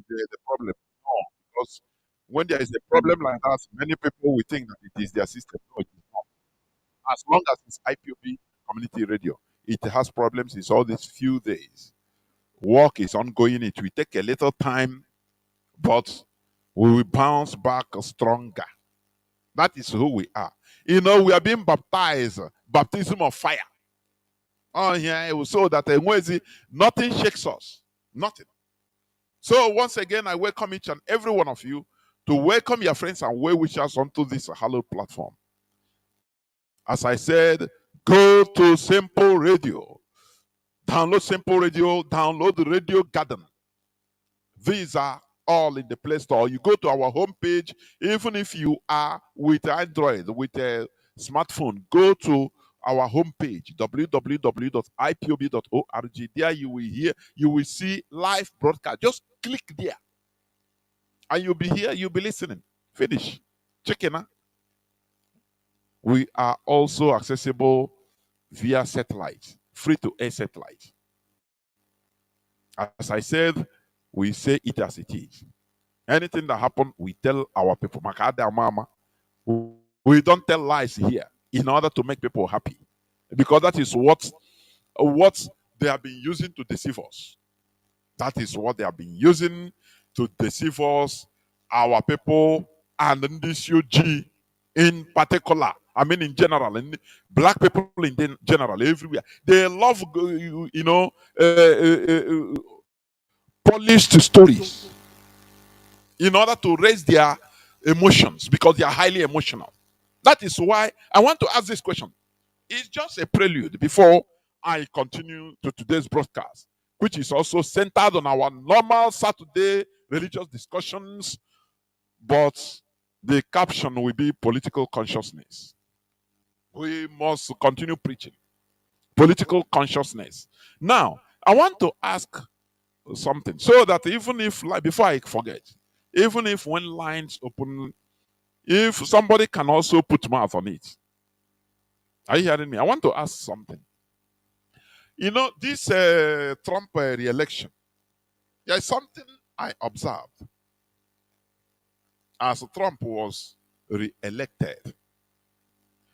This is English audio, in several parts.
the problem. No, because when there is a problem like that, many people will think that it is their system. No, it is not. As long as it's IPOB community radio, it has problems. It's all these few days. Work is ongoing. It will take a little time, but we will bounce back stronger. That is who we are. You know, we are being baptized, baptism of fire. Oh, yeah, it was so that nothing shakes us. Nothing. So once again, I welcome each and every one of you to welcome your friends and well wishers onto this hallowed platform. As I said, go to Simple Radio. Download Simple Radio, download the Radio Garden. These are all in the Play Store. You go to our homepage, even if you are with Android, with a smartphone, go to our homepage, www.ipob.org. There you will see live broadcast. Just click there. And you'll be here, you'll be listening. Finish. Chicken, huh? We are also accessible via satellite, free-to-air satellite. As I said, we say it as it is. Anything that happens, we tell our people. We don't tell lies here in order to make people happy. Because that is what they have been using to deceive us. That is what they have been using to deceive us, our people, and this UG in particular. I mean, in general, and black people in general, everywhere. They love, polished stories in order to raise their emotions because they are highly emotional. That is why I want to ask this question. It's just a prelude before I continue to today's broadcast, which is also centered on our normal Saturday religious discussions, but the caption will be political consciousness. We must continue preaching political consciousness. Now, I want to ask something so that even if, like, before I forget, even if when lines open, if somebody can also put mouth on it. Are you hearing me? I want to ask something. You know, this Trump re-election, there is something I observed as Trump was re-elected.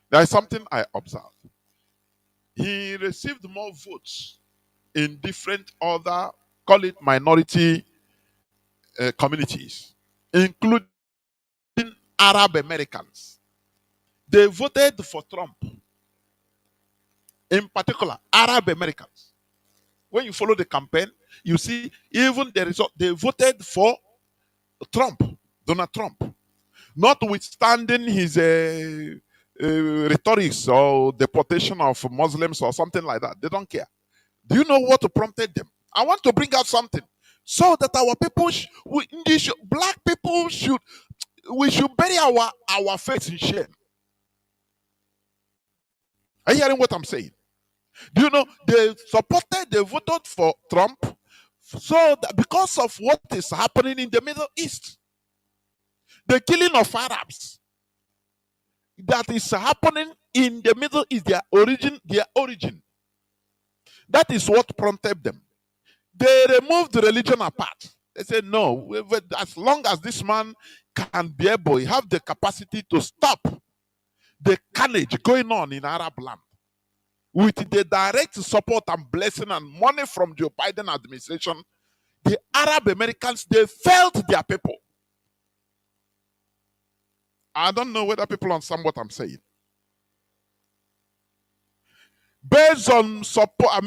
There is something I observed. He received more votes in different other, call it minority communities, including Arab Americans. They voted for Trump. In particular, Arab Americans. When you follow the campaign, you see even the result, they voted for Trump, Donald Trump. Notwithstanding his rhetorics or deportation of Muslims or something like that. They don't care. Do you know what prompted them? I want to bring out something so that our people, black people we should bury our face in shame. Are you hearing what I'm saying? Do you know they voted for Trump so that because of what is happening in the Middle East, the killing of Arabs that is happening in the Middle East, their origin. That is what prompted them. They removed the religion apart. They said, no, as long as this man can be able, he have the capacity to stop the carnage going on in Arab land with the direct support and blessing and money from Joe Biden administration, the Arab Americans, they felt their people. I don't know whether people understand what I'm saying. Based on support,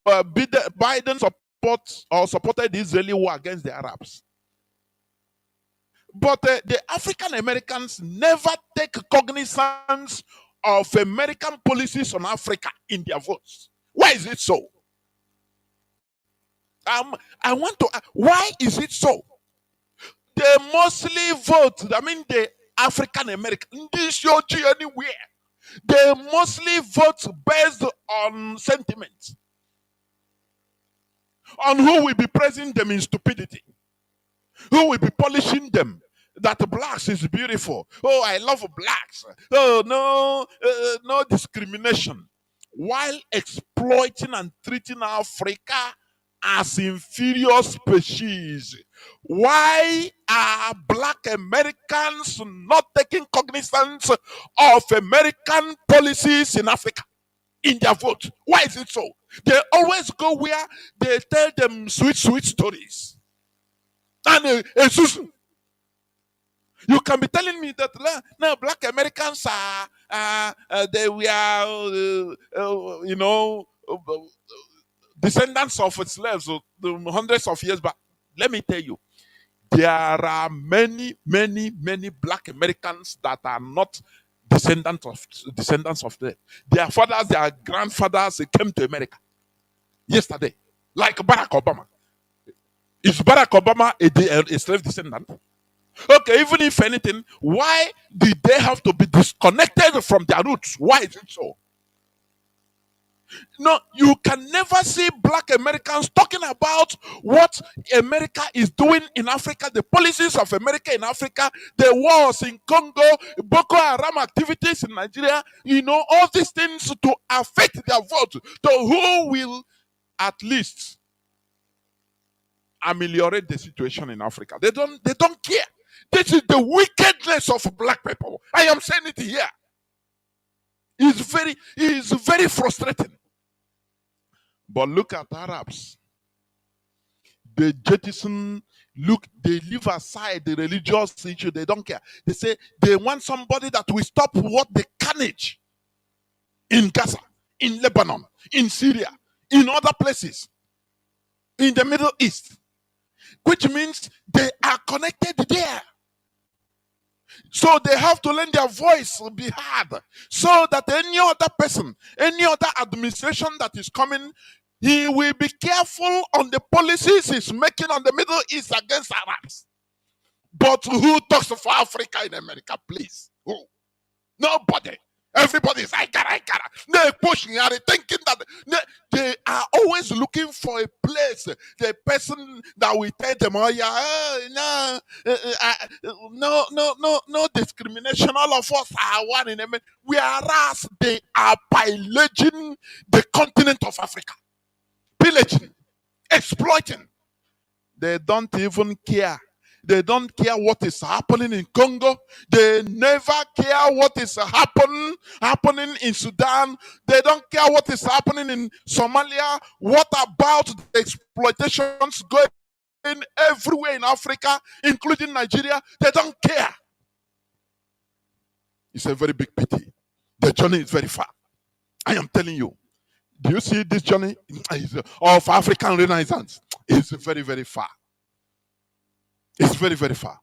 Biden supported the Israeli war against the Arabs. But the African Americans never take cognizance of American policies on Africa in their votes. Why is it so? I want to. Why is it so? They mostly vote. The African American, this anywhere. They mostly vote based on sentiment, on who will be praising them in stupidity, who will be polishing them. That blacks is beautiful. Oh, I love blacks. Oh, no, no discrimination. While exploiting and treating Africa as inferior species. Why are black Americans not taking cognizance of American policies in Africa in their vote? Why is it so? They always go where they tell them sweet, sweet stories. And you can be telling me that now black Americans they were, descendants of slaves hundreds of years back. Let me tell you, there are many, many, many black Americans that are not descendants of them. Their fathers, their grandfathers, they came to America yesterday, like Barack Obama. Is Barack Obama a slave descendant? Okay, even if anything, why did they have to be disconnected from their roots? Why is it so? No, you can never see black Americans talking about what America is doing in Africa, the policies of America in Africa, the wars in Congo, Boko Haram activities in Nigeria, all these things to affect their vote. To who will at least ameliorate the situation in Africa? They don't care. This is the wickedness of black people. I am saying it here. It's very frustrating. But look at Arabs. They jettison, they leave aside the religious issue. They don't care. They say they want somebody that will stop what the carnage in Gaza, in Lebanon, in Syria, in other places, in the Middle East, which means they are connected there. So they have to let their voice be heard, so that any other person, any other administration that is coming, he will be careful on the policies he's making on the Middle East against Arabs. But who talks for Africa in America, please? Who? Nobody. Everybody is I gotta. They're pushing at it, thinking that they are always looking for a place, the person that will tell them, oh yeah, no discrimination. All of us are one in America. Whereas they are pillaging the continent of Africa, pillaging, exploiting. They don't even care. They don't care what is happening in Congo. They never care what is happening in Sudan. They don't care what is happening in Somalia. What about the exploitations going everywhere in Africa, including Nigeria? They don't care. It's a very big pity. The journey is very far. I am telling you. Do you see this journey of African Renaissance? It's very, very far. It's very, very far.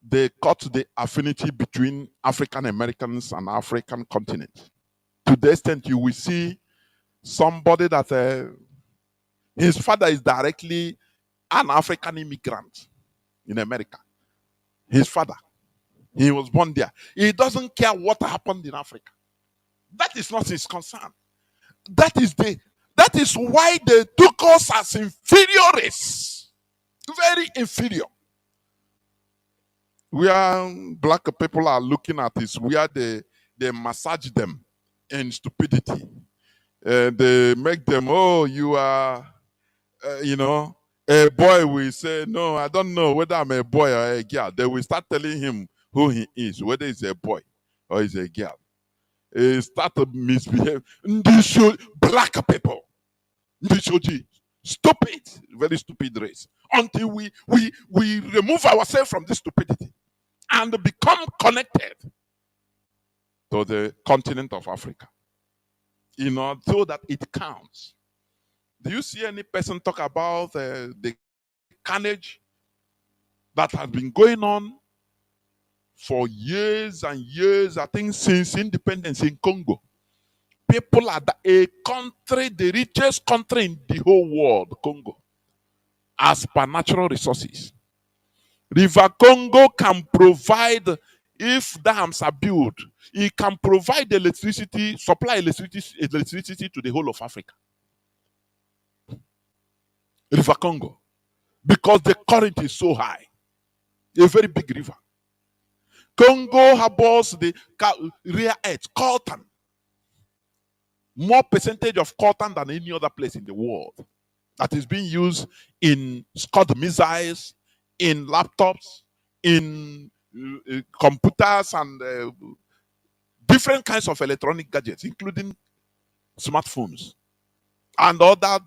They cut the affinity between African Americans and African continent. To the extent you will see somebody that his father is directly an African immigrant in America. His father, he was born there. He doesn't care what happened in Africa. That is not his concern. That is why they took us as inferior race. Very inferior. Where black people are looking at is where they massage them in stupidity. They make them, oh, you are, a boy will say, no, I don't know whether I'm a boy or a girl. They will start telling him who he is, whether he's a boy or he's a girl. Start to misbehave. Black people. Stupid, very stupid race. Until we remove ourselves from this stupidity and become connected to the continent of Africa, so that it counts. Do you see any person talk about the carnage that has been going on for years and years? I think since independence in Congo. People are a country, the richest country in the whole world, Congo, as per natural resources. River Congo can provide, if dams are built, it can provide electricity, supply electricity to the whole of Africa. River Congo, because the current is so high, a very big river. Congo harbors the rare earth, coltan. More percentage of coltan than any other place in the world. that is being used in Scud missiles, in laptops, in computers, and different kinds of electronic gadgets, including smartphones and other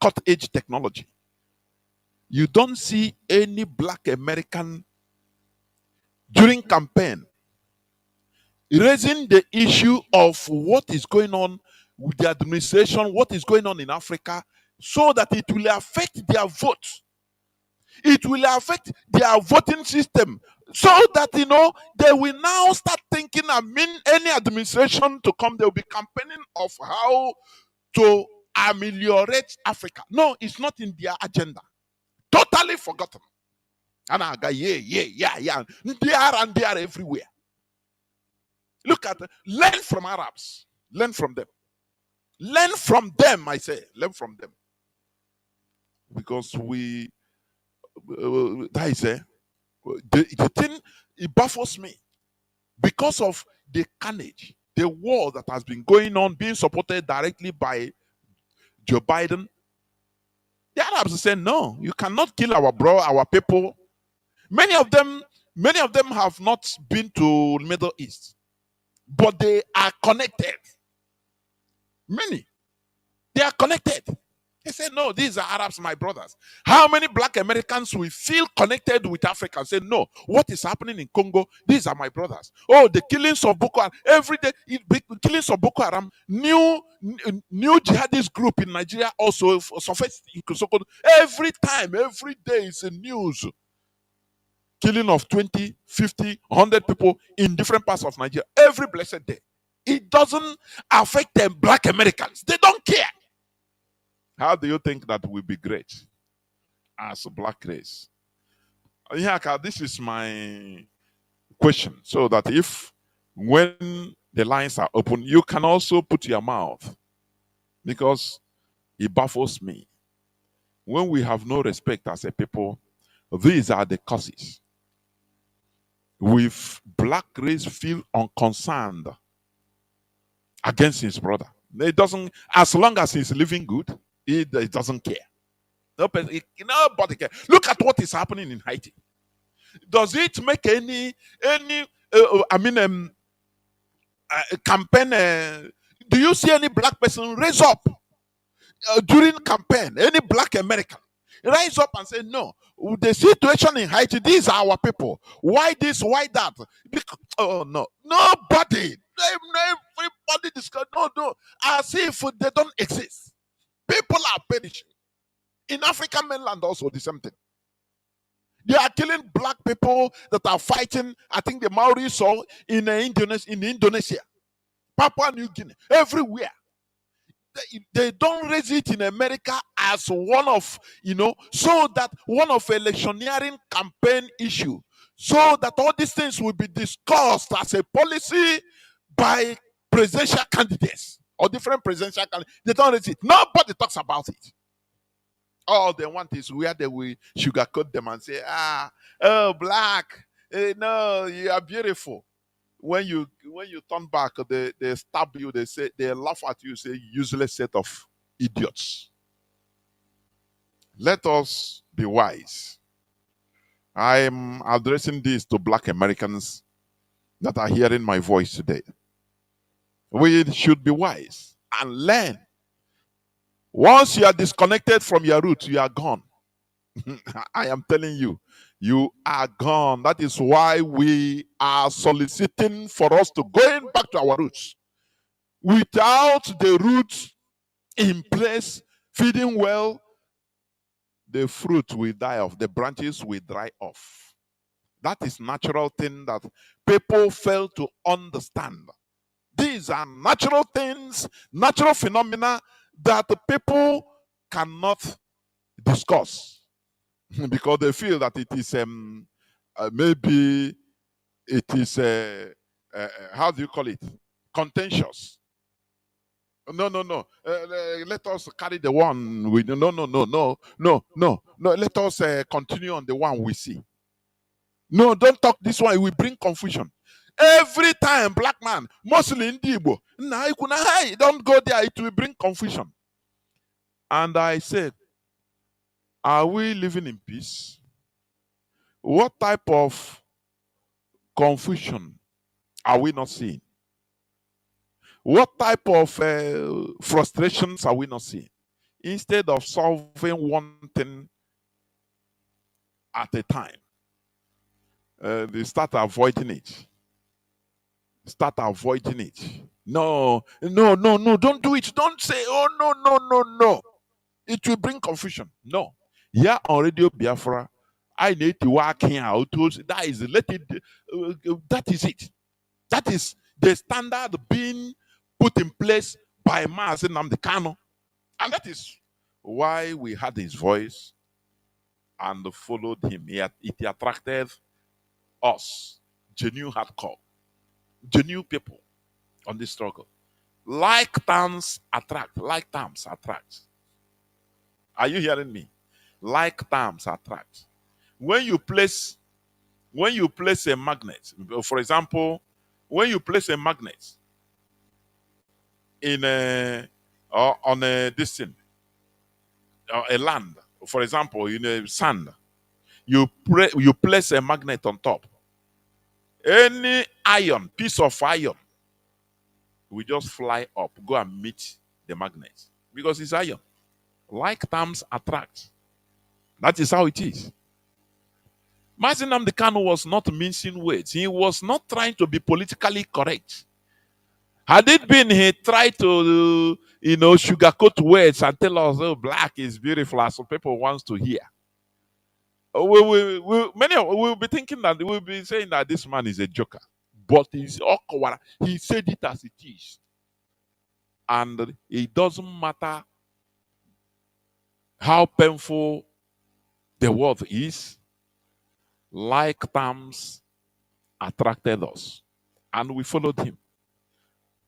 cut-edge technology. You don't see any black American during campaign raising the issue of what is going on with the administration, what is going on in Africa, so that it will affect their vote. It will affect their voting system, so that they will now start thinking. I mean, any administration to come, they will be campaigning of how to ameliorate Africa. No, it's not in their agenda. Totally forgotten. And I go, yeah. They are everywhere. Look at learn from Arabs. Learn from them. Learn from them, I say. Learn from them. Because that is the thing, it baffles me. Because of the carnage, the war that has been going on, being supported directly by Joe Biden, the Arabs say, no, you cannot kill our people. Many of them have not been to Middle East, but they are connected. Many. They are connected. They say, no, these are Arabs, my brothers. How many black Americans will feel connected with Africa and say, no, what is happening in Congo? These are my brothers. Oh, the killings of Boko Haram. Every day, killings of Boko Haram. New jihadist group in Nigeria also surfaced in Kosoko. Every time, every day is a news. Killing of 20, 50, 100 people in different parts of Nigeria. Every blessed day. It doesn't affect them black Americans. They don't care. How do you think that will be great as a black race? This is my question. So that if when the lines are open, you can also put your mouth. Because it baffles me. When we have no respect as a people, these are the causes. With black race feel unconcerned against his brother. It doesn't, as long as he's living good, it doesn't care. Nobody cares. Look at what is happening in Haiti. Does it make any campaign? Do you see any black person raise up during campaign? Any black American rise up and say, no, the situation in Haiti, these are our people. Why this? Why that? Oh no, nobody. Everybody discuss. No, as if they don't exist. People are perishing. In African mainland also the same thing. They are killing black people that are fighting. I think the Maoris saw in Indonesia, Papua New Guinea, everywhere. They don't raise it in America as one of, so that one of electioneering campaign issue, so that all these things will be discussed as a policy by presidential candidates or different presidential candidates. They don't raise it. Nobody talks about it. All they want is where they will sugarcoat them and say, oh, black, no, you are beautiful. When you turn back, they stab you, they laugh at you, say, useless set of idiots. Let us be wise. I am addressing this to black Americans that are hearing my voice today. We should be wise and learn. Once you are disconnected from your roots, you are gone. I am telling you, you are gone. That is why we are soliciting for us to go back to our roots. Without the roots in place, feeding well, the fruit will die off, the branches will dry off. That is natural thing that people fail to understand. These are natural things, natural phenomena that the people cannot discuss because they feel that it is maybe it is how do you call it, contentious. No. Let us carry the one we no. Let us continue on the one we see. No, don't talk this one. It will bring confusion. Every time, black man, mostly in Igbo, don't go there. It will bring confusion. And I said, Are we living in peace? What type of confusion are we not seeing? What type of frustrations are we not seeing? Instead of solving one thing at a time, they start avoiding it. Start avoiding it. No, no, no, no, don't do it. Don't say, oh, no, no, no, no. It will bring confusion. No. Yeah, on Radio Biafra, I need to work here out. That is that is it. That is the standard being put in place by Mazi Nnamdi Kanu. And that is why we had his voice and followed him. It attracted us, genuine hardcore, genuine people on this struggle. Like terms attract. Like terms attract. Are you hearing me? Like terms attract. When you place a magnet, for example, when you place a magnet in a or on a distance, a land, for example, in a sand, you place a magnet on top. Any iron, piece of iron, will just fly up, go and meet the magnet because it's iron. Like terms attract. That is how it is. Mazi Nnamdi Kanu was not mincing words. He was not trying to be politically correct. Had it been he tried to, sugarcoat words and tell us, oh, black is beautiful, as some people wants to hear. Many will be thinking that we'll be saying that this man is a joker. But he's awkward. He said it as it is. And it doesn't matter how painful the world is, like terms attracted us. And we followed him.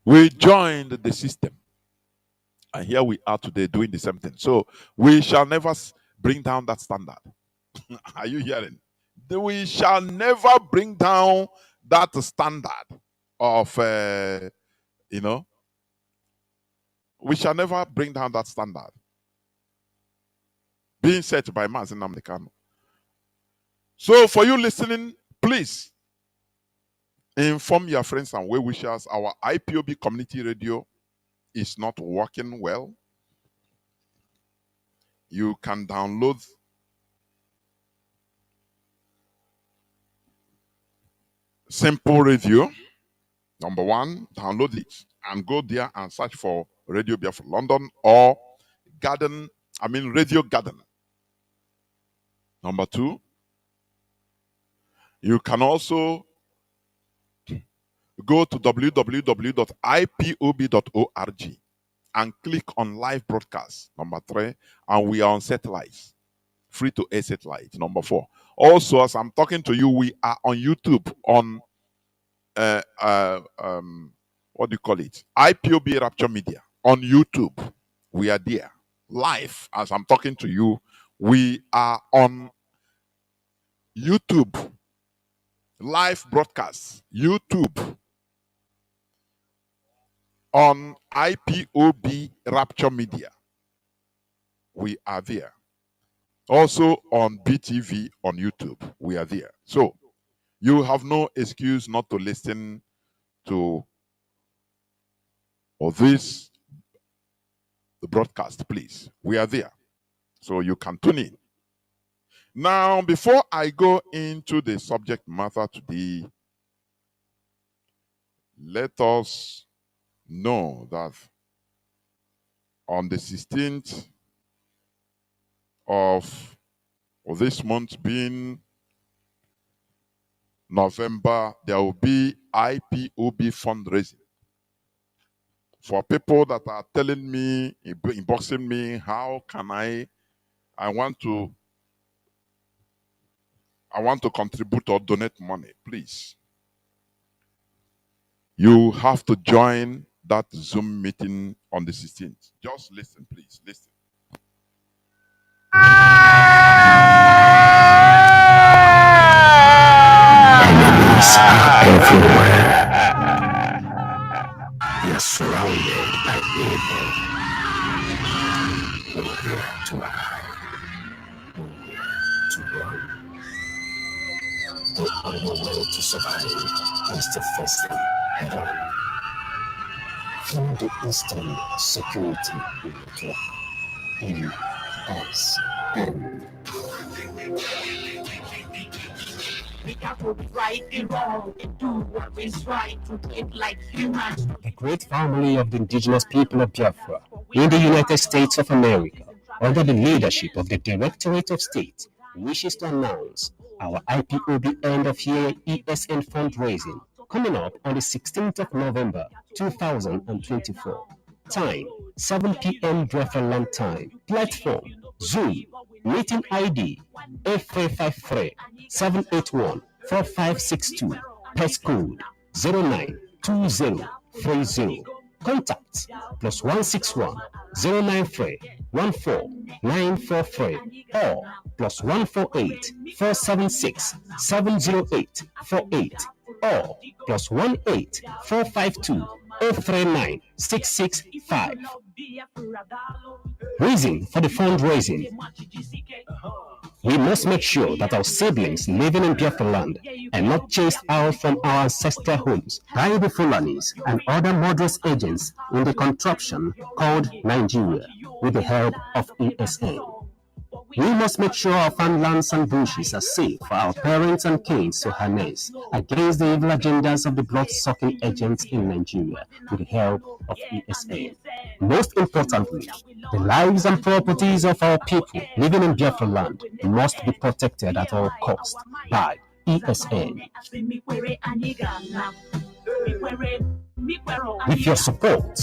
We joined the system. And here we are today doing the same thing. So we shall never bring down that standard. Are you hearing? We shall never bring down that standard of, we shall never bring down that standard being set by Mazi Nnamdi Kanu. So for you listening, please inform your friends and well-wishers. Our IPOB community radio is not working well. You can download Simple Radio. Number one, download it and go there and search for Radio Biafra London or Radio Garden. Number two, you can also go to www.ipob.org and click on live broadcast. Number three, and we are on satellite, free to air satellite. Number four. Also, as I'm talking to you, we are on YouTube on what do you call it? IPOB Rapture Media on YouTube. We are there live as I'm talking to you. We are on YouTube live broadcast. YouTube on IPOB Rapture Media. We are there. Also on BTV on YouTube. We are there. So you have no excuse not to listen to the broadcast, please. We are there. So you can tune in. Now, before I go into the subject matter today, let us know that on the 16th of this month, being November, there will be IPOB fundraising. For people that are telling me, inboxing me, how can I want to contribute or donate money, please. You have to join that Zoom meeting on the 16th. Just listen, please, listen. Enemies are everywhere. You're surrounded by evil. Nowhere to hide. to run. The only way to survive is to face them head on. From the Eastern Security Network, ESN. We got to right and wrong and do what is right to live like humans. The great family of the indigenous people of Biafra in the United States of America, under the leadership of the Directorate of State, wishes to announce our IPOB end of year ESN fundraising coming up on the 16th of November 2024. Time 7 p.m. Biafra land time. Platform Zoom. Meeting ID F353 781 4562. Passcode 092030. Contact +161 093 14943 or +148 476 708 48 or +18 452 039 665. Reason for the fundraising: we must make sure that our siblings living in Biafra land are not chased out from our ancestral homes by the Fulanis and other murderous agents in the contraption called Nigeria with the help of ESN. We must make sure our farmlands and bushes are safe for our parents and kings to harness against the evil agendas of the blood-sucking agents in Nigeria with the help of ESN. Most importantly, the lives and properties of our people living in Biafra land must be protected at all costs by ESN. With your support,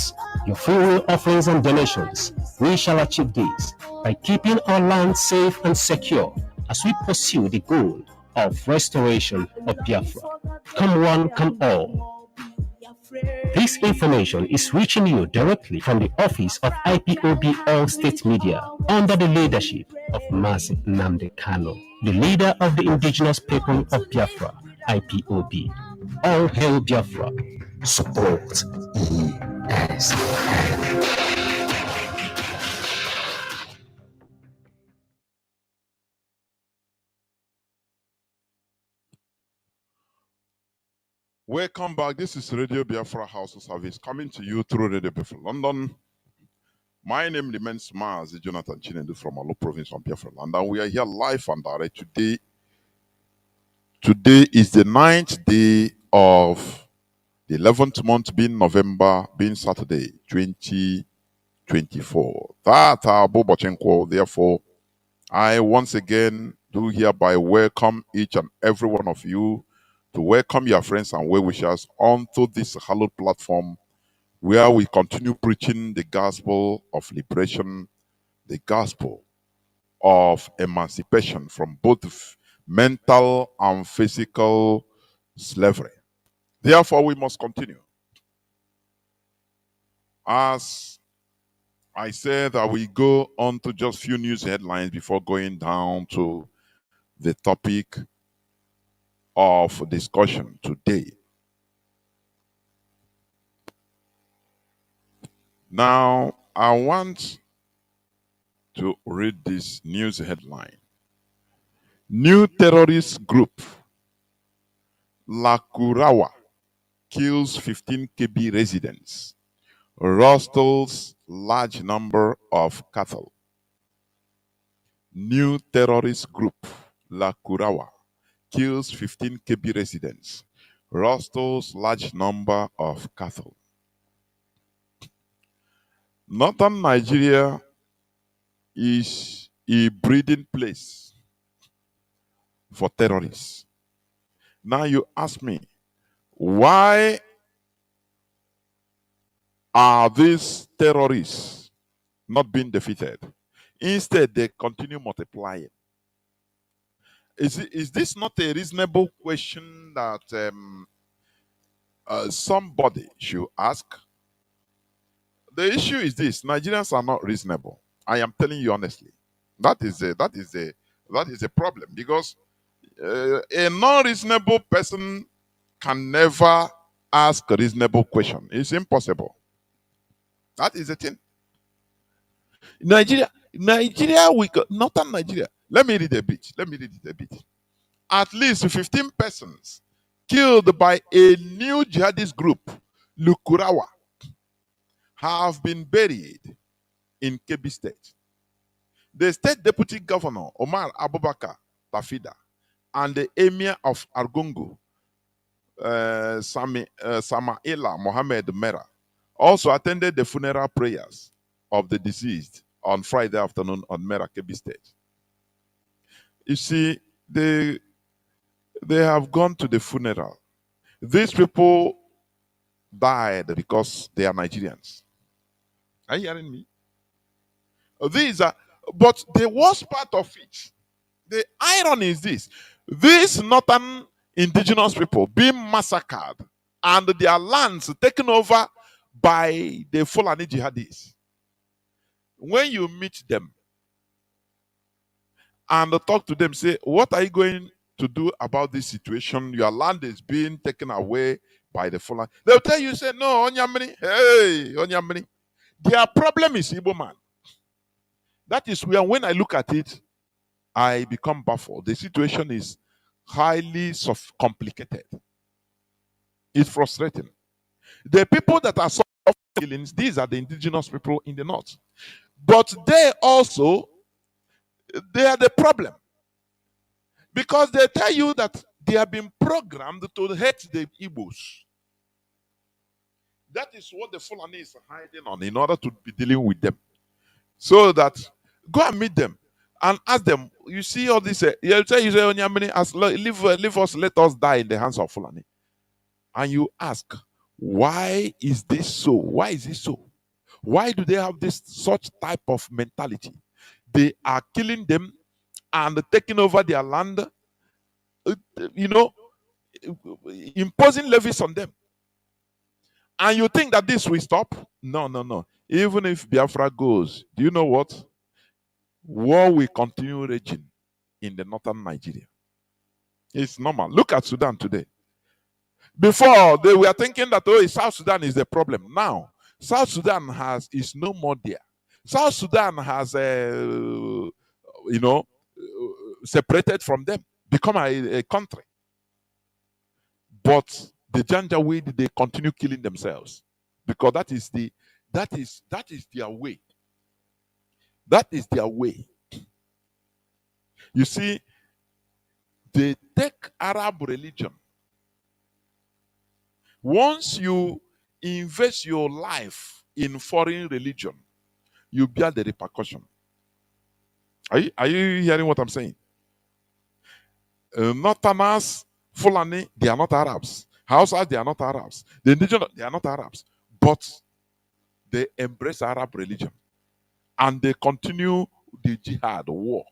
your free will offerings and donations, we shall achieve this by keeping our land safe and secure as we pursue the goal of restoration of Biafra. Come one, come all. This information is reaching you directly from the office of IPOB All State Media under the leadership of Mazi Nnamdi Kanu, the leader of the indigenous people of Biafra, IPOB. All hail Biafra. Support ESN. Welcome back. This is Radio Biafra House of Service coming to you through Radio Biafra London. My name remains Mazi Jonathan Chinendu from Alo Province on Biafra land, and we are here live and direct today. Today is the 9th day of the 11th month, being November, being Saturday, 2024. That Bobochenko. Therefore, I once again do hereby welcome each and every one of you to welcome your friends and well-wishers onto this hallowed platform where we continue preaching the gospel of liberation, the gospel of emancipation from both mental and physical slavery. Therefore, we must continue. As I said, that we go on to just few news headlines before going down to the topic of discussion today. Now, I want to read this news headline. New terrorist group, Lakurawa, kills 15 KB residents, rustles large number of cattle. New terrorist group, Lakurawa, kills 15 KB residents, rustles large number of cattle. Northern Nigeria is a breeding place for terrorists. Now you ask me, why are these terrorists not being defeated? Instead, they continue multiplying. Is this not a reasonable question that somebody should ask? The issue is this: Nigerians are not reasonable. I am telling you honestly. That is a problem, because a non-reasonable person can never ask a reasonable question. It's impossible. That is the thing. Nigeria, Northern Nigeria, Let me read a bit. Let me read it a bit. At least 15 persons killed by a new jihadist group, Lukurawa, have been buried in Kebbi State. The state deputy governor, Omar Abubakar Tafida, and the emir of Argungu, Samaila Mohammed Mera, also attended the funeral prayers of the deceased on Friday afternoon on Mera, Kebbi State. You see, they have gone to the funeral. These people died because they are Nigerians. Are you hearing me? These are, but the worst part of it, the irony is this: these northern indigenous people being massacred and their lands taken over by the Fulani jihadis. When you meet them and talk to them, say, what are you going to do about this situation? Your land is being taken away by the Fulani. They'll tell you, say, no, Onyamini, hey, Onyamini. Their problem is Igbo man. That is where, when I look at it, I become baffled. The situation is highly complicated. It's frustrating. The people that are suffering killings, these are the indigenous people in the north. But they are the problem. Because they tell you that they have been programmed to hate the Igbos. That is what the Fulani is hiding on in order to be dealing with them. So that, go and meet them and ask them, you see all this, you say, leave us, let us die in the hands of Fulani. And you ask, why is this so? Why is this so? Why do they have this such type of mentality? They are killing them and taking over their land, imposing levies on them. And you think that this will stop? No, no, no. Even if Biafra goes, do you know what? War will continue raging in the northern Nigeria. It's normal. Look at Sudan today. Before, they were thinking that, South Sudan is the problem. Now, South Sudan is no more there. South Sudan has, separated from them, become a country. But the Janjaweed, they continue killing themselves because that is their way. That is their way. You see, they take Arab religion. Once you invest your life in foreign religion, you bear the repercussion. Are you hearing what I'm saying? Northerners, Fulani, they are not Arabs. Hausas, they are not Arabs. The indigenous, they are not Arabs. But they embrace Arab religion. And they continue the jihad, war.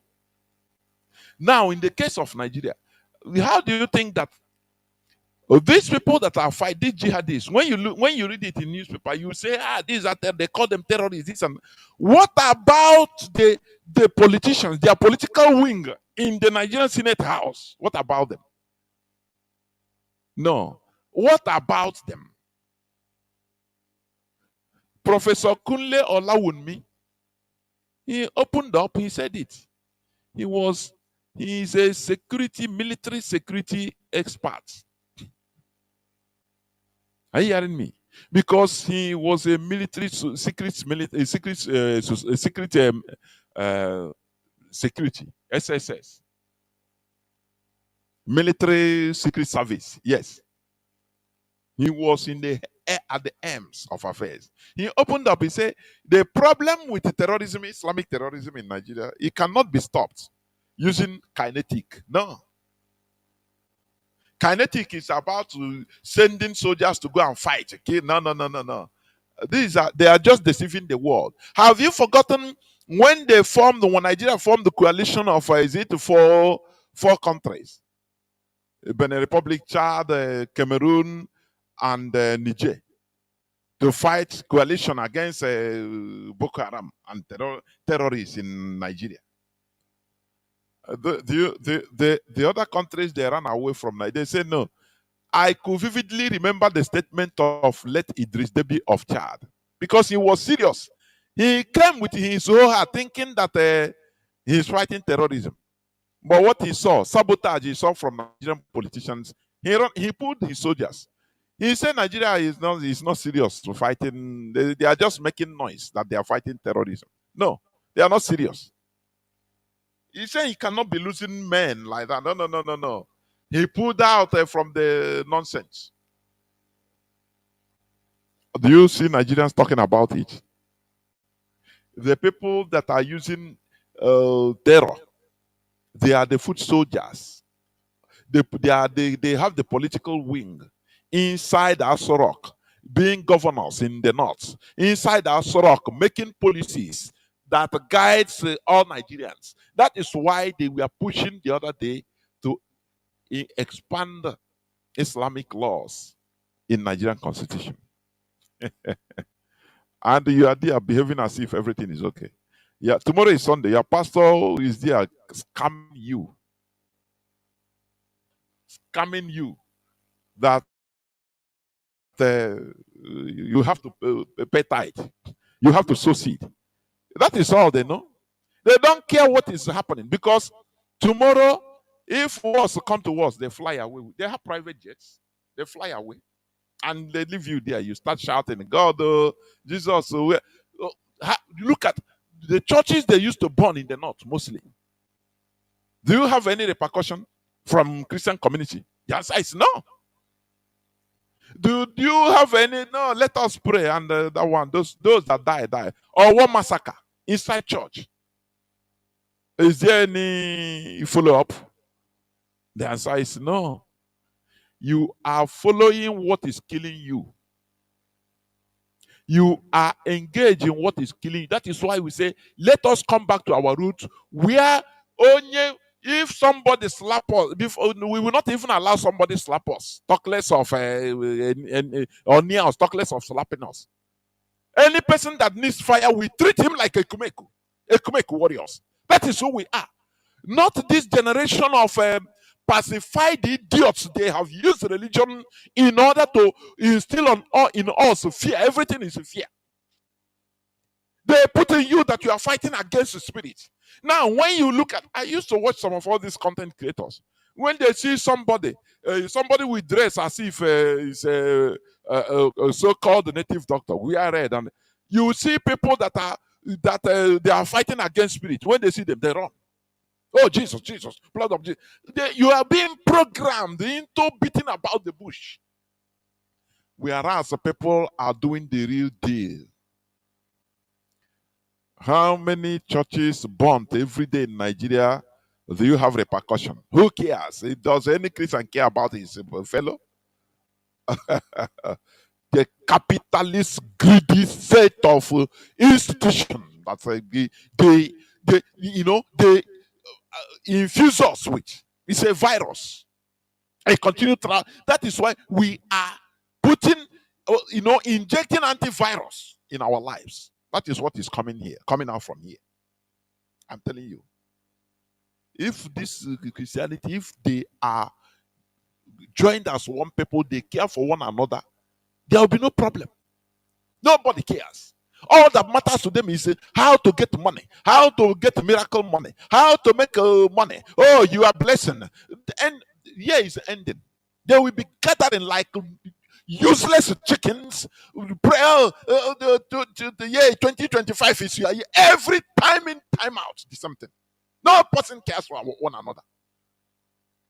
Now, in the case of Nigeria, how do you think that these people that are fighting, these jihadists, when you read it in newspaper, you say, they call them terrorists. This and what about the politicians, their political wing in the Nigerian Senate House? What about them? No. What about them? Professor Kunle Olawunmi, he opened up, he said it. He's a military security expert. Are you hearing me? Because he was a military security, SSS, military secret service. Yes, he was at the arms of affairs. He opened up. He said the problem with terrorism, Islamic terrorism in Nigeria, it cannot be stopped using kinetic. No. Kinetic is about sending soldiers to go and fight. Okay? No. They are just deceiving the world. Have you forgotten when Nigeria formed the coalition of four countries? Benin Republic, Chad, Cameroon, and Niger, to fight coalition against Boko Haram and terrorists in Nigeria. The other countries, they ran away from Nigeria. They say no. I could vividly remember the statement of late Idris Deby of Chad, because he was serious. He came with his whole heart thinking that he's fighting terrorism. But what he saw, sabotage he saw from Nigerian politicians, he pulled his soldiers. He said Nigeria is not serious to fighting. They are just making noise that they are fighting terrorism. No, they are not serious. He said he cannot be losing men like that. No, no, no, no, no. He pulled out from the nonsense. Do you see Nigerians talking about it? The people that are using terror, they are the foot soldiers. They have the political wing inside Asorok, being governors in the north, inside Asorok, making policies that guides all Nigerians. That is why they were pushing the other day to expand Islamic laws in Nigerian constitution. And you are there behaving as if everything is okay. Yeah, tomorrow is Sunday. Your pastor is there scamming you that you have to pay tithe. You have to sow seed. That is all they know. They don't care what is happening because tomorrow, if wars come to wars, they fly away. They have private jets. They fly away. And they leave you there. You start shouting, God, Jesus. Look at the churches they used to burn in the north, mostly. Do you have any repercussion from Christian community? The answer is no. Do you have any? No, let us pray. And that one, those that die. Or one massacre inside church. Is there any follow-up? The answer is no. You are following what is killing you. You are engaged in what is killing you. That is why we say, let us come back to our roots where only if somebody slap us, we will not even allow somebody slap us. Talk less of or near us, talk less of slapping us. Any person that needs fire, we treat him like a Kumeku warriors. That is who we are. Not this generation of pacified idiots. They have used religion in order to instill in us fear. Everything is fear. They put in you that you are fighting against the spirit. Now, when you look at, I used to watch some of all these content creators. When they see somebody with dress as if is a so-called native doctor, we are red, and you see people that they are fighting against spirit. When they see them, they run. Oh, Jesus, blood of Jesus. You are being programmed into beating about the bush. Whereas people are doing the real deal. How many churches burnt every day in Nigeria? Do you have repercussion? Who cares? Does any Christian care about his fellow? The capitalist, greedy set of institutions that they infuse us with. It's a virus. I continue to. That is why we are putting, injecting antivirus in our lives. That is what is coming out from here. I'm telling you. If this Christianity, if they are joined as one people, they care for one another, there will be no problem. Nobody cares. All that matters to them is how to get money, how to get miracle money, how to make money. Oh, you are blessing. And year is ending. They will be gathering like useless chickens. Pray, the year 2025 is here. Every time in, time out, something. No person cares for one another.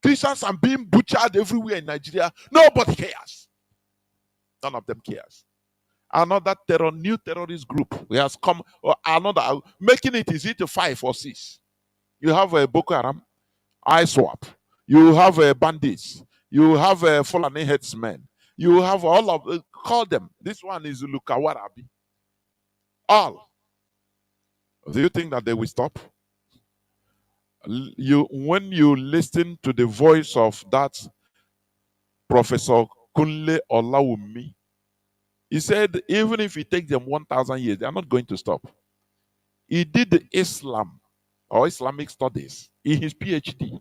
Christians are being butchered everywhere in Nigeria. Nobody cares. None of them cares. Another new terrorist group has come, or another, making it easy to 5 or 6. You have a Boko Haram, ISWAP. You have a bandits. You have a Fulani headsmen. You have all of call them. This one is Lukawarabi. All. Do you think that they will stop? When you listen to the voice of that Professor Kunle Olawumi, he said even if it takes them 1,000 years, they are not going to stop. He did Islam or Islamic studies in his PhD.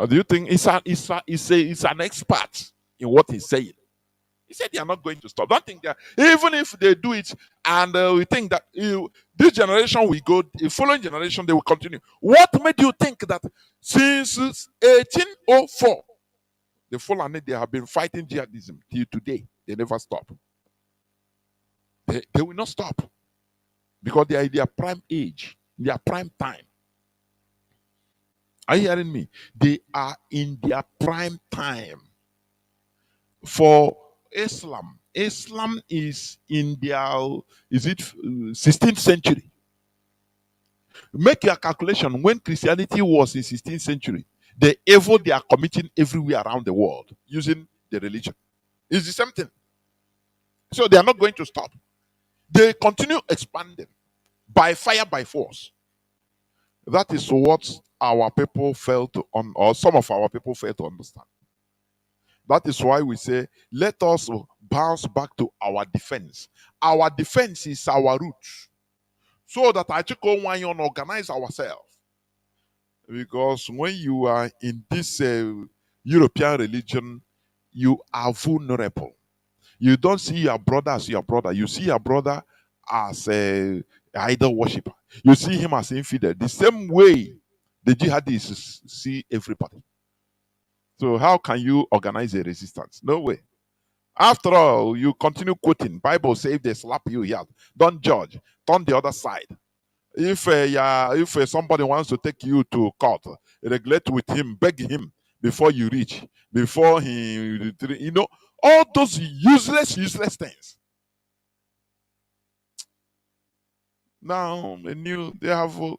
Do you think he's an expert in what he's saying? He said they are not going to stop. Don't think that even if they do it, and we think that this generation will go, the following generation they will continue. What made you think that since 1804 the Fulani they have been fighting jihadism till today? They never stop. They will not stop because they are in their prime age, their prime time. Are you hearing me? They are in their prime time. For Islam, Islam is in their, is it 16th century? Make your calculation when Christianity was in 16th century, the evil they are committing everywhere around the world using the religion. It's the same thing. So they are not going to stop. They continue expanding by fire, by force. That is what our people fail to, or some of our people fail to understand. That is why we say, let us bounce back to our defense. Our defense is our roots. So that I took on one and organize ourselves. Because when you are in this European religion, you are vulnerable. You don't see your brother as your brother. You see your brother as a idol worshiper. You see him as infidel. The same way the jihadists see everybody. So how can you organize a resistance? No way. After all, you continue quoting. Bible says if they slap you, yeah, don't judge. Turn the other side. If somebody wants to take you to court, regulate with him, beg him before you reach, before he, all those useless things. Now, they have a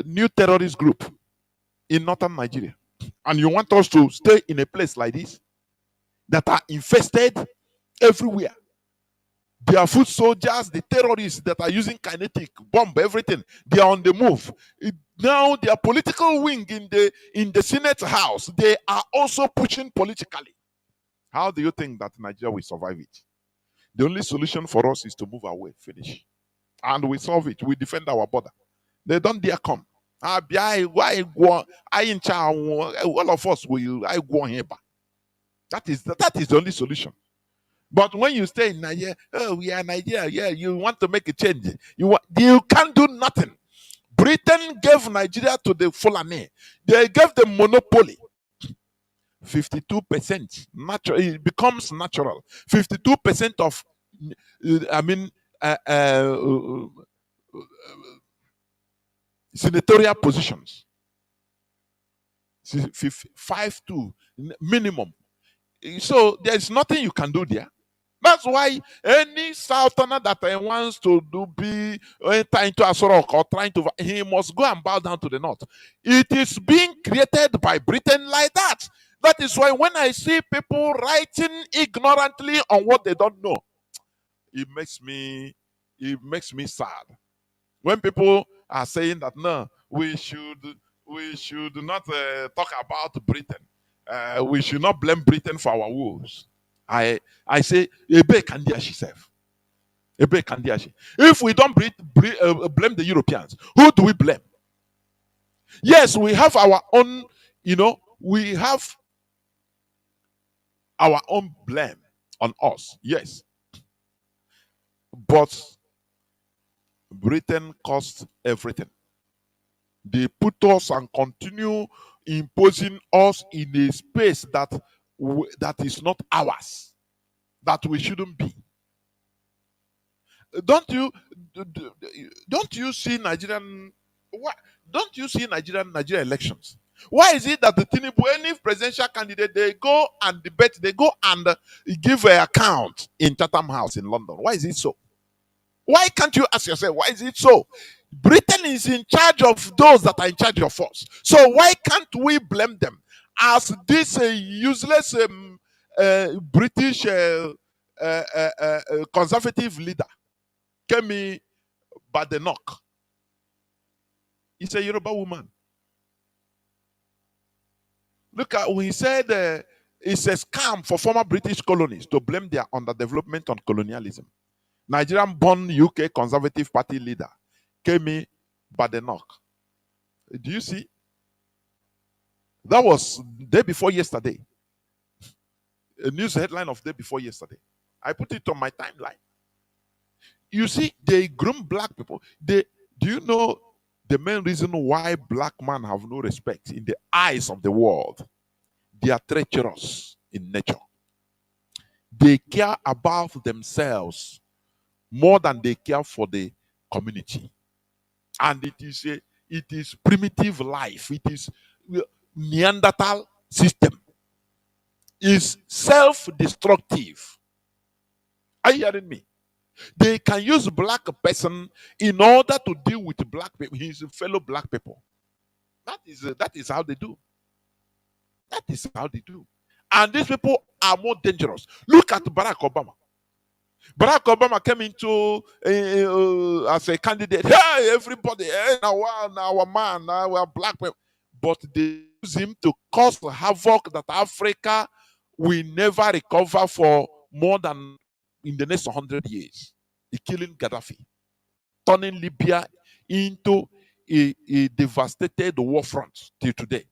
new terrorist group in northern Nigeria, and you want us to stay in a place like this that are infested everywhere. They are foot soldiers, the terrorists that are using kinetic bomb, everything. They are on the move. Now their political wing in the Senate House, they are also pushing politically. How do you think that Nigeria will survive it? The only solution for us is to move away, finish. And we solve it. We defend our border. They don't dare come. All of us will go here. That is the only solution. But when you stay in Nigeria, oh, we are Nigeria, yeah, you want to make a change. You can't do nothing. Britain gave Nigeria to the Fulani. They gave them monopoly. 52% natural. It becomes natural. 52% of, senatorial positions. 5-2 minimum. So there's nothing you can do there. That's why any southerner that wants to be trying to Asorok or trying to, he must go and bow down to the north. It is being created by Britain like that. That is why when I see people writing ignorantly on what they don't know, it makes me sad. When people are saying that no, we should not talk about Britain. We should not blame Britain for our woes. I say, Ebe Kandiashi self. Ebe Kandiashi. If we don't blame the Europeans, who do we blame? Yes, we have our own, we have our own blame on us. Yes. But Britain cost everything. They put us and continue imposing us in a space that is not ours, that we shouldn't be. Don't you see Nigerian? Don't you see Nigerian elections? Why is it that the Tinubu, any presidential candidate, they go and debate, they go and give an account in Chatham House in London? Why is it so? Why can't you ask yourself, why is it so? Britain is in charge of those that are in charge of us. So why can't we blame them as this useless British conservative leader, Kemi Badenoch? He's a Yoruba woman. Look at when he said it's a scam for former British colonies to blame their underdevelopment on colonialism. Nigerian-born UK Conservative Party leader, Kemi Badenoch. Do you see? That was day before yesterday. a news headline of the day before yesterday. I put it on my timeline. You see, they groom black people. Do you know the main reason why black men have no respect in the eyes of the world? They are treacherous in nature. They care about themselves more than they care for the community. And it is primitive life. It is Neanderthal system. Is self-destructive. Are you hearing me? They can use black person in order to deal with black people, his fellow black people. That is how they do. That is how they do. And these people are more dangerous. Look at Barack Obama. Barack Obama came into as a candidate. Hey, everybody, hey, now our man, now we are black people. But they use him to cause havoc that Africa will never recover for more than in the next 100 years. He killing Gaddafi, turning Libya into a devastated war front till today.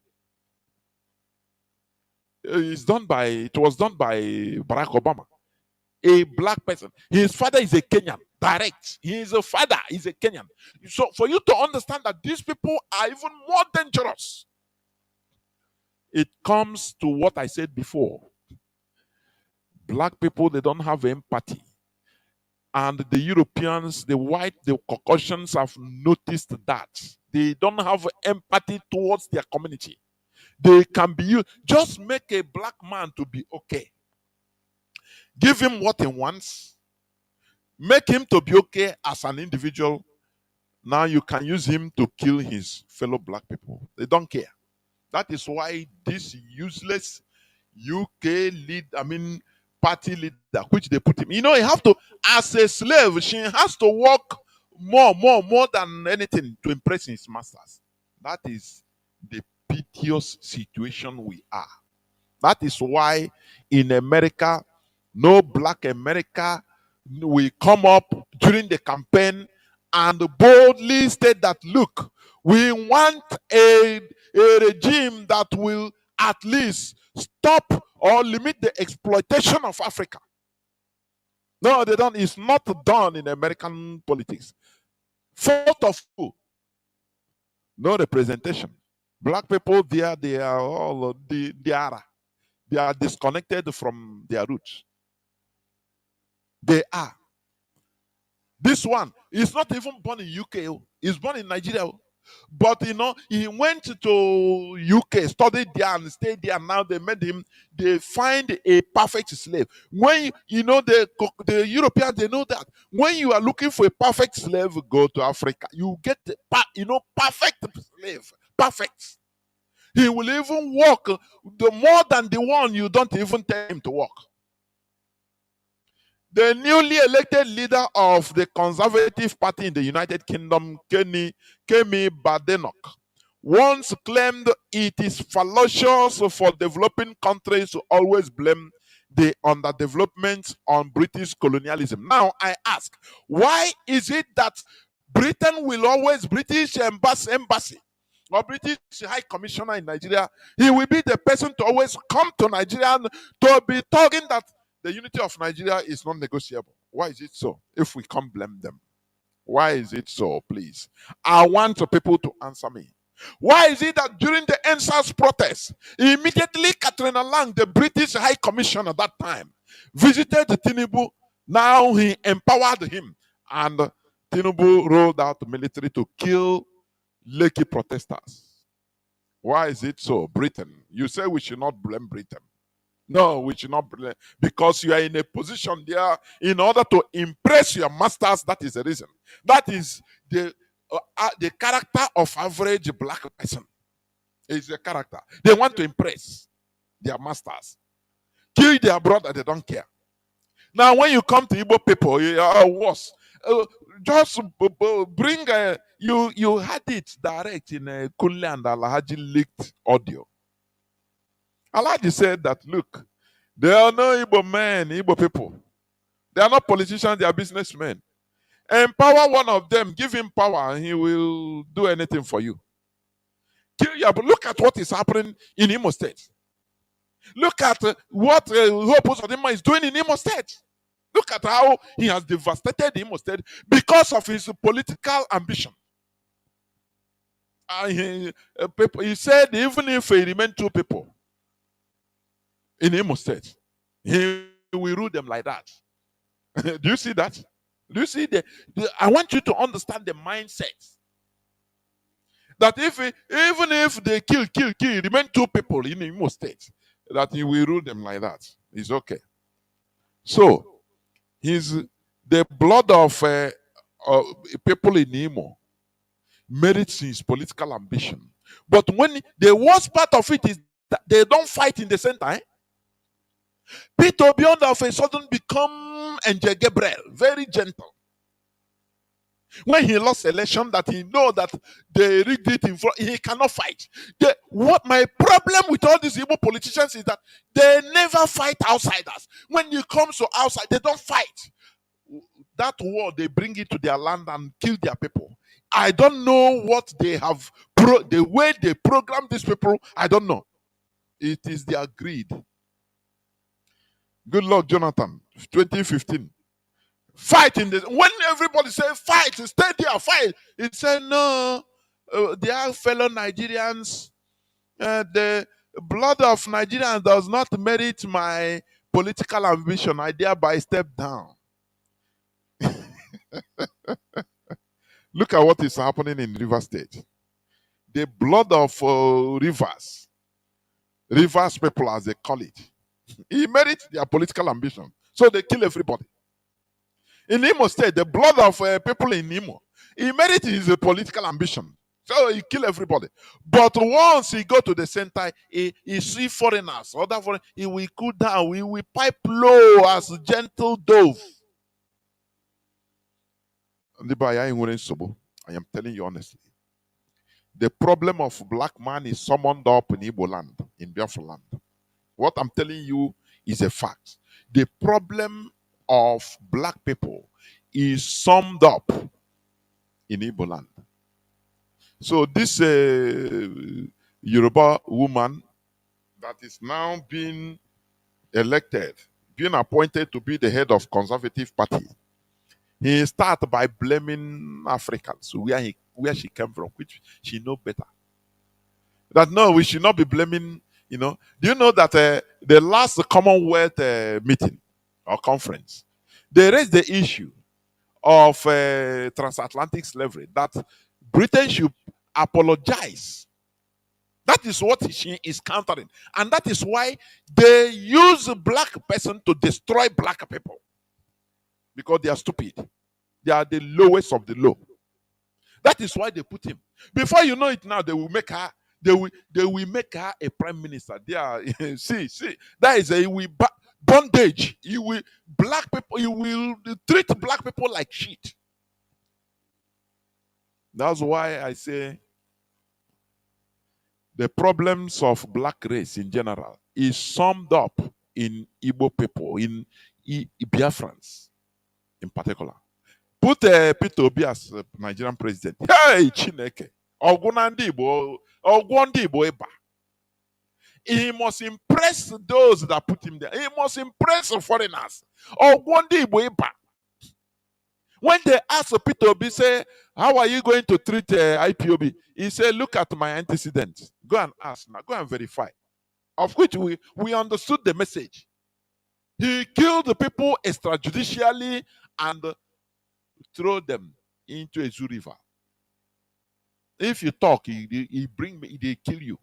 It was done by Barack Obama, a black person. His father is a Kenyan, direct. He is a father, he's a Kenyan. So for you to understand that these people are even more dangerous, it comes to what I said before. Black people, they don't have empathy. And the Europeans, the Caucasians have noticed that. They don't have empathy towards their community. They can be used. Just make a black man to be okay. Give him what he wants. Make him to be okay as an individual. Now you can use him to kill his fellow black people. They don't care. That is why this useless UK party leader, which they put him. You know, he have to, as a slave, she has to work more than anything to impress his masters. That is the piteous situation we are. That is why in America, no black America will come up during the campaign and boldly state that, look, we want a regime that will at least stop or limit the exploitation of Africa. No, they don't. It's not done in American politics. Fault of who? No representation. Black people there, they are all they are disconnected from their roots. They are. This one is not even born in UK. He's born in Nigeria. But you know, he went to UK, studied there and stayed there. Now they made him, they find a perfect slave. When you know the Europeans, they know that when you are looking for a perfect slave, go to Africa. You get perfect slave. Perfect. He will even work the more than the one you don't even tell him to work. The newly elected leader of the Conservative Party in the United Kingdom, Kemi Badenoch, once claimed it is fallacious for developing countries to always blame the underdevelopment on British colonialism. Now I ask, why is it that British embassy or British High Commissioner in Nigeria, he will be the person to always come to Nigeria to be talking that the unity of Nigeria is non-negotiable? Why is it so? If we can't blame them, why is it so? Please, I want people to answer me. Why is it that during the NSAS protest, immediately Katrina Lang, the British High Commissioner at that time, visited Tinubu? Now he empowered him, and Tinubu rolled out the military to kill Lekki protesters. Why is it so? Britain. You say we should not blame Britain. No, we should not blame, because you are in a position there in order to impress your masters. That is the reason. That is the character of average black person. It's a character. They want to impress their masters. Kill their brother, they don't care. Now, when you come to Igbo people, you are worse. Just bring you had it direct in a Kunle and Alhaji leaked audio. Alhaji said that, look, there are no Igbo men, Igbo people. They are not politicians, they are businessmen. Empower one of them, give him power, and he will do anything for you. Kill your, but look at what is happening in Imo State. Look at what Hope Uzodinma is doing in Imo State. Look at how he has devastated Imo State because of his political ambition. He said even if he remain two people in Imo State, he will rule them like that. Do you see that? Do you see I want you to understand the mindset that even if they kill, remain two people in Imo State, that he will rule them like that. It's okay. So the blood of people in Imo merits his political ambition. But when the worst part of it is that they don't fight in the same time, Peter Beyond of a sudden become Angel Gabriel, very gentle. When he lost election, that he know that they rigged it in front, he cannot fight. What my problem with all these Igbo politicians is that they never fight outsiders. When it comes to outside, they don't fight. That war, they bring it to their land and kill their people. I don't know what they have, the way they program these people, I don't know. It is their greed. Good luck, Jonathan. 2015. Fight in this. When everybody say fight, stay there, fight. He said, no, they are fellow Nigerians. The blood of Nigerians does not merit my political ambition. I thereby step down. Look at what is happening in River State. The blood of Rivers people, as they call it, he merits their political ambition. So they kill everybody. In Imo State, the blood of people in Imo, he merits his political ambition. So he kill everybody. But once he go to the center, he see foreigners, other foreigners, he will cool down, he will pipe low as gentle dove. I am telling you honestly. The problem of black man is summoned up in Igbo land, in Biafra land. What I'm telling you is a fact. The problem of black people is summed up in Igbo land. So this Yoruba woman that is now being elected, being appointed to be the head of Conservative Party, he started by blaming Africans, where she came from, which she know better. That no, we should not be blaming, Do you know that the last Commonwealth meeting or conference, they raised the issue of transatlantic slavery, that Britain should apologize. That is what she is countering. And that is why they use a black person to destroy black people. Because they are stupid. They are the lowest of the low. That is why they put him. Before you know it now, they will make her. They will make her a prime minister. They are see. That is a bondage. You will treat black people like shit. That's why I say the problems of black race in general is summed up in Igbo people, in Biafrans in particular. Put Peter Obi as Nigerian president. Hey, Chineke. He must impress those that put him there. He must impress the foreigners. When they ask Peter Obi, say, how are you going to treat IPOB? He said, look at my antecedents. Go and ask now. Go and verify. Of which we understood the message. He killed the people extrajudicially and throw them into a zoo river. If you talk, they kill you.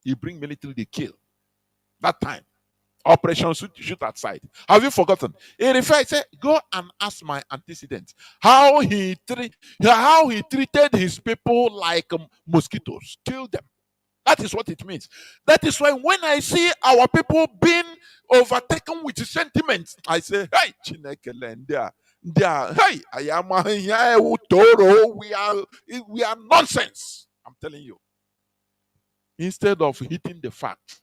He bring military, they kill. That time. Operation shoot at sight. Have you forgotten? He referred, say, go and ask my antecedents. How he treated his people like mosquitoes. Kill them. That is what it means. That is why when I see our people being overtaken with sentiments, I say, hey, Chineke Lendia. Hey, we are nonsense. I'm telling you. Instead of hitting the fact,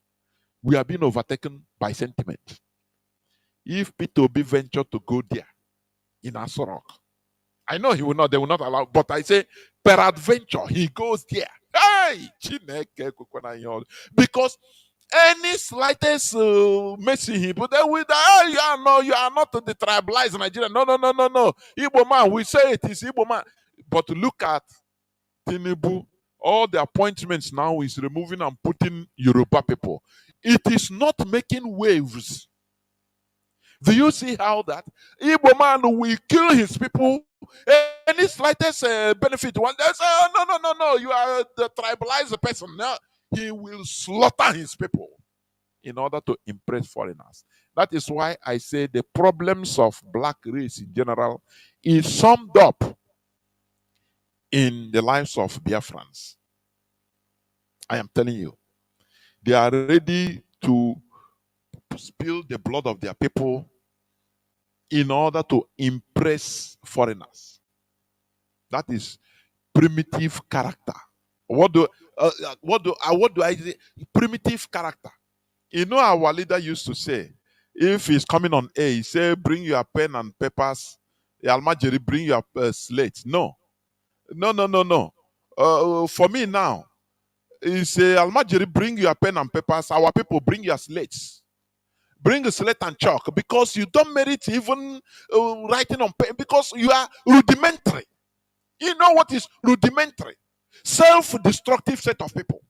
we are being overtaken by sentiment. If Peter Obi venture to go there in Asorok, I know they will not allow, but I say, peradventure, he goes there. Hey, Chineke, because Any slightest messy, but then with you are not the tribalized Nigeria. No, no, no, no, no. Igbo man, we say it is Igbo man. But look at Tinubu. All the appointments now is removing and putting Yoruba people. It is not making waves. Do you see how that Igbo man will kill his people? Any slightest benefit, one they say, oh, no, no, no, no, you are the tribalized person. No, he will slaughter his people in order to impress foreigners. That is why I say the problems of black race in general is summed up in the lives of Biafrans. I am telling you, they are ready to spill the blood of their people in order to impress foreigners. That is primitive character. What do I say? Primitive character. You know, our leader used to say, if he's coming on air, he say, bring your pen and papers. Almajiri, bring your slate. No, no, no, no, no. For me now, he say, Almajiri, bring your pen and papers. Our people, bring your slates. Bring a slate and chalk, because you don't merit even writing on pen, because you are rudimentary. You know what is rudimentary? Self-destructive set of people.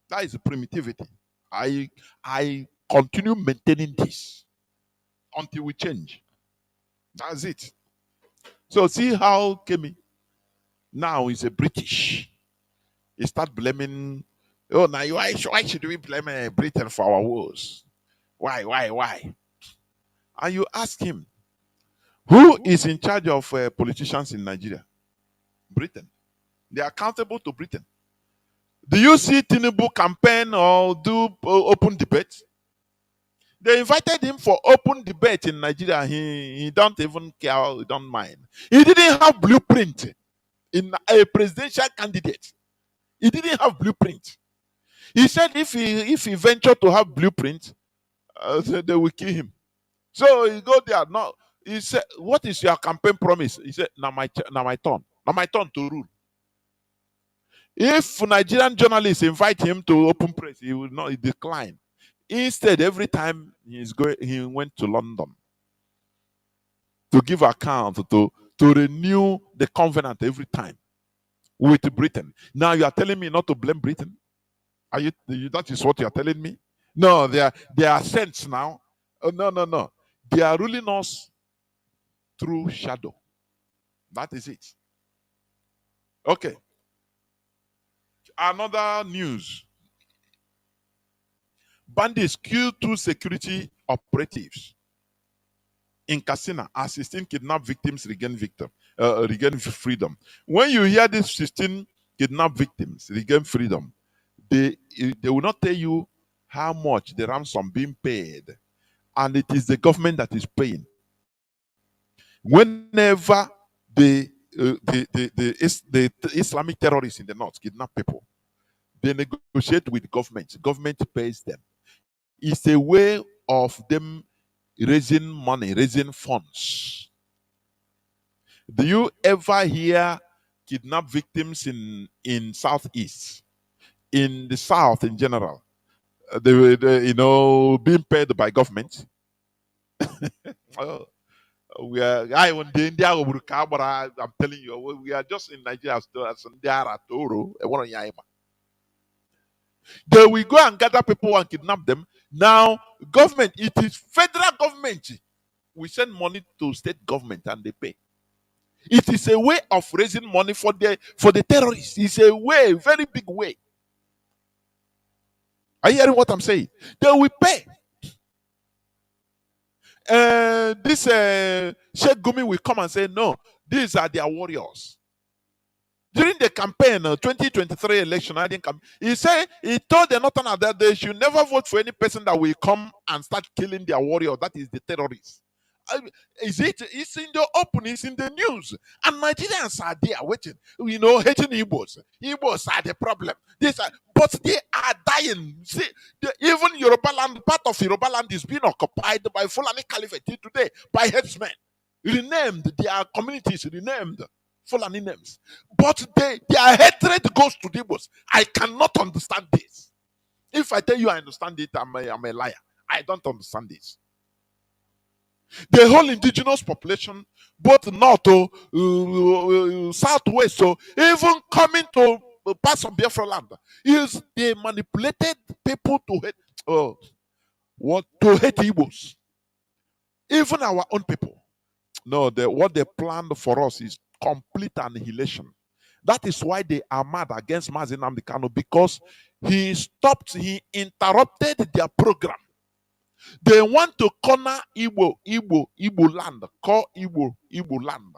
That is primitivity. I continue maintaining this until we change. That's it. So see how Kemi now is a British. He start blaming. Oh, now why should we blame Britain for our wars? Why? And you ask him, who is in charge of politicians in Nigeria? Britain. They are accountable to Britain. Do you see Tinubu campaign or do open debate? They invited him for open debate in Nigeria. He don't even care, he don't mind. He didn't have blueprint in a presidential candidate. He didn't have blueprint. He said if he ventured to have blueprint, they will kill him. So he go there. No, he said, "What is your campaign promise?" He said, "Now my turn. Now my turn to rule." If Nigerian journalists invite him to open press, he will not decline. Instead, every time he went to London to give account, to renew the covenant every time with Britain. Now you are telling me not to blame Britain? Are you that is what you are telling me? No, they are saints now. Oh, no. They are ruling us through shadow. That is it. Okay. Another news. Bandits killed 2 security operatives in Katsina as 16 kidnapped victims regain freedom. When you hear these 16 kidnapped victims regain freedom, they will not tell you how much the ransom being paid, and it is the government that is paying. Whenever the Islamic terrorists in the north kidnap people, they negotiate with government. Government pays them. It's a way of them raising money, raising funds. Do you ever hear kidnap victims in Southeast, in the South in general? They being paid by government. We are. I'm telling you, we are just in Nigeria still as Toro. They will go and gather people and kidnap them. Now, government, it is federal government. We send money to state government and they pay. It is a way of raising money for the terrorists. It's a way, very big way. Are you hearing what I'm saying? They will pay. This Sheikh Gumi will come and say, no, these are their warriors. During the campaign, 2023 election, he said he told the Northerners that they should never vote for any person that will come and start killing their warrior. That is the terrorists. It's in the open, it's in the news. And Nigerians are there waiting, hating Igbos. Igbos are the problem. But they are dying. See, even Yoruba land, part of Yoruba land is being occupied by Fulani Caliphate today, by headsmen. Renamed, their communities renamed Fulani names. But their hatred goes to the Igbos. I cannot understand this. If I tell you I understand it, I'm a liar. I don't understand this. The whole indigenous population, both north to southwest, so even coming to parts of Biafra land, is they manipulated people to hate to hate Igbos, even our own people. No, what they planned for us is complete annihilation. That is why they are mad against Mazi Nnamdi Kanu, because he interrupted their program. They want to corner Igbo land, call Igbo land.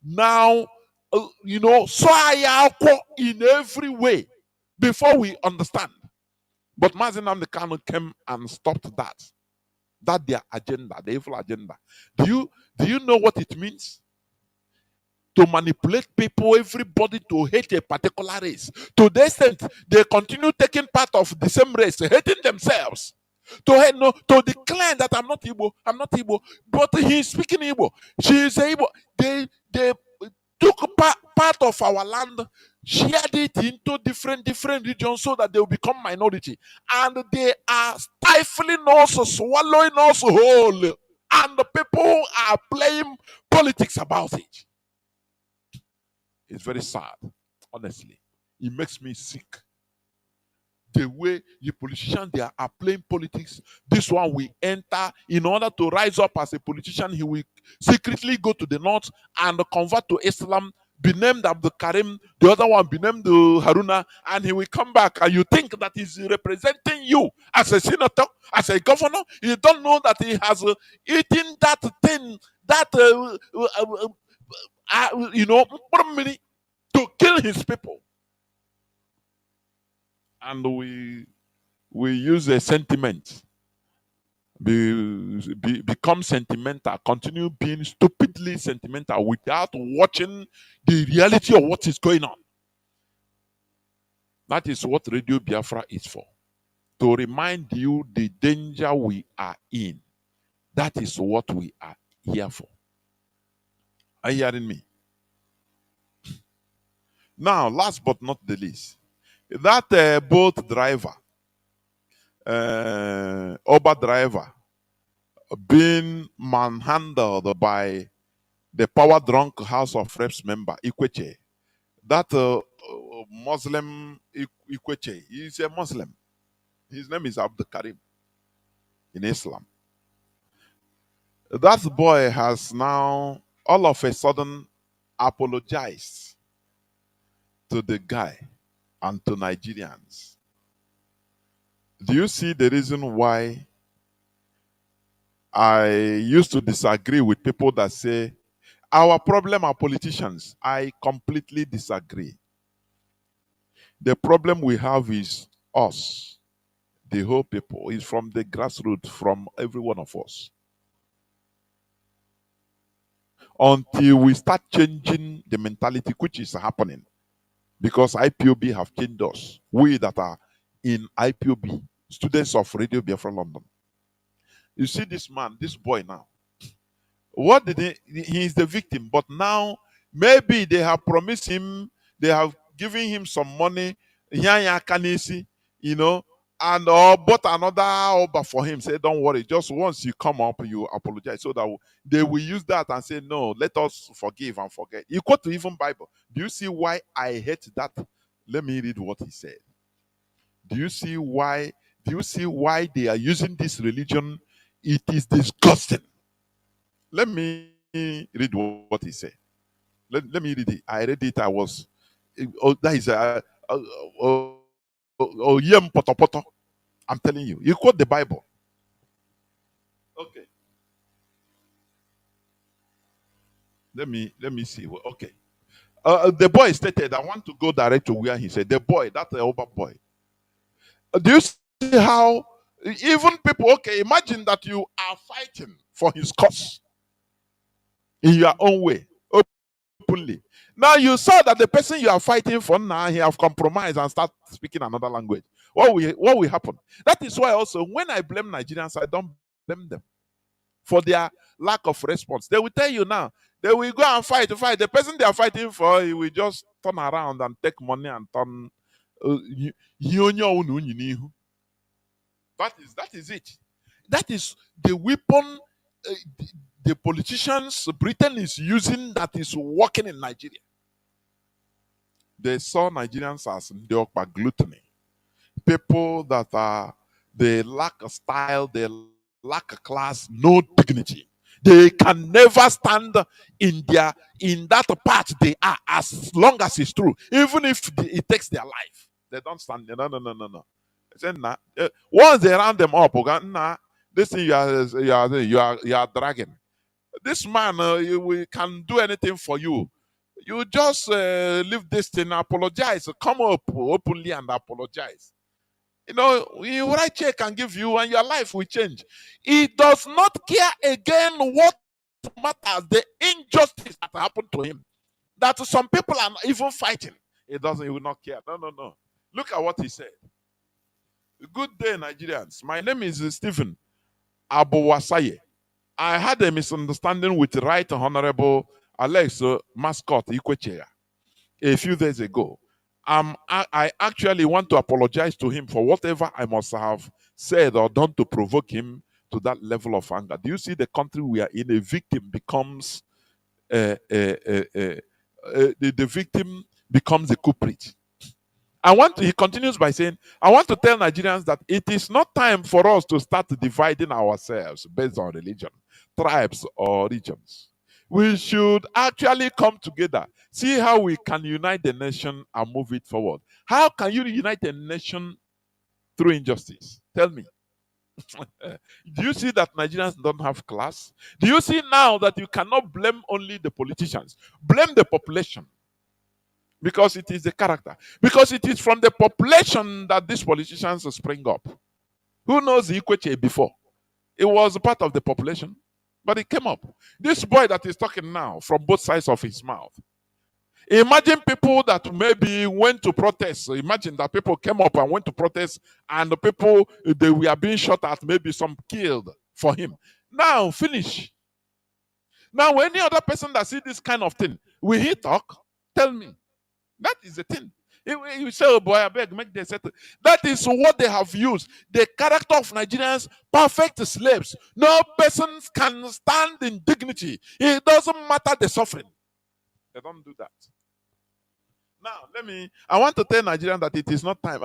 Now, so I in every way before we understand. But Mazi Nnamdi Kanu came and stopped that. That their agenda, the evil agenda. Do you know what it means? To manipulate people, everybody to hate a particular race. To the extent they continue taking part of the same race, hating themselves. To hate, no, to declare that I'm not Igbo, but he's speaking Igbo. She is Igbo. They took part of our land, shared it into different regions so that they will become minority. And they are stifling us, swallowing us whole. And the people are playing politics about it. It's very sad, honestly. It makes me sick. The way the politicians they are playing politics, this one will enter in order to rise up as a politician. He will secretly go to the north and convert to Islam, be named Abdul Karim, the other one be named Haruna, and he will come back. And you think that he's representing you as a senator, as a governor. You don't know that he has eaten that thing, that to kill his people. And we use a sentiment, become sentimental, continue being stupidly sentimental without watching the reality of what is going on. That is what Radio Biafra is for. To remind you the danger we are in. That is what we are here for. Are you hearing me? Now, last but not the least, that boat driver, Uber driver, being manhandled by the power drunk House of Reps member, Ikweche. That Muslim Ikweche, he's a Muslim. His name is Abdul Karim in Islam. That boy has now all of a sudden apologized to the guy and to Nigerians. Do you see the reason why I used to disagree with people that say our problem are politicians? I completely disagree. The problem we have is us, the whole people. Is from the grassroots, from every one of us. Until we start changing the mentality, which is happening, because IPOB have changed us. We that are in IPOB, students of Radio Biafra London. You see this man, this boy now. What did he is the victim, but now maybe they have promised him, they have given him some money, and bought another Uber for him. Say, don't worry, just once you come up, you apologize. So that they will use that and say, no, let us forgive and forget. You quote to even Bible. Do you see why I hate that? Let me read what he said. Do you see why they are using this religion? It is disgusting. Let me read what he said. Let me read it. I read it. I was. That is yem poto poto. I'm telling you. You quote the Bible. Okay. Let me see. Okay. The boy stated, I want to go direct to where he said, the boy, that Oba boy. Do you see how even people, okay, imagine that you are fighting for his cause in your own way, openly. Now you saw that the person you are fighting for now, he have compromised and start speaking another language. What will happen? That is why also when I blame Nigerians, I don't blame them for their lack of response. They will tell you now, they will go and fight. The person they are fighting for, he will just turn around and take money and turn. That is it. That is the weapon the politicians Britain is using that is working in Nigeria. They saw Nigerians as Ndiokpa gluttony, people that are they lack a style, they lack a class, no dignity. They can never stand in that part they are as long as it's true, even if it takes their life. They don't stand there. No, no, no, no, no. I said, nah. Once they round them up, okay, nah, this thing you are dragging. This man we can do anything for you. You just leave this thing, apologize, come up openly and apologize. You know, he will write check and give you, and your life will change. He does not care again what matters, the injustice that happened to him. That some people are not even fighting. He will not care. No, no, no. Look at what he said. Good day, Nigerians. My name is Stephen Abowasaye. I had a misunderstanding with Right Honorable Alex Mascot Ikwechea a few days ago. I actually want to apologize to him for whatever I must have said or done to provoke him to that level of anger. Do you see the country we are in? A victim becomes the victim becomes a culprit. He continues by saying, I want to tell Nigerians that it is not time for us to start dividing ourselves based on religion, tribes, or regions. We should actually come together, see how we can unite the nation and move it forward. How can you unite a nation through injustice? Tell me. Do you see that Nigerians don't have class? Do you see now that you cannot blame only the politicians? Blame the population. Because it is the character. Because it is from the population that these politicians spring up. Who knows Ikweche before? It was a part of the population, but it came up. This boy that is talking now from both sides of his mouth. Imagine people that maybe went to protest. Imagine that people came up and went to protest, and the people they were being shot at, maybe some killed for him. Now finish. Now, any other person that see this kind of thing, will he talk? Tell me. That is the thing. You say, oh boy, I beg, make them settle. That is what they have used. The character of Nigerians, perfect slaves. No person can stand in dignity. It doesn't matter the suffering. They don't do that. Now, I want to tell Nigerians that it is not time.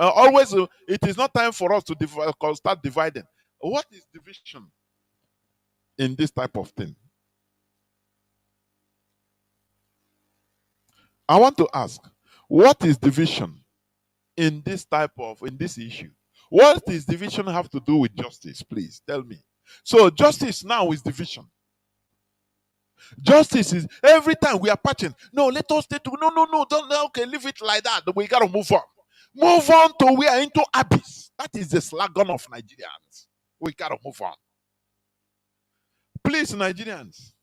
It is not time for us to start dividing. What is division in this type of thing? I want to ask, what is division in this issue? What does division have to do with justice? Please tell me. So justice now is division. Justice is every time we are patching. No, let us stay to no, don't okay, leave it like that. We gotta move on. Move on to we are into abyss. That is the slogan of Nigerians. We gotta move on. Please, Nigerians,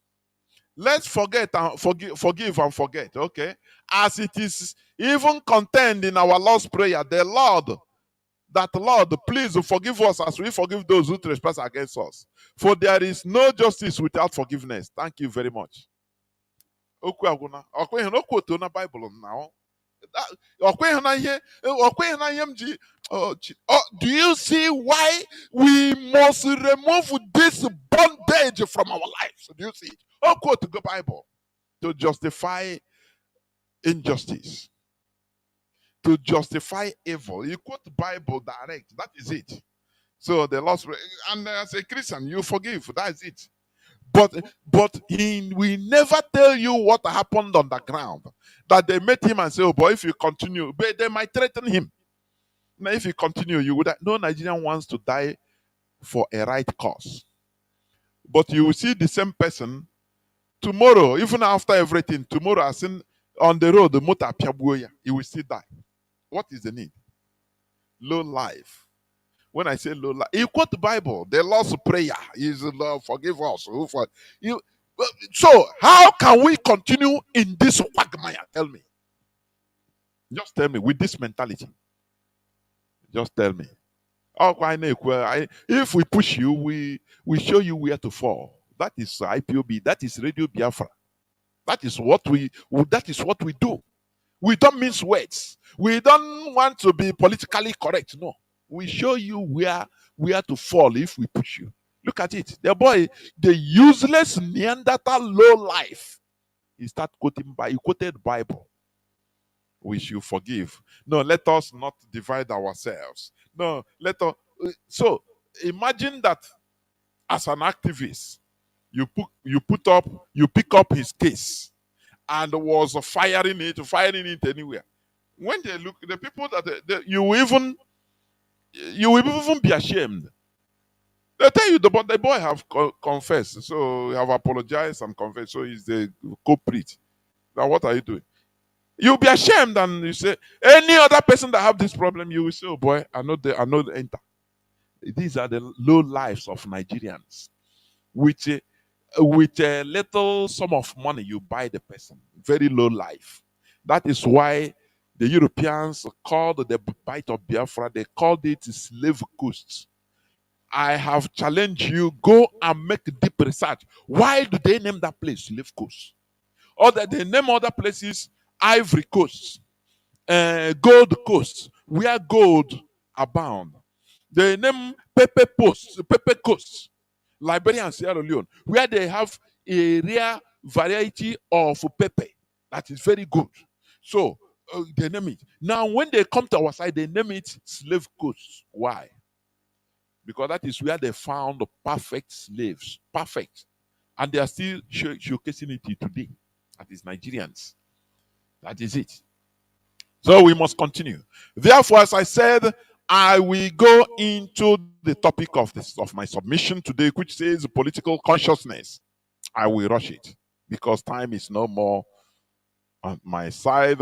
let's forget and forgive and forget, okay? As it is even contained in our Lord's Prayer, the Lord, please forgive us as we forgive those who trespass against us. For there is no justice without forgiveness. Thank you very much. Bible now. Do you see why we must remove this bondage from our lives? Do you see? Quote the Bible to justify injustice, to justify evil. You quote the Bible direct. That is it. So the Lord, and as a Christian, you forgive. That is it. But we never tell you what happened on the ground. That they met him and say, "Oh boy, if you continue," but they might threaten him. Now, if you continue, you would. No Nigerian wants to die for a right cause. But you will see the same person tomorrow, even after everything. Tomorrow, as in on the road, the motor he will still die. What is the need? Low life. When I say low life, you quote the Bible. The Lord's Prayer is Lord, forgive us. So how can we continue in this quagmire? Tell me. Just tell me with this mentality. Just tell me. If we push you, we show you where to fall. That is IPOB. That is Radio Biafra. That is what we do. We don't mince words. We don't want to be politically correct. No. We show you where to fall if we push you. Look at it. The boy, the useless Neanderthal low life. He he quoted Bible. We should forgive. No, let us not divide ourselves. No, let us. So imagine that as an activist, you pick up his case and was firing it anywhere. When they look, the people that you will even be ashamed. They tell you the boy have confessed, so you have apologized and confessed, so he's the culprit. Now what are you doing? You'll be ashamed and you say any other person that have this problem, you will say, oh boy, I know the enter. These are the low lives of Nigerians. With a little sum of money, you buy the person. Very low life. That is why the Europeans called the bite of Biafra, they called it slave coast. I have challenged you, go and make deep research. Why do they name that place slave coast? Or that they name other places Ivory Coast, Gold Coast, where gold abound. They name Pepe Coast, Liberia and Sierra Leone, where they have a rare variety of pepper that is very good. So they name it. Now, when they come to our side, they name it Slave Coast. Why? Because that is where they found the perfect slaves. Perfect. And they are still showcasing it today. That is Nigerians. That is it. So we must continue. Therefore, as I said, I will go into the topic of my submission today, which says political consciousness. I will rush it because time is no more on my side.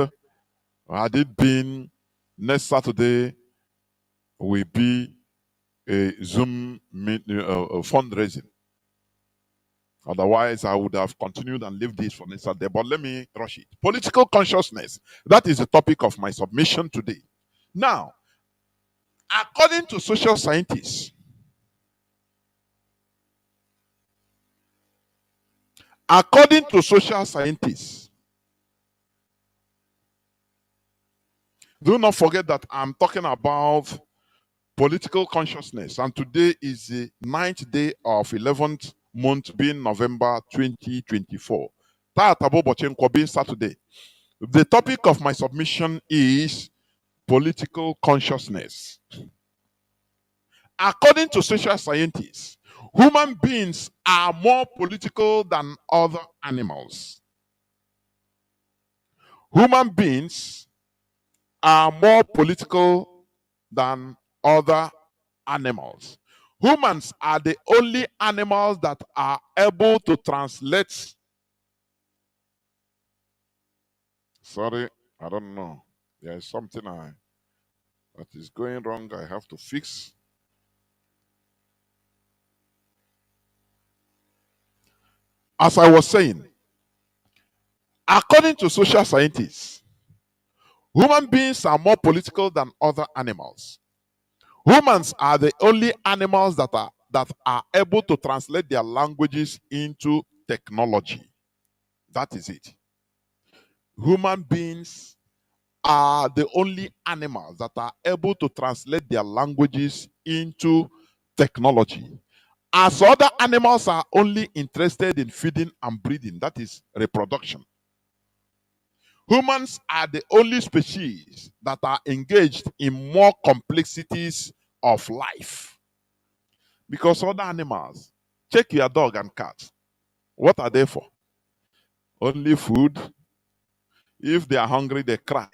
Had it been next Saturday, will be a Zoom fundraising. Otherwise, I would have continued and leave this for next Saturday. But let me rush it. Political consciousness. That is the topic of my submission today. Now, according to social scientists, do not forget that I'm talking about political consciousness. And today is the 9th day of 11th month, being November 2024. Saturday. The topic of my submission is political consciousness. According to social scientists, human beings are more political than other animals. Human beings are more political than other animals. Humans are the only animals that are able to translate. Sorry, I don't know. There is something that is going wrong. I have to fix. As I was saying, according to social scientists, human beings are more political than other animals. Humans are the only animals that are able to translate their languages into technology. That is it. Human beings are the only animals that are able to translate their languages into technology. As other animals are only interested in feeding and breeding, that is reproduction. Humans are the only species that are engaged in more complexities of life. Because other animals, check your dog and cat. What are they for? Only food. If they are hungry, they cry.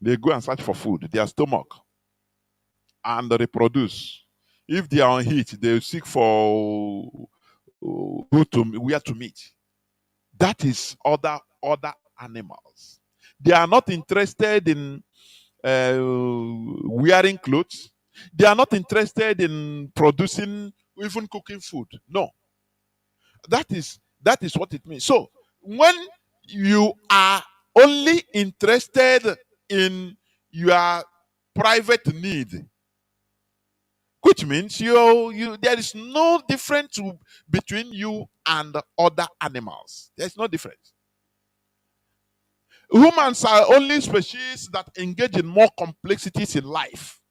They go and search for food, their stomach, and reproduce. If they are on heat, they seek for where to meet. That is other animals. They are not interested in wearing clothes. They are not interested in producing, even cooking food. No, that is what it means. So when you are only interested in your private need, which means you there is no difference between you and other animals. There's no difference. Humans are only species that engage in more complexities in life.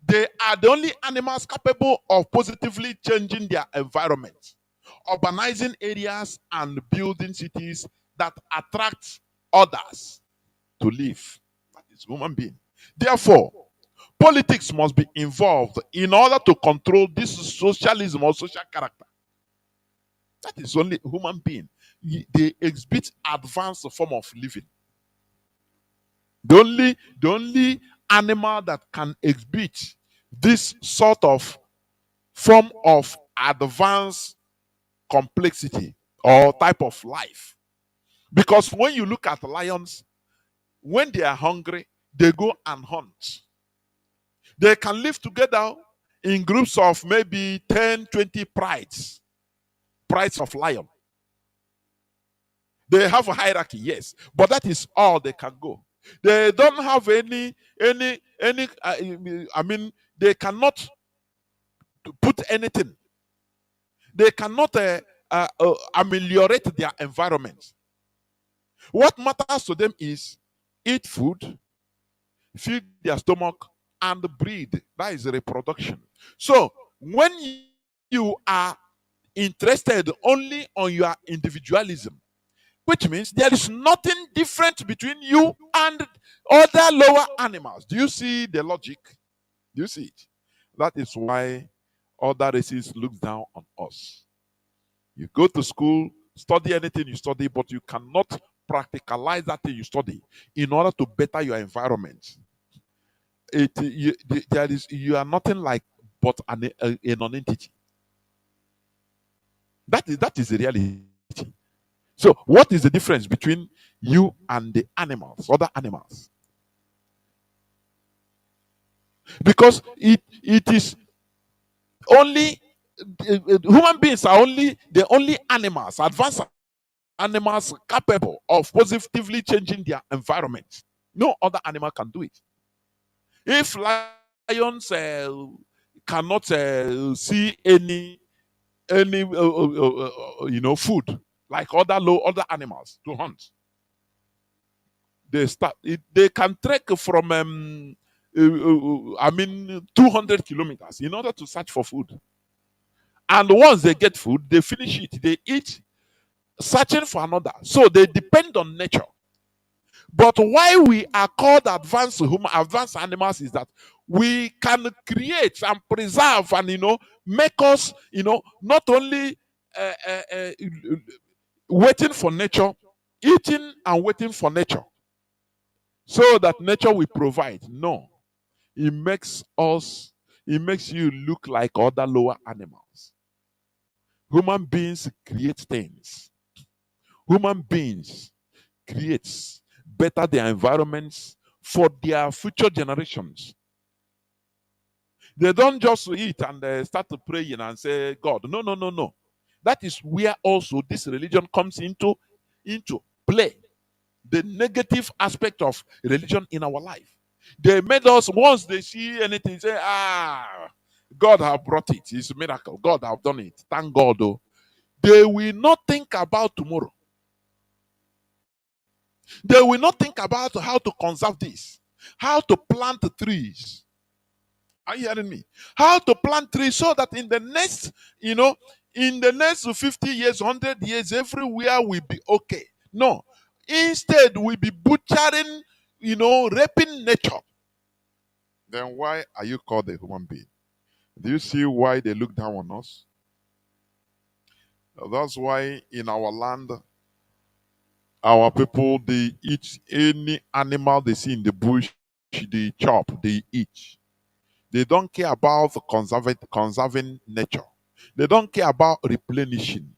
They are the only animals capable of positively changing their environment, urbanizing areas and building cities that attract others to live. That is human being. Therefore, politics must be involved in order to control this socialism or social character. That is only human being. They exhibit advanced form of living. The only animal that can exhibit this sort of form of advanced complexity or type of life. Because when you look at lions, when they are hungry, they go and hunt. They can live together in groups of maybe 10, 20 prides of lion. They have a hierarchy, yes, but that is all they can go. They don't have any. I mean, they cannot put anything. They cannot ameliorate their environment. What matters to them is eat food, feed their stomach, and breed. That is reproduction. So when you are interested only on your individualism, which means there is nothing different between you and other lower animals. Do you see the logic? Do you see it? That is why other races look down on us. You go to school, study anything you study, but you cannot practicalize that thing you study in order to better your environment. You are nothing like but a non-entity. That is the reality. So, what is the difference between you and the animals, other animals? Because it is only human beings are only the only animals, advanced animals capable of positively changing their environment. No other animal can do it. If lions cannot see any food like other animals to hunt, they can trek from 200 kilometers in order to search for food. And once they get food, they finish it, they eat, searching for another. So they depend on nature. But why we are called advanced animals is that we can create and preserve and make us not only uh, uh, uh, waiting for nature, eating and waiting for nature, so that nature will provide. No, it makes us, it makes you look like other lower animals. Human beings create things. Human beings creates better their environments for their future generations. They don't just eat and start to praying and say God. No, no, no, no. That is where also this religion comes into play. The negative aspect of religion in our life. They made us, once they see anything, say, God have brought it. It's a miracle. God have done it. Thank God, though. They will not think about tomorrow. They will not think about how to conserve this, how to plant trees. Are you hearing me? How to plant trees so that in the next, in the next 50 years, 100 years, everywhere will be okay. No. Instead, we'll be butchering, raping nature. Then why are you called a human being? Do you see why they look down on us? That's why in our land, our people, they eat any animal they see in the bush, they chop, they eat. They don't care about conserving nature. They don't care about replenishing.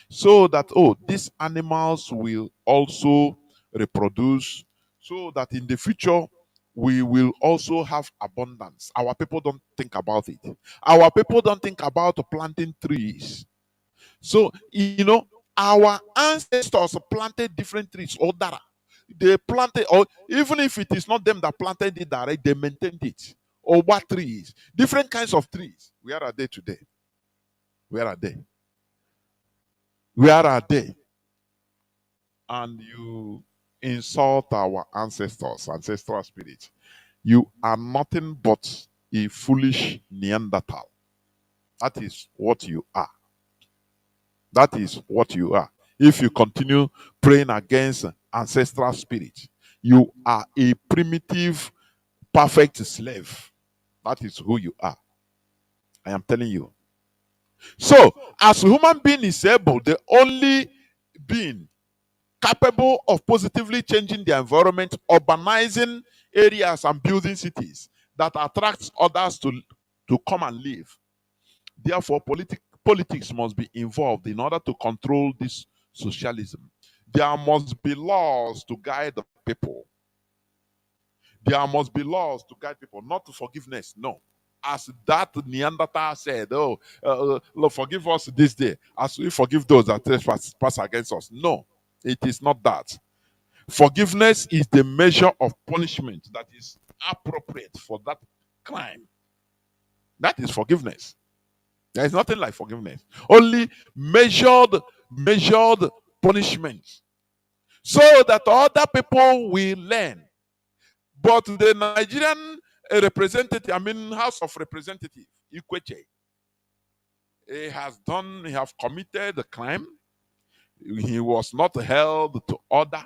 So that, these animals will also reproduce, so that in the future we will also have abundance. Our people don't think about it. Our people don't think about planting trees. So, our ancestors planted different trees, or dara. They planted, or even if it is not them that planted it direct, they maintained it. Or what trees? Different kinds of trees. Where are they today? Where are they? Where are they? And you insult our ancestors, ancestral spirit. You are nothing but a foolish Neanderthal. That is what you are. That is what you are. If you continue praying against ancestral spirit, you are a primitive, perfect slave. That is who you are. I am telling you. So, as a human being is able, the only being capable of positively changing the environment, urbanizing areas and building cities that attracts others to come and live. Therefore, politics must be involved in order to control this socialism. There must be laws to guide the people. There must be laws to guide people, not to forgiveness. No. As that Neanderthal said, oh, Lord, forgive us this day, as we forgive those that trespass against us. No, it is not that. Forgiveness is the measure of punishment that is appropriate for that crime. That is forgiveness. There is nothing like forgiveness. Only measured punishment. So that other people will learn. But the Nigerian representative, House of Representatives, Ikweche, he have committed a crime. He was not held to order.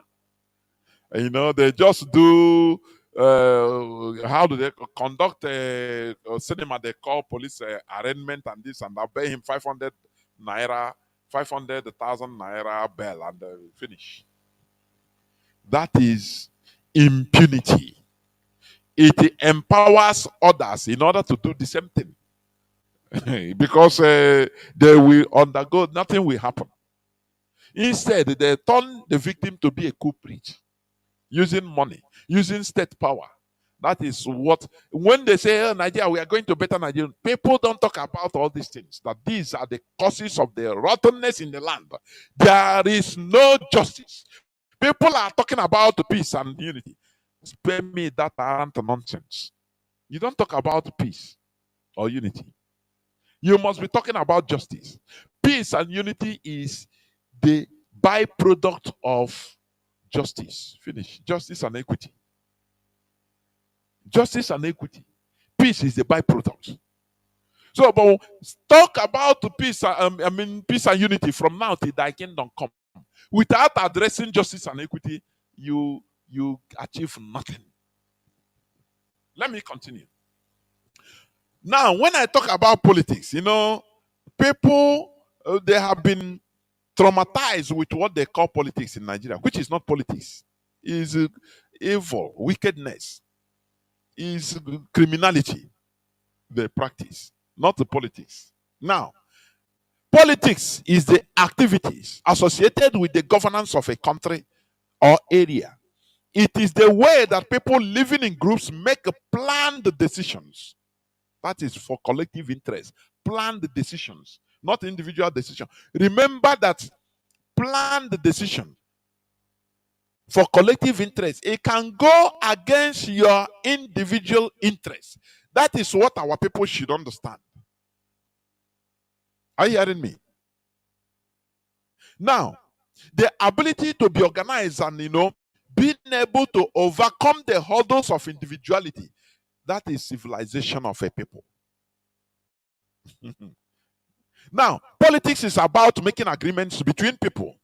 They just do, how do they conduct a cinema? They call police arraignment and this, and they'll pay him 500 naira, 500,000 naira bail, and finish. That is impunity. It empowers others in order to do the same thing. Because they will undergo, nothing will happen. Instead, they turn the victim to be a culprit, using money, using state power. That is what, when they say, oh, Nigeria, we are going to better Nigeria, people don't talk about all these things, that these are the causes of the rottenness in the land. There is no justice. People are talking about peace and unity. Spare me that arrant nonsense. You don't talk about peace or unity. You must be talking about justice. Peace and unity is the byproduct of justice. Finish. Justice and equity. Justice and equity. Peace is the byproduct. So, but talk about peace. Peace and unity from now till thy kingdom come. Without addressing justice and equity, you achieve nothing. Let me continue. Now, when I talk about politics, people they have been traumatized with what they call politics in Nigeria, which is not politics. Is evil, wickedness, is criminality they practice, not the politics. Now, politics is the activities associated with the governance of a country or area. It is the way that people living in groups make planned decisions. That is for collective interest. Planned decisions, not individual decisions. Remember that planned decision for collective interest, it can go against your individual interest. That is what our people should understand. Are you hearing me? Now, the ability to be organized and being able to overcome the hurdles of individuality, that is civilization of a people. Now, politics is about making agreements between people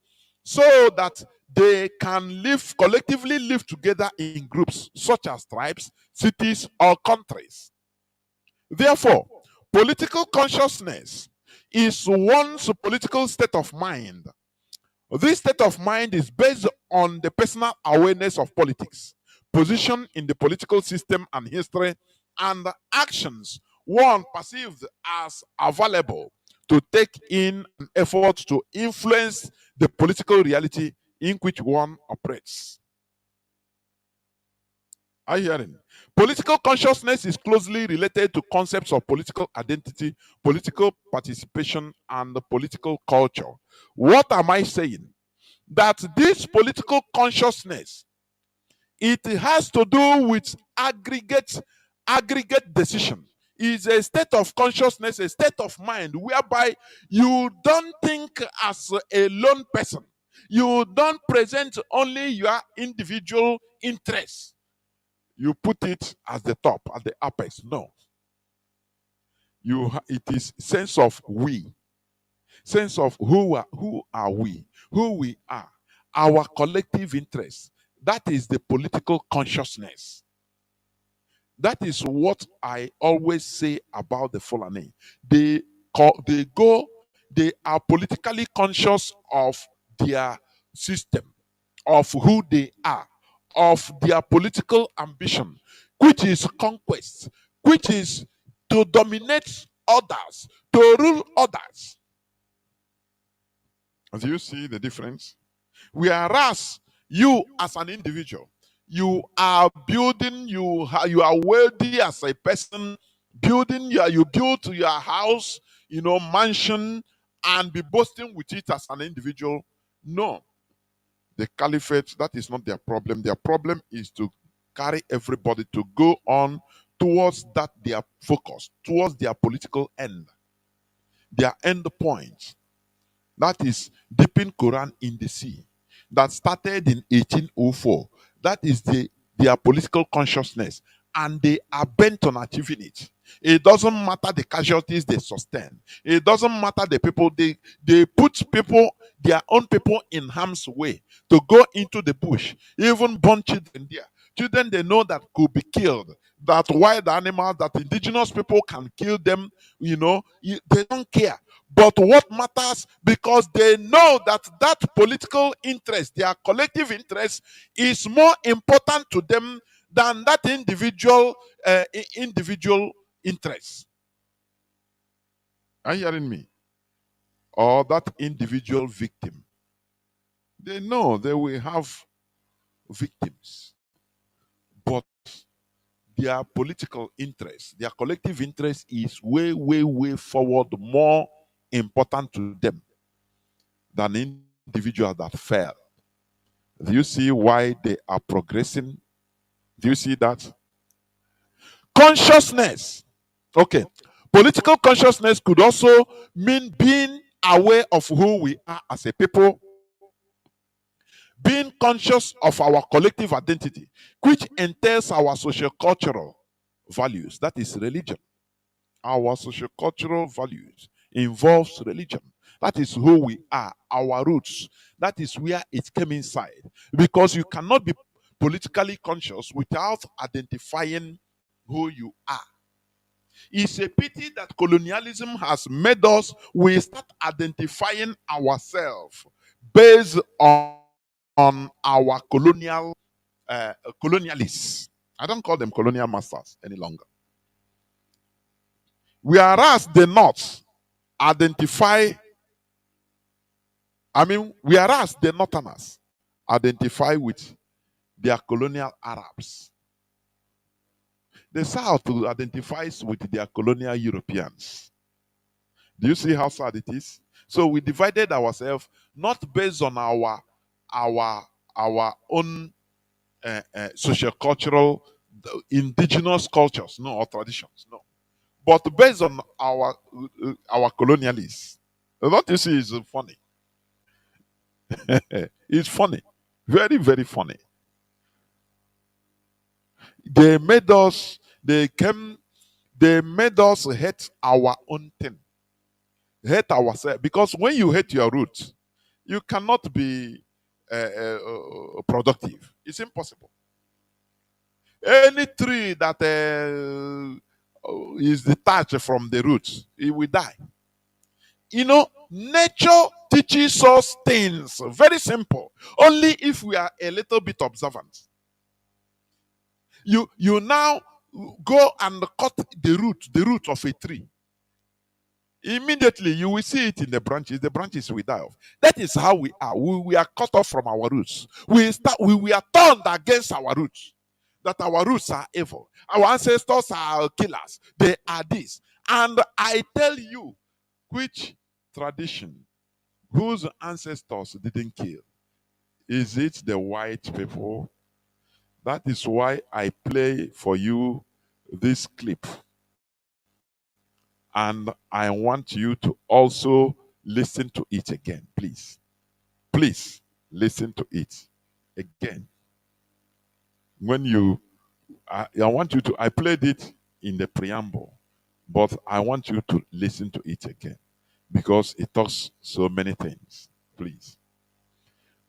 so that they can collectively live together in groups such as tribes, cities, or countries. Therefore, political consciousness is one's political state of mind. This state of mind is based on the personal awareness of politics, position in the political system and history, and the actions one perceived as available to take in an effort to influence the political reality in which one operates. Are you hearing? Political consciousness is closely related to concepts of political identity, political participation, and political culture. What am I saying? That this political consciousness, it has to do with aggregate decision. Is a state of consciousness, a state of mind whereby you don't think as a lone person. You don't present only your individual interests. You put it as the top, at the apex. No. it is sense of we, sense of who are we, who we are, our collective interest. That is the political consciousness. That is what I always say about the Fulani. They are politically conscious of their system, of who they are, of their political ambition, which is conquest, which is to dominate others, to rule others. Do you see the difference? Whereas you, as an individual, you are building, you are wealthy as a person, building, you build your house, mansion, and be boasting with it as an individual. No, the caliphate, that is not their problem. Their problem is to carry everybody to go on towards that their focus, towards their political end, their end point. That is dipping Quran in the sea. That started in 1804. That is their political consciousness. And they are bent on achieving it. It doesn't matter the casualties they sustain. It doesn't matter the people. They put people, their own people, in harm's way to go into the bush. Even born children there. Children they know that could be killed. That wild animals, that indigenous people can kill them, they don't care. But what matters, because they know that that political interest, their collective interest, is more important to them than that individual interest. Are you hearing me? Or that individual victim. They know they will have victims, but their political interest, their collective interest is way, way, way forward, more important to them than individuals that fail. Do you see why they are progressing? Do you see that? Consciousness. Okay. Political consciousness could also mean being aware of who we are as a people, being conscious of our collective identity, which entails our social cultural values. That is religion. Our social cultural values involves religion. That is who we are, our roots. That is where it came inside. Because you cannot be politically conscious without identifying who you are. It's a pity that colonialism has made us, we start identifying ourselves based on our colonialists. I don't call them colonial masters any longer. Whereas the North identify, whereas the Northerners identify with their colonial Arabs, the South identifies with their colonial Europeans. Do you see how sad it is? So we divided ourselves not based on our own social cultural indigenous cultures, no, or traditions, no, but based on our colonialists. Don't you see? It's funny. It's funny, very, very funny. They made us. They came. They made us hate our own thing, hate ourselves. Because when you hate your roots, you cannot be productive. It's impossible. Any tree that is detached from the roots, it will die. Nature teaches us things very simple. Only if we are a little bit observant. You now go and cut the root of a tree. Immediately you will see it in the branches will die off. That is how we are. We are cut off from our roots. We are turned against our roots. That our roots are evil. Our ancestors are killers. They are this. And I tell you, which tradition, whose ancestors didn't kill? Is it the white people? That is why I play for you this clip. And I want you to also listen to it again, please. Please listen to it again. When I want you to, I played it in the preamble. But I want you to listen to it again because it talks so many things. Please.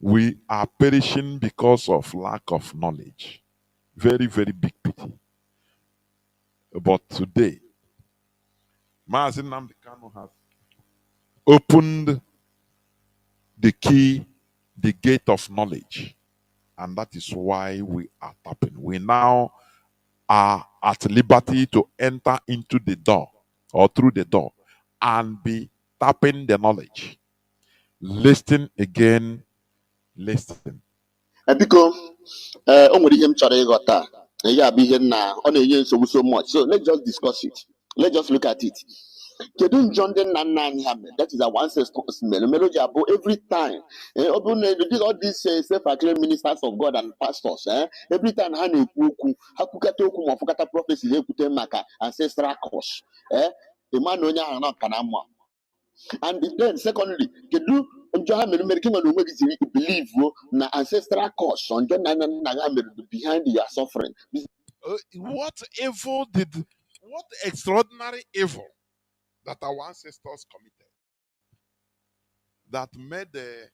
We are perishing because of lack of knowledge. Very, very big pity. But today, Mazi Nnamdi Kanu has opened the key, the gate of knowledge. And that is why we are tapping. We now are at liberty to enter into the door or through the door and be tapping the knowledge. Listen again, listen. Biko o nwere ihe m chọrọ ịghọta ya bụ ihe na ọ na-enye nsogbu so much, so let's just discuss it, let's just look at it. Kedu njọ ndị nna nna anyị ha mere? That is our ancestors mere mere ji abụ every time ọ bụrụ na all these self-acclaimed ministers of God and pastors every time ha na-ekwu okwu ha kwukata okwu ma ọfụkata prophecy ha ekwute maka ancestral curse ịma na onye ahụ na ọka na mma. And then secondly, kedu njọ ha mere mere kinwa na onwe gị siri believe na ancestral curse njọ na nna ha mere behind your suffering. What extraordinary evil that our ancestors committed that made the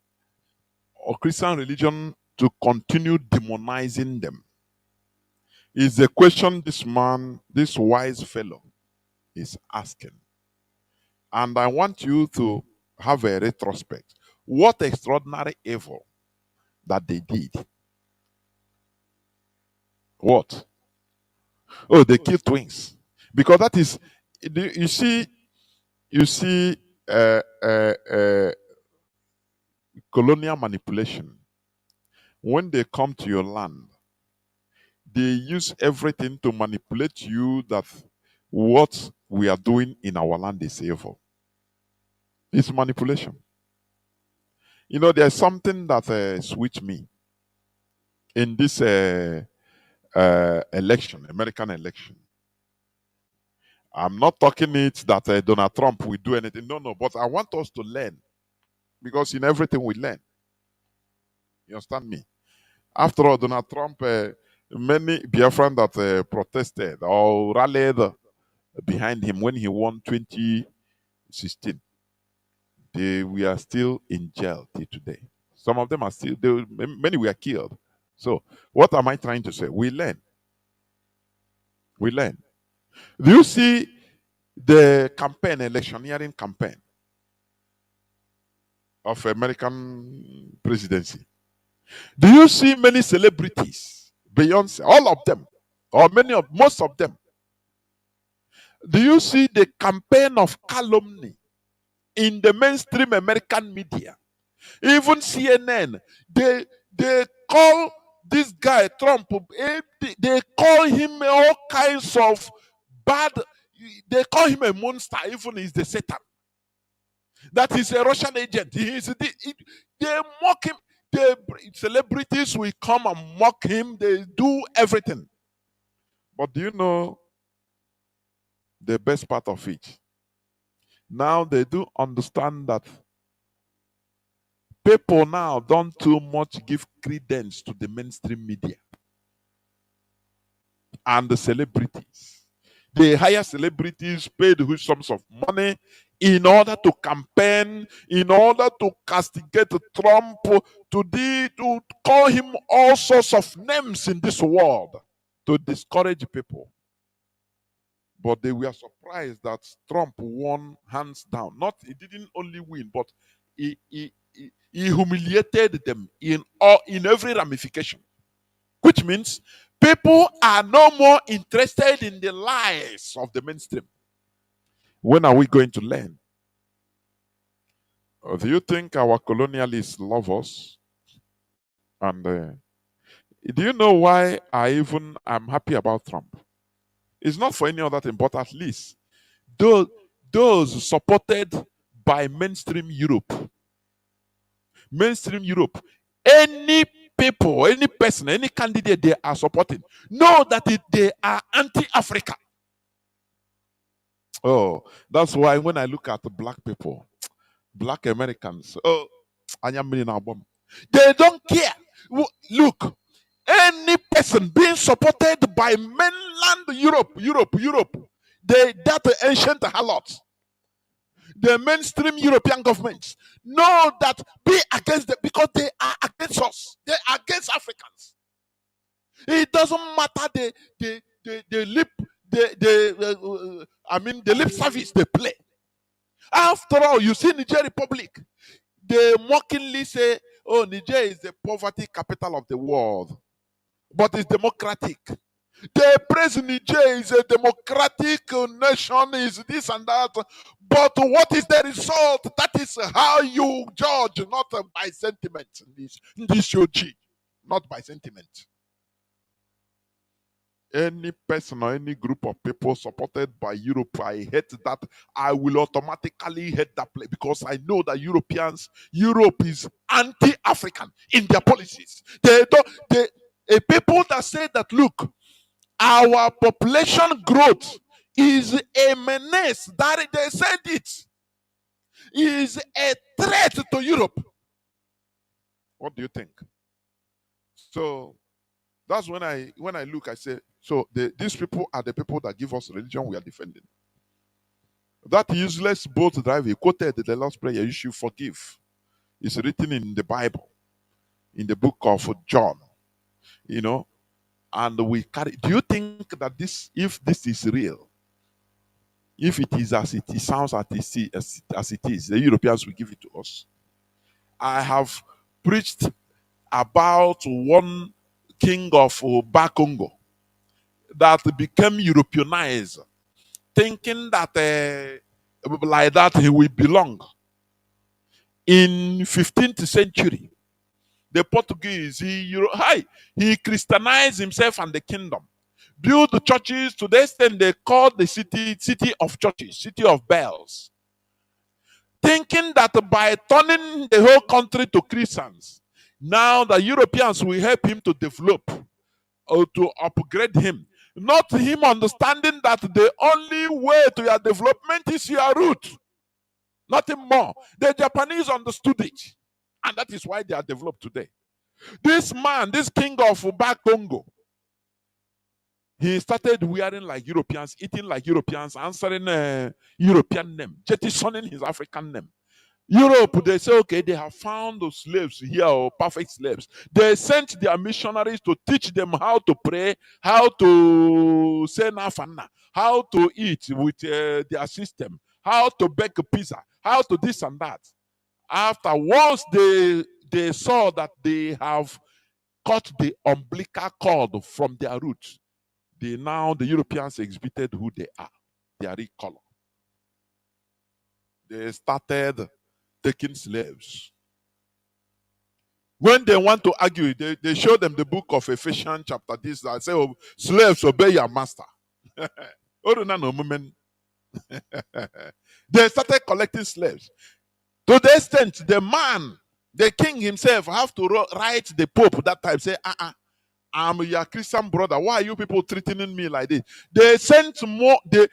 Christian religion to continue demonizing them is the question this man, this wise fellow, is asking. And I want you to have a retrospect. What extraordinary evil that they did? What? Oh, they killed twins. Because that is, you see, colonial manipulation. When they come to your land, they use everything to manipulate you that what we are doing in our land is evil. It's manipulation. You know, there's something that switched me in this election, American election. I'm not talking it that Donald Trump will do anything. No. But I want us to learn. Because in everything we learn. You understand me? After all, Donald Trump, many Biafrans that protested or rallied behind him when he won 2016, we are still in jail till today. Some of them are still, many were killed. So, what am I trying to say? We learn. We learn. Do you see the campaign, electioneering campaign of American presidency? Do you see many celebrities, Beyonce, all of them, or most of them? Do you see the campaign of calumny in the mainstream American media? Even CNN, they call this guy Trump, they call him all kinds of bad, they call him a monster, even he's the Satan. That is a Russian agent. They mock him. The celebrities will come and mock him. They do everything. But do you know the best part of it? Now they do understand that people now don't too much give credence to the mainstream media and the celebrities. They hire celebrities, paid huge sums of money in order to campaign, in order to castigate Trump, to call him all sorts of names in this world, to discourage people. But they were surprised that Trump won hands down. He didn't only win, but he humiliated them in every ramification. Which means people are no more interested in the lies of the mainstream. When are we going to learn? Do you think our colonialists love us? And do you know why I'm happy about Trump? It's not for any other thing, but at least those supported by mainstream Europe, any people, any person, any candidate they are supporting, know that they are anti-Africa. Oh, that's why when I look at the black people, black Americans, they don't care. Look, any person being supported by mainland Europe, that ancient harlots, the mainstream European governments know that be against them because they are against us. They are against Africans. It doesn't matter the lip the lip service they play. After all, you see Niger Republic, they mockingly say, "Oh, Niger is the poverty capital of the world, but it's democratic." They praise Niger is a democratic nation, is this and that. But what is the result? That is how you judge, not by sentiment. This shoji, not by sentiment. Any person or any group of people supported by Europe, I hate that. I will automatically hate that place because I know that Europe is anti-African in their policies. They don't. A people that say that, look, our population growth is a menace. That they said it is a threat to Europe. What do you think? So that's when I look, I say, so these people are the people that give us religion we are defending. That useless boat driver quoted the Lord's Prayer, you should forgive. It's written in the Bible, in the book of John, and we carry. Do you think that if this is real, if it is as it sounds as it is, the Europeans will give it to us? I have preached about one king of Bakongo that became Europeanized, thinking that like that he will belong. In 15th century, the Portuguese, he Christianized himself and the kingdom, built the churches to the extent they called the city of churches, city of bells, thinking that by turning the whole country to Christians, now the Europeans will help him to develop or to upgrade him. Not him understanding that the only way to your development is your root. Nothing more. The Japanese understood it. And that is why they are developed today. This man, this king of Bakongo, he started wearing like Europeans, eating like Europeans, answering a European name, jettisoning his African name. Europe, they say, okay, they have found those slaves here, or perfect slaves. They sent their missionaries to teach them how to pray, how to say nafana, how to eat with their system, how to bake a pizza, how to this and that. After, once they saw that they have cut the umbilical cord from their roots, the Europeans exhibited who they are, their real color. They started taking slaves. When they want to argue, they show them the book of Ephesians chapter this that say, oh, slaves, obey your master. They started collecting slaves. To the extent the king himself have to write the Pope that time, say, I'm your Christian brother. Why are you people treating me like this? They sent more the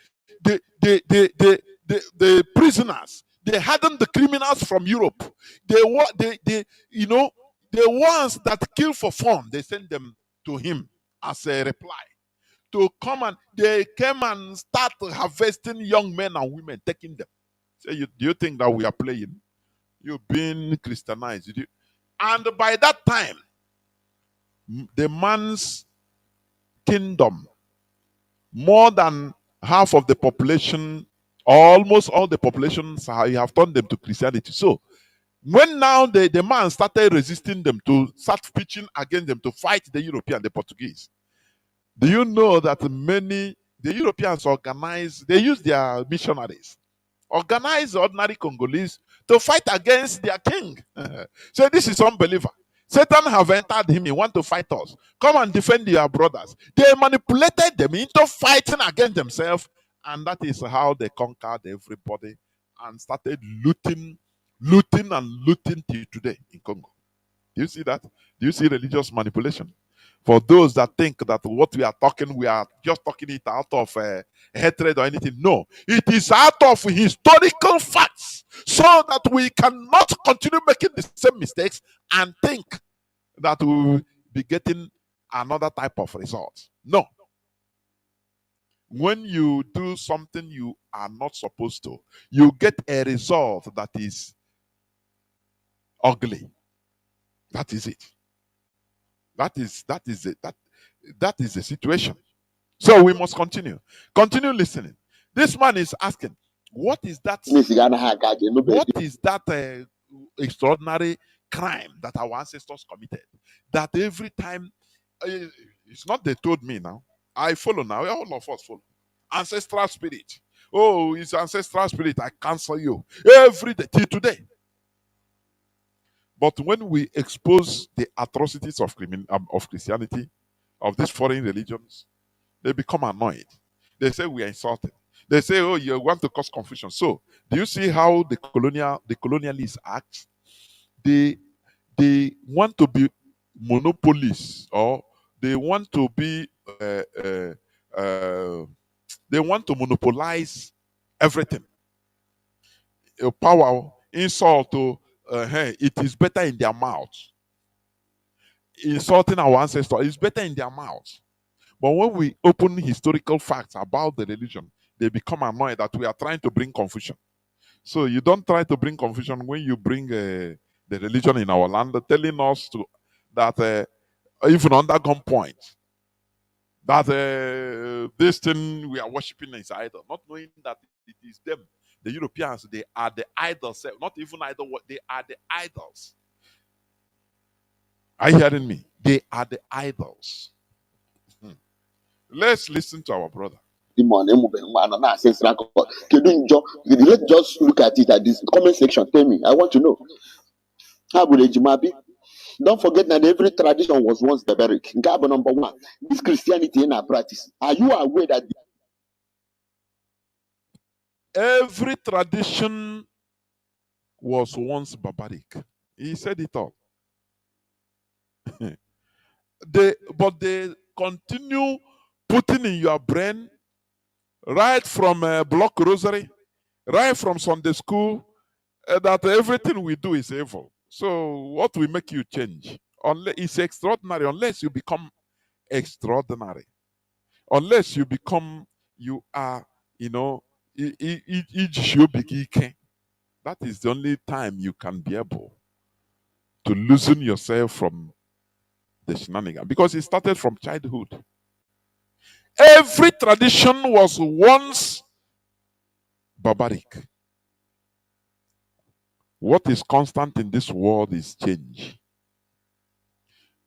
prisoners. They hardened the criminals from Europe. The ones that kill for fun, they sent them to him as a reply. To come, and they came and start harvesting young men and women, taking them. Say, do you think that we are playing? You've been Christianized. And by that time, the man's kingdom, more than half of the population, almost all the populations, you have turned them to Christianity. So when now the man started resisting them, to start preaching against them, to fight the Portuguese, do you know that the Europeans organize, they use their missionaries, organize ordinary Congolese to fight against their king. So this is unbeliever. Satan have entered him. He want to fight us. Come and defend your brothers. They manipulated them into fighting against themselves. And that is how they conquered everybody and started looting till today in Congo. Do you see that? Do you see religious manipulation? For those that think that what we are just talking it out of hatred or anything. No, it is out of historical facts, so that we cannot continue making the same mistakes and think that we will be getting another type of result. No. when you do something you are not supposed to, you get a result that is ugly. That is it. That is it. That is the situation. So we must continue. Continue listening. This man is asking, what is that? What is that extraordinary crime that our ancestors committed? That every time, it's not they told me now. I follow now. All of us follow. Ancestral spirit. Oh, it's ancestral spirit. I cancel you every day till today. But when we expose the atrocities of Christianity, of these foreign religions, they become annoyed. They say we are insulted. They say, "Oh, you want to cause confusion." So, do you see how the colonialists act? They they want to be monopolists, or they want to be they want to monopolize everything. Power, insult to hey, it is better in their mouth. Insulting our ancestors is better in their mouths. But when we open historical facts about the religion, they become annoyed that we are trying to bring confusion. So you don't try to bring confusion when you bring the religion in our land, telling us to that even under gunpoint, that this thing we are worshiping is idol, not knowing that it is them, the Europeans. They are the idols, not even idol. They are the idols. Are you hearing me? They are the idols. Let's listen to our brother. Let's just look at it at this comment section. Tell me, I want to know. How would Ejimabi? Don't forget that every tradition was once barbaric. Gaba number one. This Christianity in our practice. Are you aware that every tradition was once barbaric? He said it all. But they continue putting in your brain, right from block rosary, right from Sunday school, that everything we do is evil. So what will make you change? Unless it's extraordinary, unless you become extraordinary, unless you become, you are, you know, that is the only time you can be able to loosen yourself from the shenanigan, because it started from childhood. Every tradition was once barbaric. What is constant in this world is change.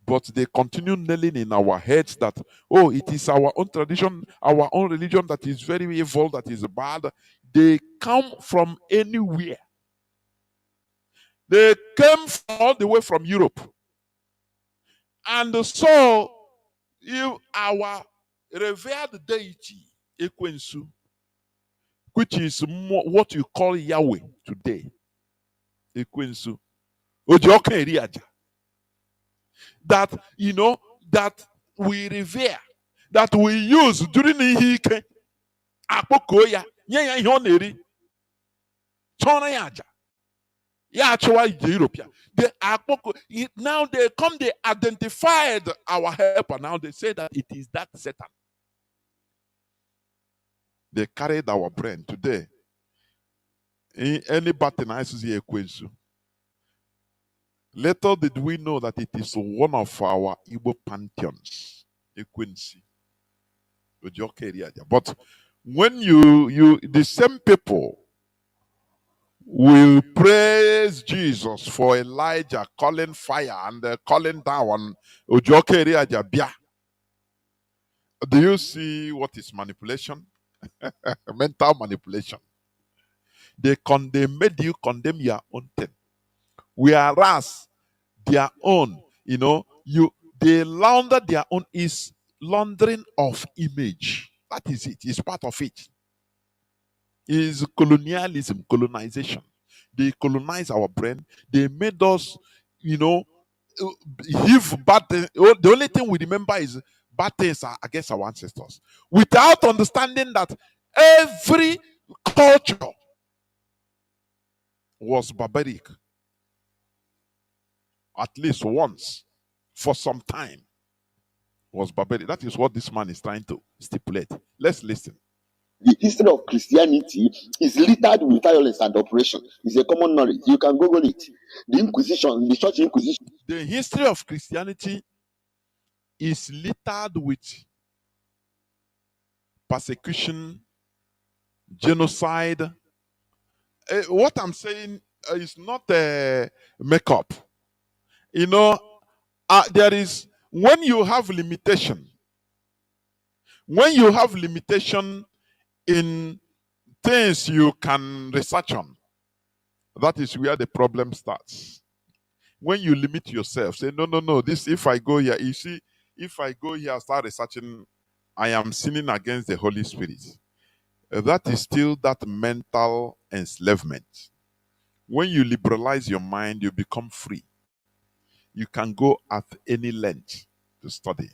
But they continue nailing in our heads that, oh, it is our own tradition, our own religion that is very evil, that is bad. They come from anywhere. They came all the way from Europe. And so, if our revered deity, Ekwensu, which is what you call Yahweh today, Ekwensu, that, that we revere, that we use during the akpokoya, ya ihe ọ na-eri, chọrọ ya aja, ya achọwa European. Now they identified our helper. Now they say that it is that Satan. They carried our brain today. Any button I see Ekwensu. Later did we know that it is one of our Igbo pantheons, Ekwensi. But when the same people will praise Jesus for Elijah calling fire and calling down Ojokeriaja Bia, do you see what is manipulation? Mental manipulation. They made you condemn your own thing. Whereas their own, they launder their own is laundering of image. That is it. It's part of it. Is colonialism, colonization. They colonize our brain. They made us, give bad things. The only thing we remember is bad things are against our ancestors, without understanding that every culture was barbaric at least once for some time. was barbaric. That is what this man is trying to stipulate. Let's listen. The history of Christianity is littered with violence and oppression. It's a common knowledge. You can Google it. The Inquisition, the Church Inquisition. The history of Christianity is littered with persecution, genocide. What I'm saying is not a makeup. You know, there is, when you have limitation in things you can research on, that is where the problem starts. When you limit yourself, say, no, this, if I go here, you see, if I go here and start researching, I am sinning against the Holy Spirit. That is still that mental enslavement. When you liberalize your mind, you become free. You can go at any length to study.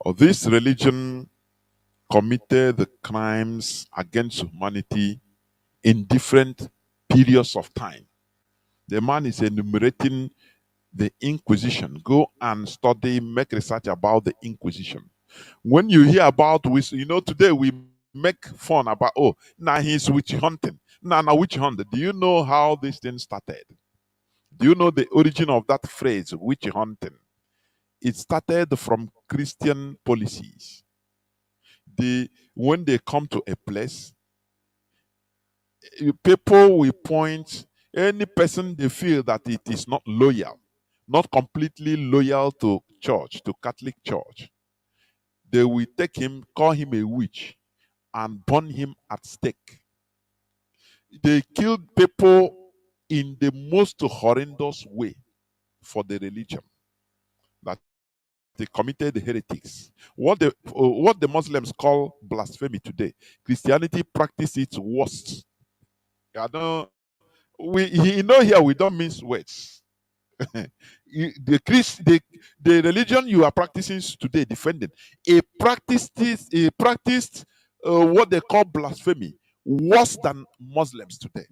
Or this religion committed the crimes against humanity in different periods of time. The man is enumerating the Inquisition. Go and study, make research about the Inquisition. When you hear about, today we make fun about, now he's witch hunting. Now witch hunting. Do you know how this thing started? Do you know the origin of that phrase, witch hunting? It started from Christian policies. When they come to a place, people will point any person they feel that it is not loyal, not completely loyal to church, to Catholic Church. They will take him, call him a witch, and burn him at stake. They killed people in the most horrendous way for the religion. That they committed heretics. What the Muslims call blasphemy today, Christianity practices its worst. Here we don't mince words. The religion you are practicing today, defending, practiced what they call blasphemy worse than Muslims today.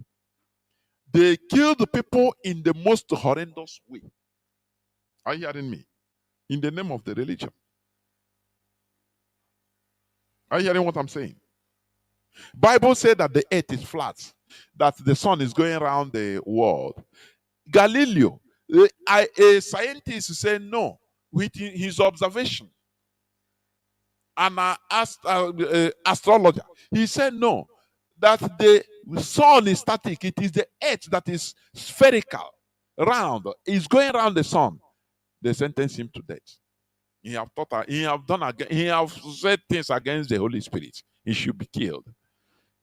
They killed people in the most horrendous way. Are you hearing me? In the name of the religion. Are you hearing what I'm saying? Bible said that the earth is flat, that the sun is going around the world. Galileo, a scientist, said no with his observation. An astrologer, he said no, that the sun is static. It is the earth that is spherical, round. It's going around the sun. They sentenced him to death. He have said things against the Holy Spirit. He should be killed.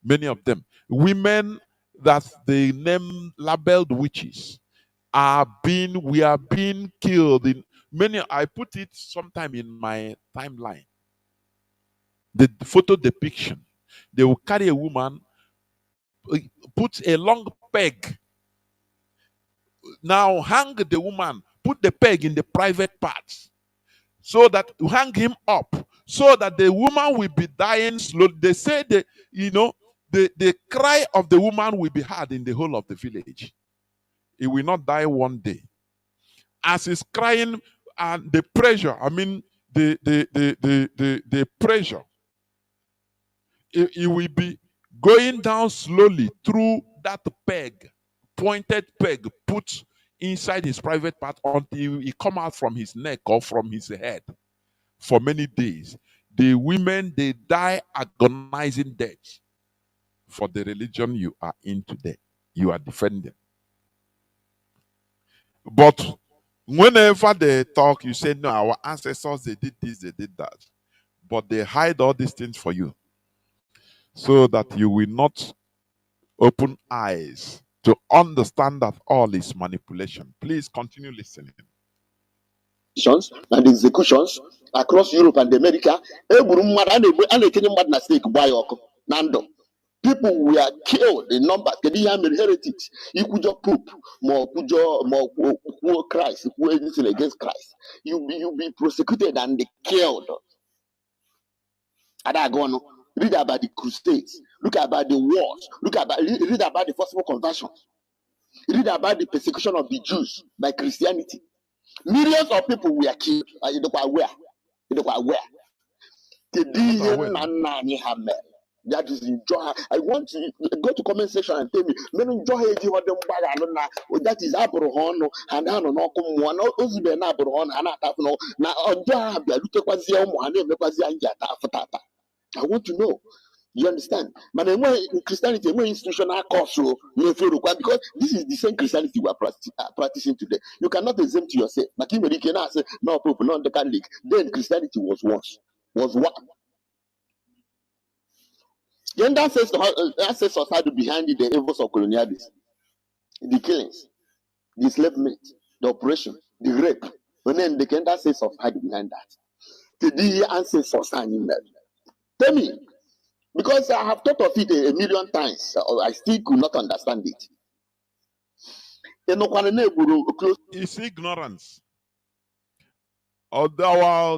Many of them, women that they name labeled witches, we are being killed. In many, I put it sometime in my timeline. The photo depiction, they will carry a woman, put a long peg. Now hang the woman, put the peg in the private parts, so that you hang him up, so that the woman will be dying slowly. They say the cry of the woman will be heard in the whole of the village. It will not die one day. As he's crying, and the pressure, the pressure, it will be going down slowly through that peg, pointed peg, put inside his private part until he come out from his neck or from his head for many days. The women, they die agonizing death for the religion you are in today, you are defending. But whenever they talk, you say, no, our ancestors, they did this, they did that. But they hide all these things for you, so that you will not open eyes to understand that all is manipulation. Please continue listening. And executions across Europe and America. People were killed in numbers. Heretics. Pope, more Christ, anything against Christ. You be prosecuted and killed. Read about the crusades. Look about the wars. Read about the forcible conversion. Read about the persecution of the Jews by Christianity. Millions of people were killed. Where? Where? That is enjoy. I want to go to comment section and tell me, men enjoy them that is Abraham and I don't know one Uzbe Abraham and I don't know. Now, I want to know. You understand? But in Christianity, when institutional course, because this is the same Christianity we are practicing today. You cannot exempt yourself. But even you cannot say, no, Pope, not the Catholic. Then Christianity was worse. Was what? Then that says society behind it, the evils of colonialism, the killings, the enslavement, the oppression, the rape. And then the Kenda says society behind that. The ancestors in that. Tell me, because I have thought of it a million times, I still could not understand it. It's ignorance.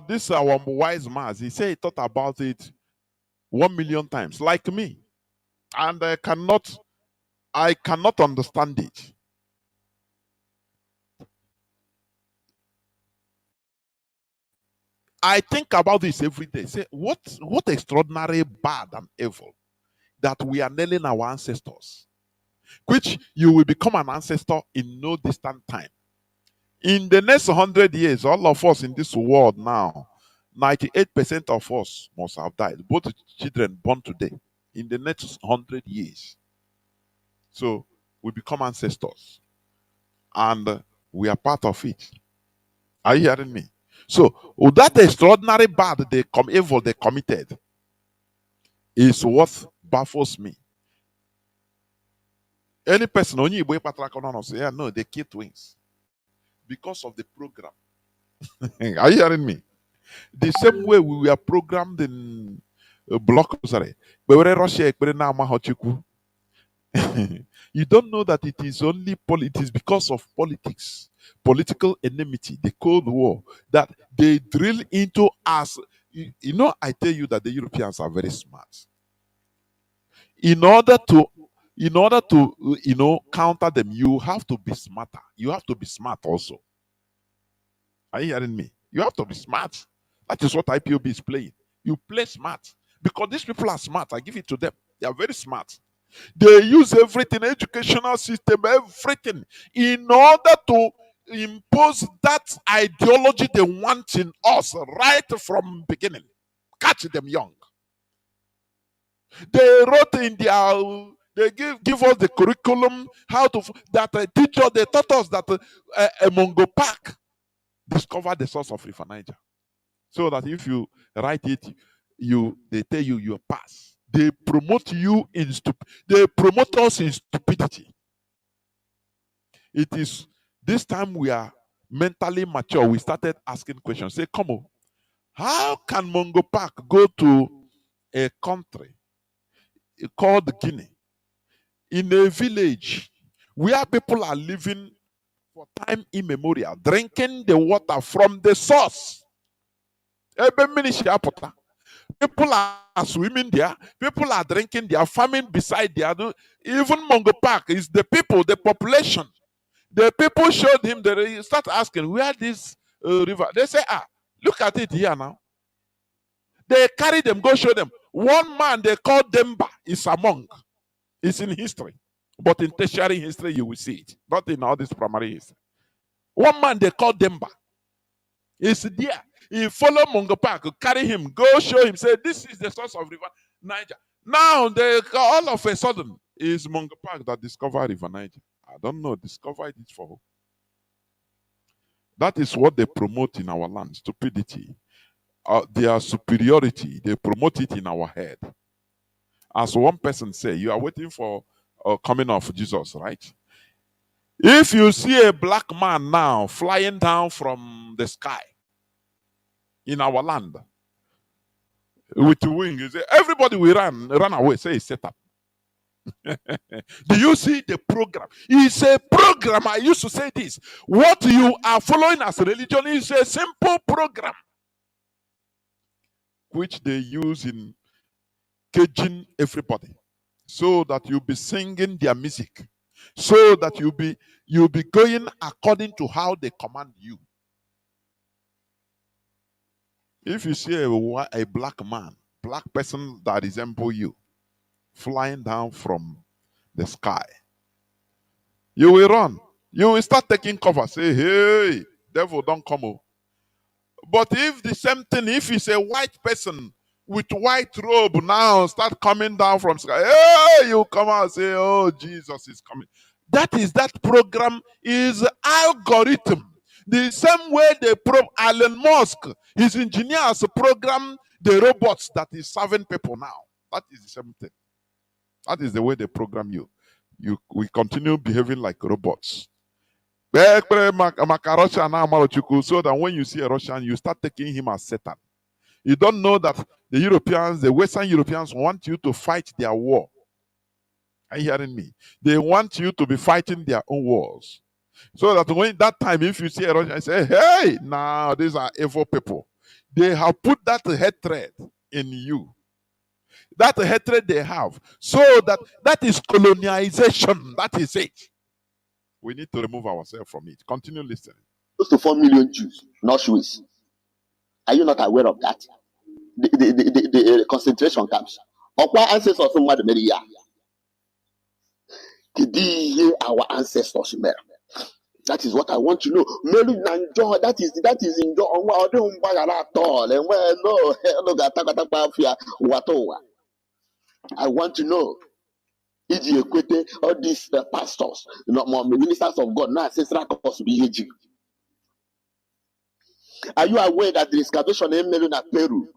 This our wise Mazi, he said he thought about it 1,000,000 times, like me, and I cannot understand it. I think about this every day. Say, what extraordinary bad and evil that we are nailing our ancestors, which you will become an ancestor in no distant time. In the next 100 years, all of us in this world now, 98% of us must have died, both children born today, in the next 100 years. So we become ancestors, and we are part of it. Are you hearing me? So that extraordinary bad evil they committed is what baffles me. Any person only say, yeah, no, they kill twins because of the program. Are you hearing me? The same way we were programmed in block, sorry, you don't know that it is only it is because of politics, political enmity, the Cold War that they drill into us. You know, I tell you that the Europeans are very smart. In order to counter them, you have to be smarter. You have to be smart also. Are you hearing me? You have to be smart. That is what IPOB is playing. You play smart because these people are smart. I give it to them. They are very smart. They use everything, educational system, everything, in order to impose that ideology they want in us right from beginning. Catch them young. They wrote in their, they give us the curriculum how to that teacher. They taught us that Mongo Park discovered the source of River Niger, so that if you write it, they tell you you pass. They promote you in they promote us in stupidity. It is this time we are mentally mature. We started asking questions. Say, come on, how can Mongo Park go to a country called Guinea, in a village where people are living for time immemorial, drinking the water from the source? People are swimming there, people are drinking, they are farming beside there. Even Mongo Park is the people, the population. The people showed him, they start asking, where this river? They say, look at it here now. They carry them, go show them. One man they call Demba is a monk. It's in history. But in tertiary history, you will see it. Not in all this primary history. One man they call Demba. He's there. He follow Mongo Park, carry him, go show him, say, this is the source of River Niger. Now, all of a sudden, it's Mongo Park that discovered River Niger. I don't know, discovered it for who? That is what they promote in our land, stupidity. Their superiority, they promote it in our head. As one person say, you are waiting for coming of Jesus, right? If you see a black man now flying down from the sky in our land with the wing, you say, everybody will run away, say it's set up. Do you see the program? It's a program. I used to say this. What you are following as a religion is a simple program which they use in caging everybody, so that you'll be singing their music, so that you'll be going according to how they command you. If you see a black man, black person that resemble you, flying down from the sky, you will run. You will start taking cover. Say, hey, devil, don't come. Oh. But if the same thing, if it's a white person with white robe now start coming down from sky, hey, you come out and say, oh, Jesus is coming. That program is algorithm. The same way they Elon Musk, his engineers program the robots that is serving people now. That is the same thing. That is the way they program you. We continue behaving like robots. So that when you see a Russian, you start taking him as Satan. You don't know that the Europeans, the Western Europeans, want you to fight their war. Are you hearing me? They want you to be fighting their own wars. So that when that time, if you see a Russian, say, hey, now these are evil people. They have put that hatred in you. That hatred they have. So that is colonization. That is it. We need to remove ourselves from it. Continue listening. Close to 4 million Jews, not Swiss. Are you not aware of that? The concentration camps. Our ancestors made many years. Our ancestors made. That is what I want to know. That is in I want to know. All these pastors, ministers of God, not ancestral cause be. Are you aware that the excavation in Peru,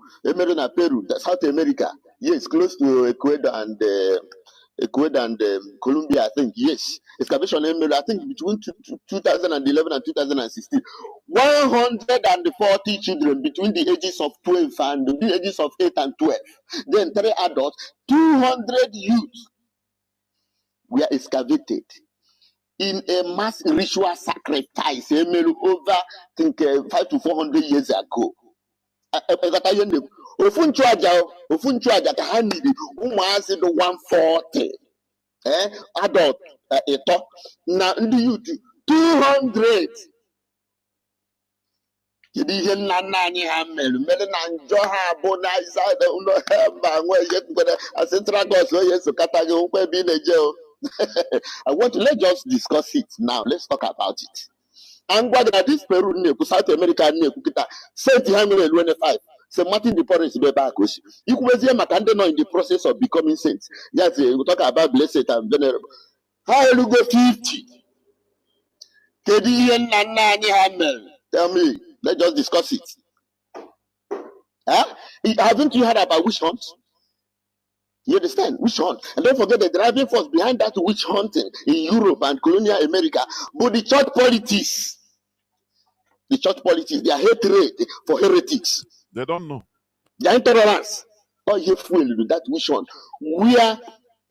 South America, yes, close to Ecuador and Colombia, I think, yes. Excavation in Meru, I think between 2011 and 2016, 140 children between the ages of 12 and the ages of 8 and 12, then 3 adults, 200 youths were excavated in a mass ritual sacrifice over, I think, 500 to 400 years ago. Ofunchu aja ka ha niri ụmụazị dị 140 adult ịtọ na ndị youth 200. Kedu ihe nna nna anyị ha mere na njọ ha bụ na isaid ụlọ ha mba nwe ihe kwere central gos onye sokata gị nkwe ebe ị na-eje. Let's just discuss it now. Let's talk about it. And what this Peru South America Saint Hamilton 25. St. Martin the Porres be back. You could see Makande in the process of becoming saints. Yes, we talk about blessed and venerable. How you go 50? Tell me, let's just discuss it. Huh? Haven't you heard about witch hunt? You understand? Witch hunt. And don't forget the driving force behind that witch hunting in Europe and colonial America, but the church politics. The church politics, their hatred for heretics. They don't know. Their intolerance. All you fool with that witch hunt. Where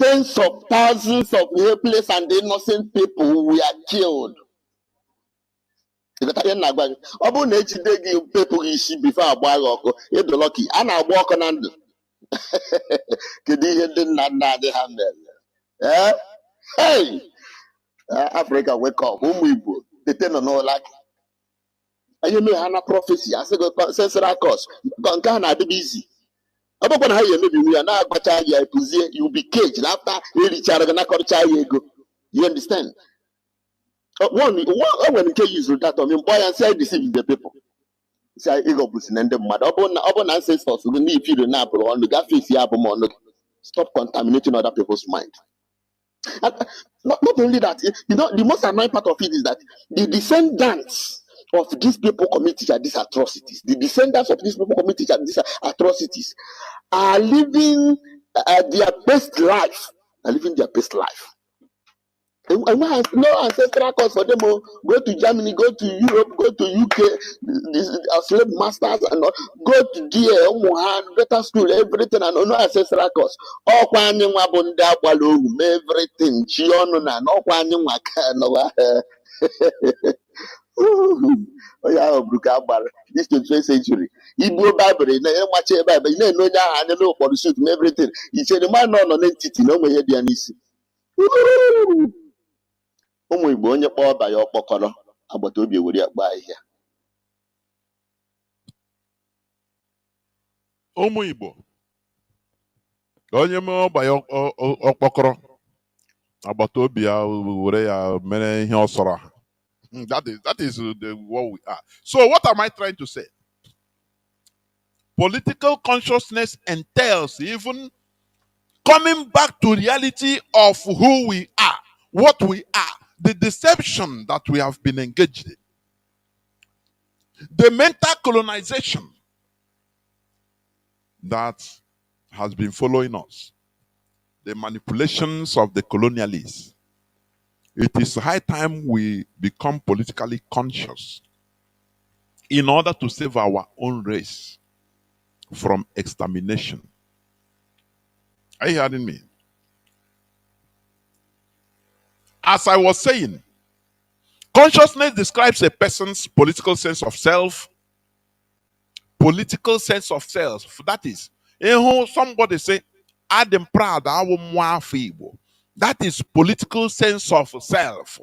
tens of thousands of helpless and innocent people were killed. Before lucky. Hey, Africa, wake up. They tend to know like. And you know, Hannah prophecy. I said, sensory course. Ghana be busy. I'm not going to maybe we are now, but you'll be caged after you understand? One when you use that, I mean, boy, and say deceiving the people. Say, ego boost and the mother. Upon ancestors, we need you to nap on the face. Stop contaminating other people's mind. Not only that, you know, the most annoying part of it is that the descendants of these people committed these atrocities. The descendants of these people committed these atrocities are living their best life. No ancestral cause for them. Go to Germany, go to Europe, go to UK, slave masters, and all. Go to there, better school, everything, and no ancestral cause. All everything. Oh yeah, this 21st century. Igbo Bible, you know, for the suit, everything. He said the man on entity, no way here, ụmụ Igbo onye kpọọ ọba ya ọkpọkọrọ agbata obi ewere ya gbaa ihe ụmụ Igbo onye mee ọgba ya ọkpọkọrọ agbata obi ya were ya mere ihe ọ sọrọ ha. That is what we are. So what am I trying to say? Political consciousness entails even coming back to reality of who we are, what we are, the deception that we have been engaged in, the mental colonization that has been following us, the manipulations of the colonialists. It is high time we become politically conscious in order to save our own race from extermination. Are you hearing me? As I was saying, consciousness describes a person's political sense of self. Political sense of self. That is, somebody say, I'm proud, I will Igbo. That is political sense of self.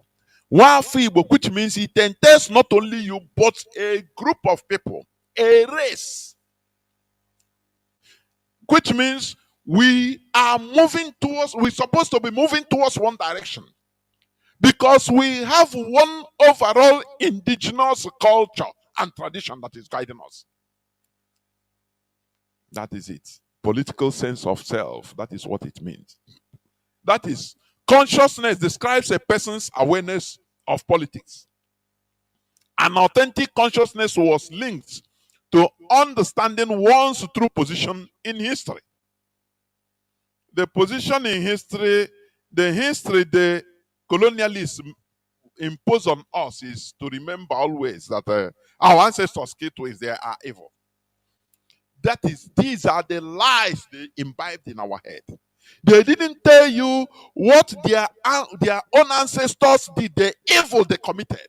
Igbo, which means it entails not only you, but a group of people, a race. Which means we're supposed to be moving towards one direction. Because we have one overall indigenous culture and tradition that is guiding us. That is it. Political sense of self. That is what it means. That is, consciousness describes a person's awareness of politics. An authentic consciousness was linked to understanding one's true position in history. The position in history, the colonialists impose on us is to remember always that our ancestors' key ways they are evil. That is, these are the lies they imbibed in our head. They didn't tell you what their own ancestors did, the evil they committed.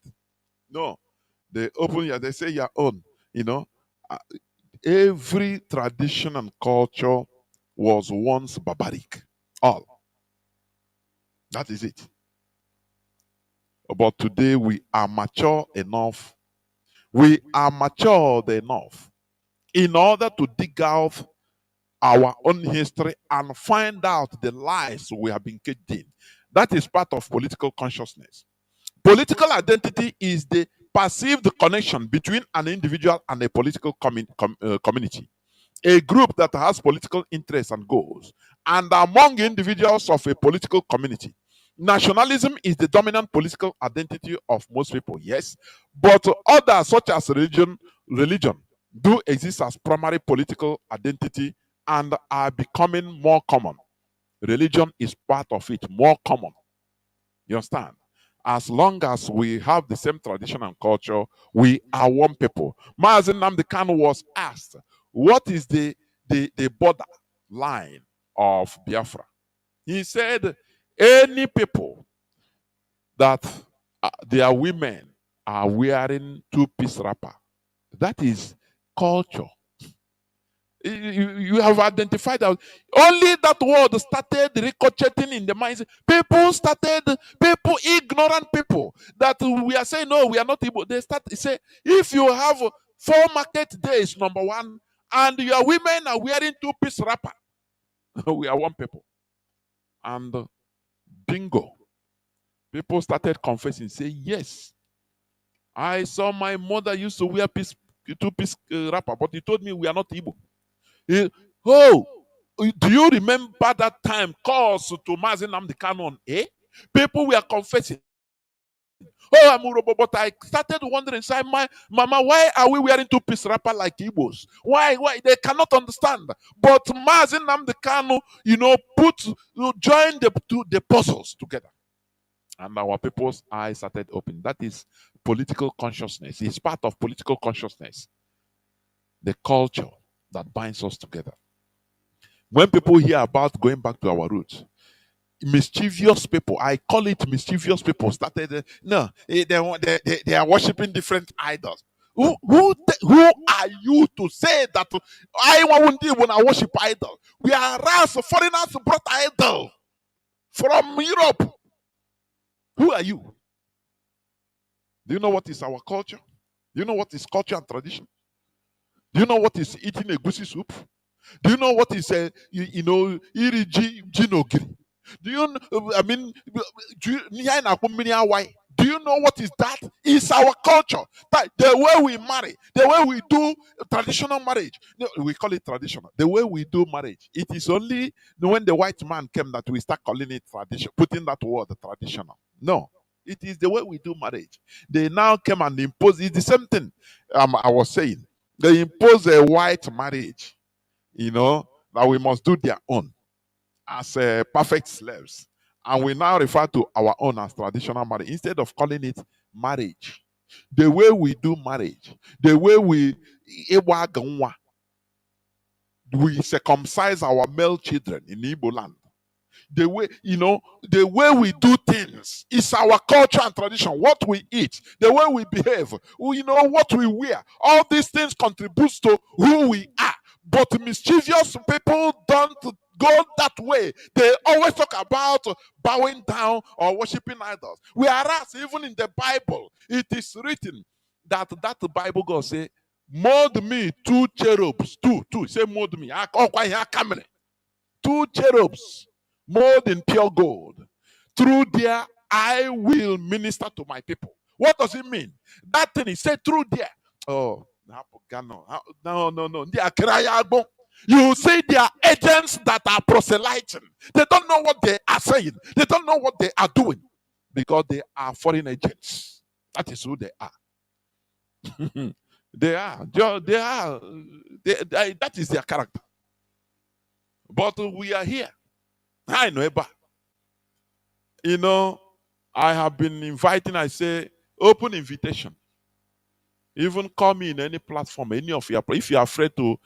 No, they open they say your own. Every tradition and culture was once barbaric. All. That is it. But today we are mature enough. We are matured enough in order to dig out our own history and find out the lies we have been caged in. That is part of political consciousness. Political identity is the perceived connection between an individual and a political community, a group that has political interests and goals. And among individuals of a political community, nationalism is the dominant political identity of most people, yes, but others such as religion do exist as primary political identity and are becoming more common. Religion is part of it, more common. You understand? As long as we have the same tradition and culture, we are one people. Mazi Nnamdi Kanu was asked, what is the border line of Biafra? He said, any people that their women are wearing two-piece wrapper, that is culture. You have identified that only that word started ricocheting in the minds. People, ignorant people, that we are saying, no, we are not able. They start to say, if you have 4 market days, number one, and your women are wearing two-piece wrapper, we are one people. And bingo. People started confessing, say, yes, I saw my mother used to wear two-piece wrapper, but he told me we are not Igbo. Do you remember that time calls to Mazi Nnamdi Kanu? People were confessing. Oh, Amurobo, but I started wondering, say, my mama, why are we wearing two-piece wrapper like Igbos? Why? They cannot understand. But Mazi Nnamdi Kanu, joined the puzzles together. And our people's eyes started opening. That is political consciousness. It's part of political consciousness. The culture that binds us together. When people hear about going back to our roots, mischievous people, I call it mischievous people, started, they are worshiping different idols. Who are you to say that I won't when I worship idol? We are foreigners brought idol from Europe. Who are you? Do you know what is our culture? Do you know what is culture and tradition? Do you know what is eating a goosey soup? Do you know what is iri ji n'ogiri? Do you I mean do you know what is that? It's our culture. That the way we marry, the way we do traditional marriage. No, we call it traditional. The way we do marriage. It is only when the white man came that we start calling it tradition, putting that word traditional. No. It is the way we do marriage. They now came and imposed. It's the same thing I was saying. They impose a white marriage, that we must do their own as perfect slaves. And we now refer to our own as traditional marriage instead of calling it marriage. The way we do marriage, the way we circumcise our male children in Igbo land. The way we do things is our culture and tradition. What we eat, the way we behave, what we wear. All these things contributes to who we are. But mischievous people don't go that way. They always talk about bowing down or worshiping idols. Whereas even in the Bible, it is written that the Bible God say, mold me two cherubs. Two. Say mold me. Two cherubs mold in pure gold. Through there, I will minister to my people. What does it mean? That thing is said through there. Oh, no. You see, they are agents that are proselyting. They don't know what they are saying. They don't know what they are doing because they are foreign agents. That is who they are. That is their character. But we are here. I know, I have been inviting, I say, open invitation. Even call me in any platform, any of you. If you are afraid to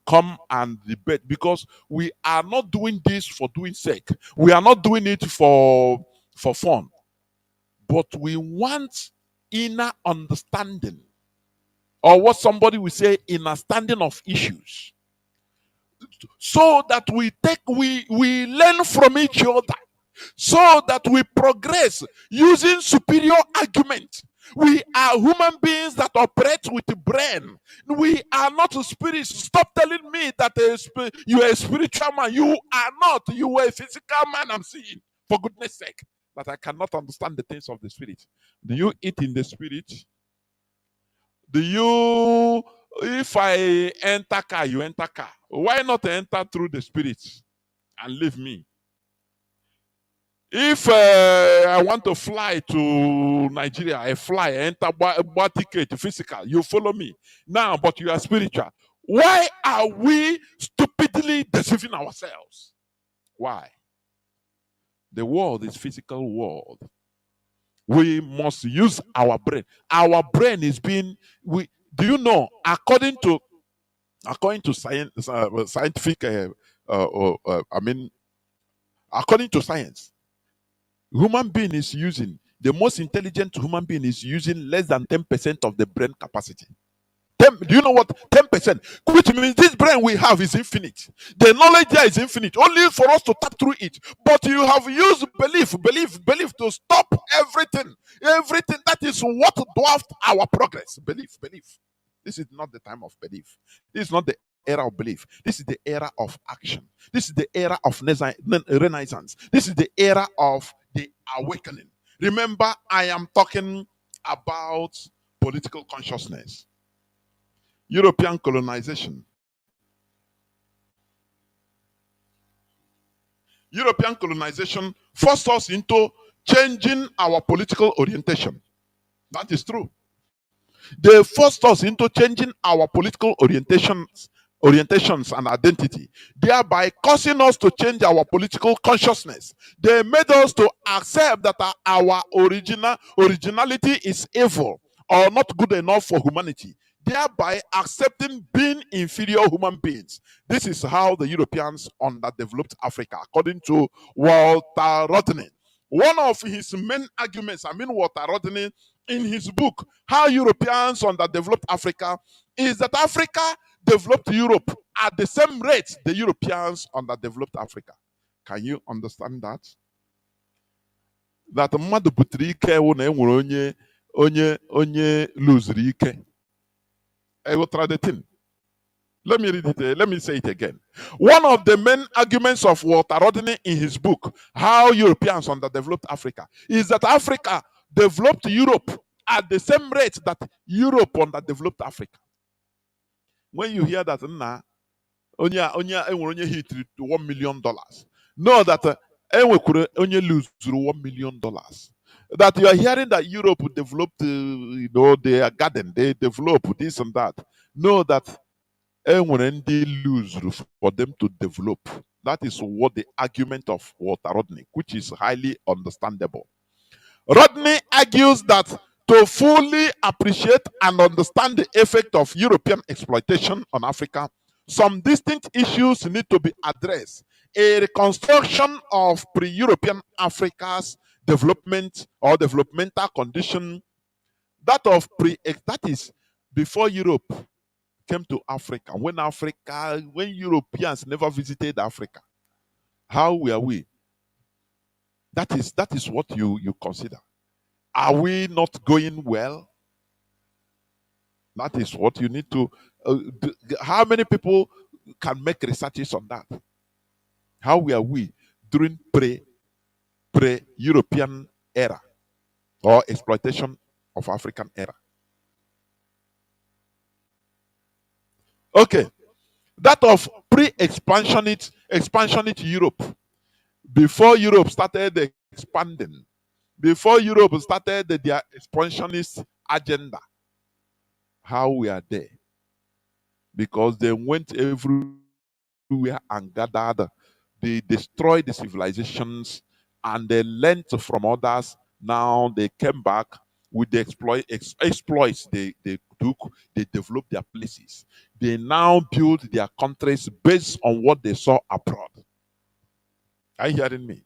come and debate, because we are not doing this for doing sake. We are not doing it for fun. But we want inner understanding. Or what somebody will say, inner standing of issues. So that we learn from each other, so that we progress using superior argument. We are human beings that operate with the brain. We are not spirits. Stop telling me that you are a spiritual man. You are not. You are a physical man. I'm seeing, for goodness sake, that I cannot understand the things of the spirit. Do you eat in the spirit? Do you, if I enter car, you enter car. Why not enter through the spirit and leave me? If I want to fly to Nigeria, I fly, enter buy ticket, physical, you follow me. Now, but you are spiritual. Why are we stupidly deceiving ourselves? Why? The world is physical world. We must use our brain. Our brain is being, do you know, according to science, scientific, according to science, human being is using, the most intelligent human being is using less than 10% of the brain capacity. Do you know what? 10%, which means this brain we have is infinite. The knowledge there is infinite, only for us to tap through it. But you have used belief to stop everything. Everything that is what dwarfed our progress. Belief. This is not the time of belief. This is not the era of belief. This is the era of action. This is the era of renaissance. This is the era of the awakening. Remember, I am talking about political consciousness. European colonization. European colonization forced us into changing our political orientation. That is true. They forced us into changing our political orientations and identity, thereby causing us to change our political consciousness. They made us to accept that our originality is evil or not good enough for humanity, thereby accepting being inferior human beings. This is how the Europeans underdeveloped Africa, according to Walter Rodney. One of his main arguments, Walter Rodney, in his book, How Europeans Underdeveloped Africa, is that Africa developed Europe at the same rate the Europeans underdeveloped Africa. Can you understand that? That mmadụ butere ike wụ na enwere onye lose ike. The thing. Let me read it. Let me say it again. One of the main arguments of Walter Rodney in his book, How Europeans Underdeveloped Africa, is that Africa developed Europe at the same rate that Europe underdeveloped Africa. When you hear that, onye hit $1 million, know that onye lose $1 million. That you are hearing that Europe developed, their garden, they develop this and that. Know that when they lose for them to develop. That is what the argument of Walter Rodney, which is highly understandable. Rodney argues that to fully appreciate and understand the effect of European exploitation on Africa, some distinct issues need to be addressed. A reconstruction of pre-European Africa's development or developmental condition, that is before Europe came to Africa. When Europeans never visited Africa, how were we? That is what you consider. Are we not going well? That is what you need to. How many people can make researches on that? How were we during pre-European era or exploitation of African era? Okay, that of pre-expansionist Europe, before Europe started expanding, before Europe started their expansionist agenda. How we are there? Because they went everywhere and gathered, they destroyed the civilizations and they learned from others. Now they came back with the exploits they took, they developed their places. They now build their countries based on what they saw abroad. Are you hearing me?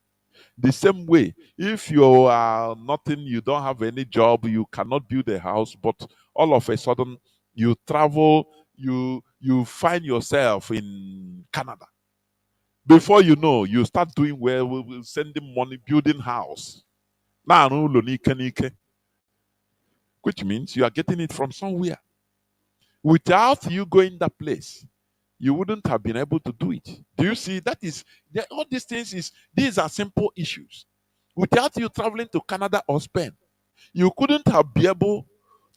The same way, if you are nothing, you don't have any job, you cannot build a house, but all of a sudden you travel, you find yourself in Canada. Before you know, you start doing well, sending money, building house. Which means you are getting it from somewhere. Without you going that place, you wouldn't have been able to do it. Do you see? All these things these are simple issues. Without you traveling to Canada or Spain, you couldn't have been able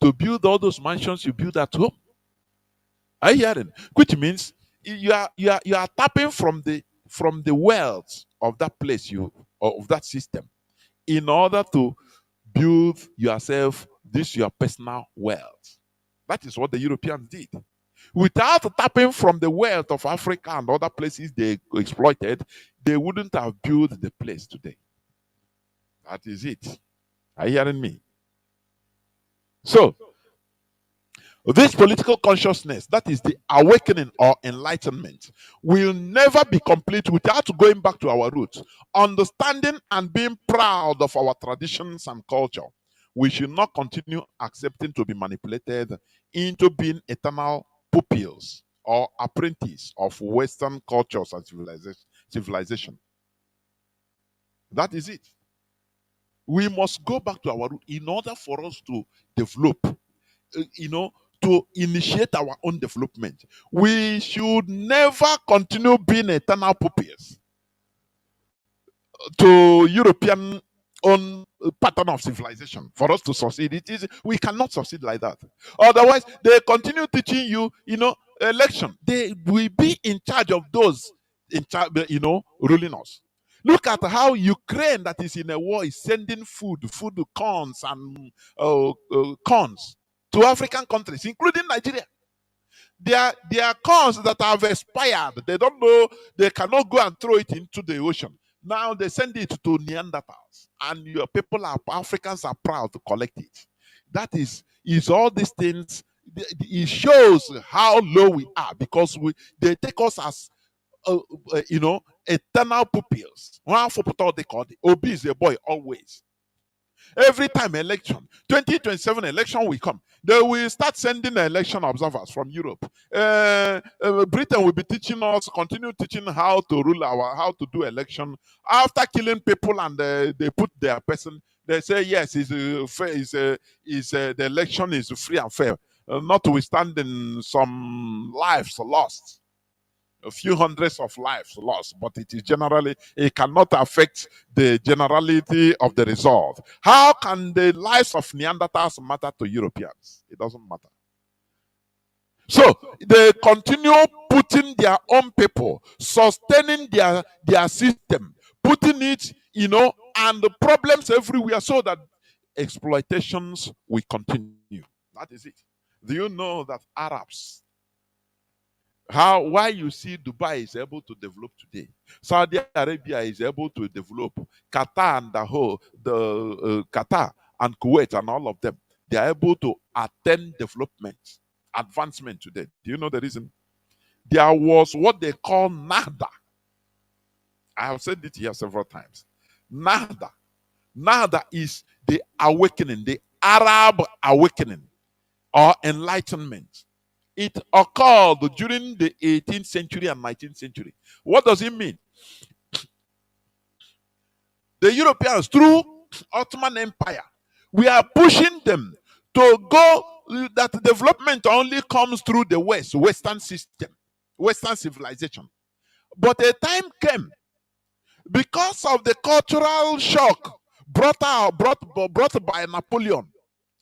to build all those mansions you build at home. Are you hearing? Which means you are tapping from the wealth of that place, of that system, in order to build yourself your personal wealth. That is what the Europeans did. Without tapping from the wealth of Africa and other places they exploited, they wouldn't have built the place today. That is it. Are you hearing me? So, this political consciousness, that is the awakening or enlightenment, will never be complete without going back to our roots, understanding and being proud of our traditions and culture. We should not continue accepting to be manipulated into being eternal pupils or apprentices of Western cultures and civilization. That is it. We must go back to our root in order for us to develop, to initiate our own development. We should never continue being eternal pupils to European own pattern of civilization. For us to succeed, we cannot succeed like that. Otherwise, they continue teaching you, election. They will be in charge of those in charge, ruling us. Look at how Ukraine, that is in a war, is sending food, corns, and corns to African countries, including Nigeria. There are corns that have expired. They don't know, they cannot go and throw it into the ocean. Now they send it to Neanderthals, and your people Africans are proud to collect it. That is all these things. It shows how low we are, because they take us as eternal pupils. One for they call it. Obi is a boy always. Every time election, 2027 election will come, they will start sending election observers from Europe. Britain will be teaching us, continue teaching how to how to do election. After killing people and they put their person, they say yes, the election is free and fair. notwithstanding some lives lost, a few hundreds of lives lost, but it cannot affect the generality of the result. How can the lives of Neanderthals matter to Europeans? It doesn't matter. So they continue putting their own people, sustaining their system, putting it, and the problems everywhere, so that exploitations will continue. That is it. Do you know that Arabs, why you see Dubai is able to develop today, Saudi Arabia is able to develop, Qatar and Qatar and Kuwait and all of them, they are able to attain development, advancement today. Do you know the reason? There was what they call Nahda. I have said it here several times. Nahda. Nahda is the awakening, the Arab awakening or enlightenment. It occurred during the 18th century and 19th century. What does it mean? The Europeans, through Ottoman Empire, we are pushing them to go, that development only comes through the Western system, Western civilization. But a time came, because of the cultural shock brought by Napoleon,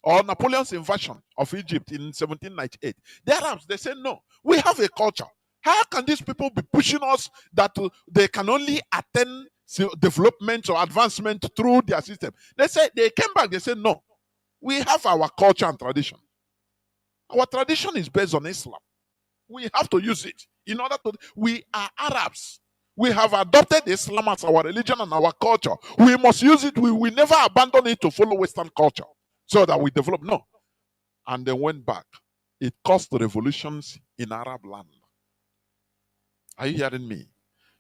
or Napoleon's invasion of Egypt in 1798. The Arabs, they said, no, we have a culture. How can these people be pushing us that they can only attain development or advancement through their system? They came back, they said, no, we have our culture and tradition. Our tradition is based on Islam. We have to use it in order to. We are Arabs. We have adopted Islam as our religion and our culture. We must use it. We will never abandon it to follow Western culture so that we develop. No. And they went back. It caused revolutions in Arab land. Are you hearing me?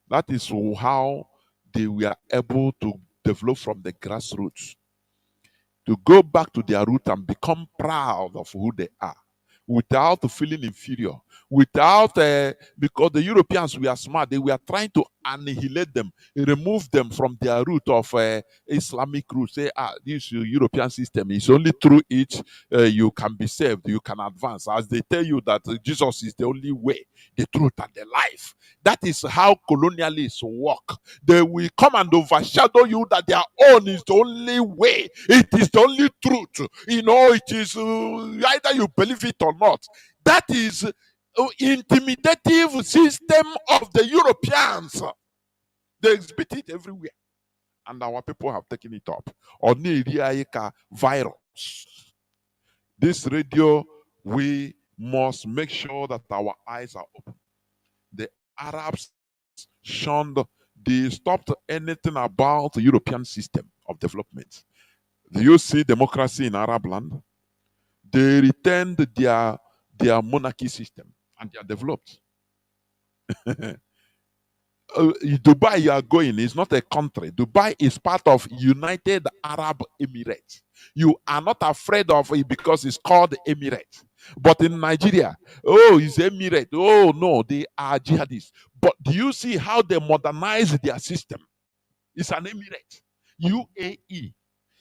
That is how they were able to develop from the grassroots, to go back to their root and become proud of who they are, without feeling inferior, without because the Europeans were smart. They were trying to annihilate them, remove them from their root of Islamic root. Say, this European system is only through it you can be saved, you can advance. As they tell you that Jesus is the only way, the truth, and the life. That is how colonialists work. They will come and overshadow you that their own is the only way. It is the only truth. It is either you believe it or not. That is intimidative system of the Europeans. They exhibit it everywhere. And our people have taken it up. Virus. This radio, we must make sure that our eyes are open. The Arabs shunned, they stopped anything about the European system of development. Do you see democracy in Arab land? They returned their monarchy system and they are developed. Dubai, you are going, is not a country. Dubai is part of United Arab Emirates. You are not afraid of it because it's called Emirates. But in Nigeria, it's Emirate. Oh no, they are jihadists. But do you see how they modernize their system? It's an Emirate. UAE.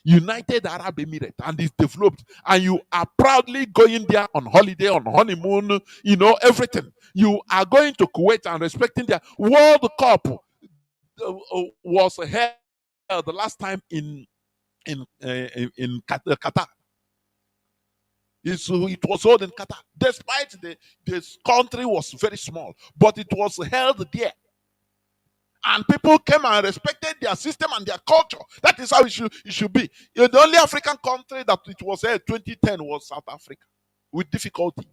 United Arab Emirates, and it's developed, and you are proudly going there on holiday, on honeymoon, everything. You are going to Kuwait and respecting their World Cup was held the last time in Qatar. It was held in Qatar, despite this country was very small, but it was held there. And people came and respected their system and their culture. That is how it should be. The only African country that it was held 2010 was South Africa, with difficulty.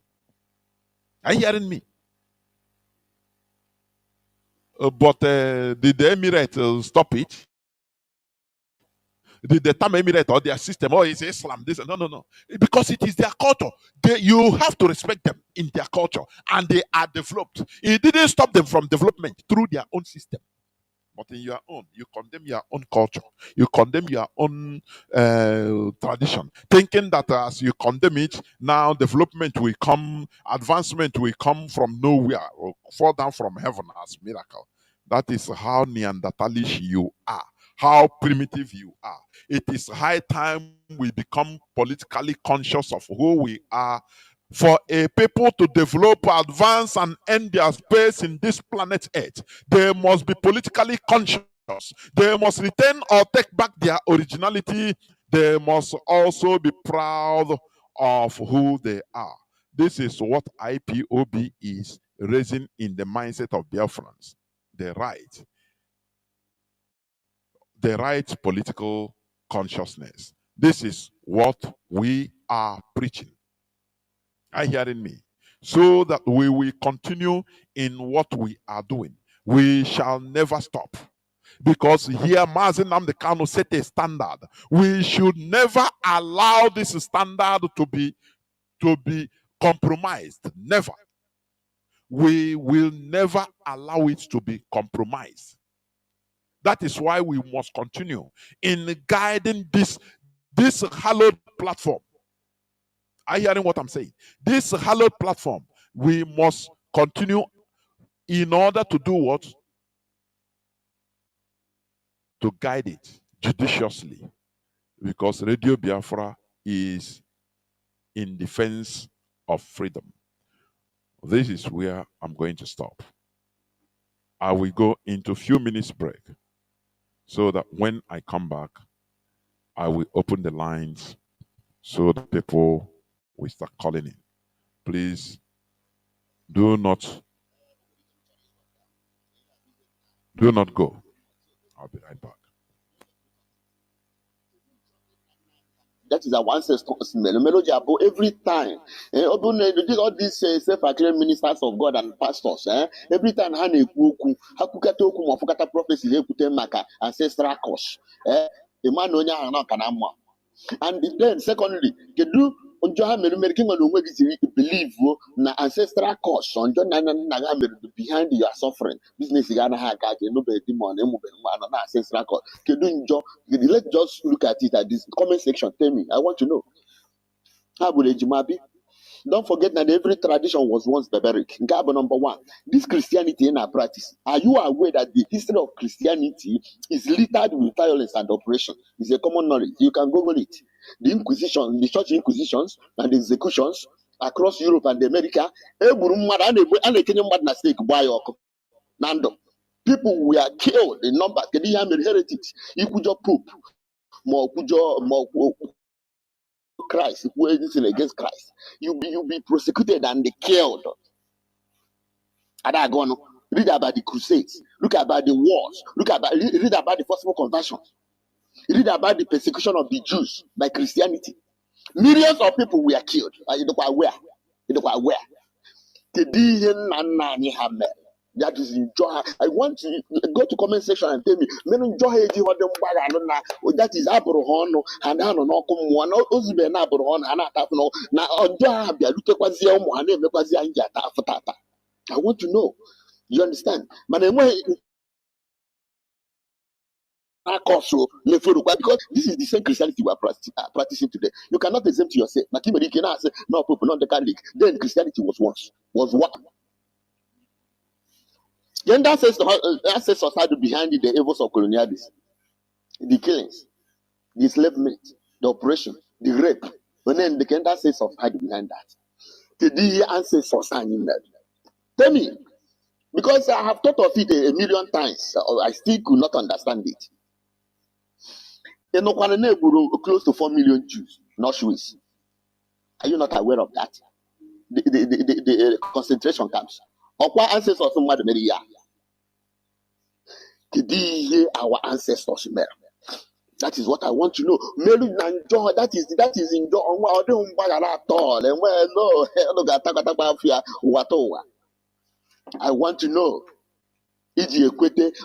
Are you hearing me? But did the Emirates stop it? Did the Tam Emirate or their system, it's Islam? No. Because it is their culture. You have to respect them in their culture, and they are developed. It didn't stop them from development through their own system. But in your own, you condemn your own culture. You condemn your own tradition, thinking that as you condemn it, now development will come, advancement will come from nowhere, or fall down from heaven as miracle. That is how Neanderthalish you are, how primitive you are. It is high time we become politically conscious of who we are For a people to develop, advance, and end their space in this planet Earth, they must be politically conscious. They must retain or take back their originality. They must also be proud of who they are. This is what IPOB is raising in the mindset of Biafrans. The right political consciousness. This is what we are preaching. Are you hearing me? So that we will continue in what we are doing. We shall never stop. Because here Mazi Nnamdi Kanu set a standard. We should never allow this standard to be compromised. Never. We will never allow it to be compromised. That is why we must continue in guiding this hallowed platform. Are you hearing what I'm saying? This hallowed platform, we must continue in order to do what? To guide it judiciously. Because Radio Biafra is in defense of freedom. This is where I'm going to stop. I will go into a few minutes break so that when I come back, I will open the lines so that people will start calling in. Please do not go. I'll be right back. That is our ancestor melody about every time. All these self-acclaimed ministers of God and pastors, every time hakukata oku mafukata prophecy ekute maka ancestral curse. Emmanuel kanama. And then secondly, kedu onjo ha mere mere kinga no nwegi believe na ancestral curse onjo na behind your suffering. Business ga na ha ka no be demon emu be na ancestral curse. Kedu njo, let's just look at it at this comment section. Tell me, I want to know. How would Ejimabi? Don't forget that every tradition was once barbaric. Number one, this Christianity in our practice. Are you aware that the history of Christianity is littered with violence and oppression? It's a common knowledge. You can Google it. The Inquisition, the church inquisitions and the executions across Europe and America. People were killed in numbers. Heretics. Ikujo Pope. Christ, if we're anything against Christ, you'll be prosecuted and killed. Read about the crusades, look about the wars, read about the forcible conversion, read about the persecution of the Jews by Christianity. Millions of people were killed. You know where? That is in joy. I want to go to comment section and tell me, that is Abraham and I don't know one Uzbe na Abraham and I have no now I want to know. You understand? But because this is the same Christianity we are practicing today. You cannot exempt yourself. You cannot say, no, people, not the Catholic. Then Christianity was what? Then that says society behind it, the evils of colonialism, the killings, the enslavement, the oppression, the rape. But then that says society behind that. The ancestors are in that. Tell me, because I have thought of it a million times, I still could not understand it. Close to 4 million Jews, not Swiss. Are you not aware of that? The concentration camps. Our ancestors somewhere many years. Our ancestors made. That is what I want to know. That is in I want to know.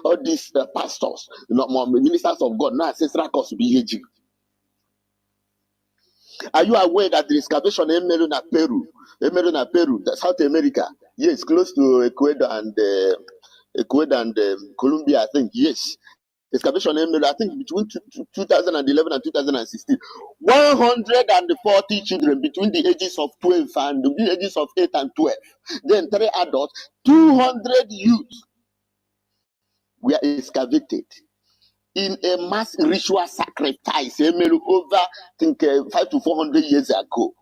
All these pastors, ministers of God, now ancestral cause BHG. Are you aware that the excavation in Peru, South America, yes, close to Ecuador and Colombia, I think, yes. Excavation in I think between 2011 and 2016, 140 children between the ages of 12 and the ages of 8 and 12, then 3 adults, 200 youths were excavated in a mass ritual sacrifice over, I think, 500 to 400 years ago.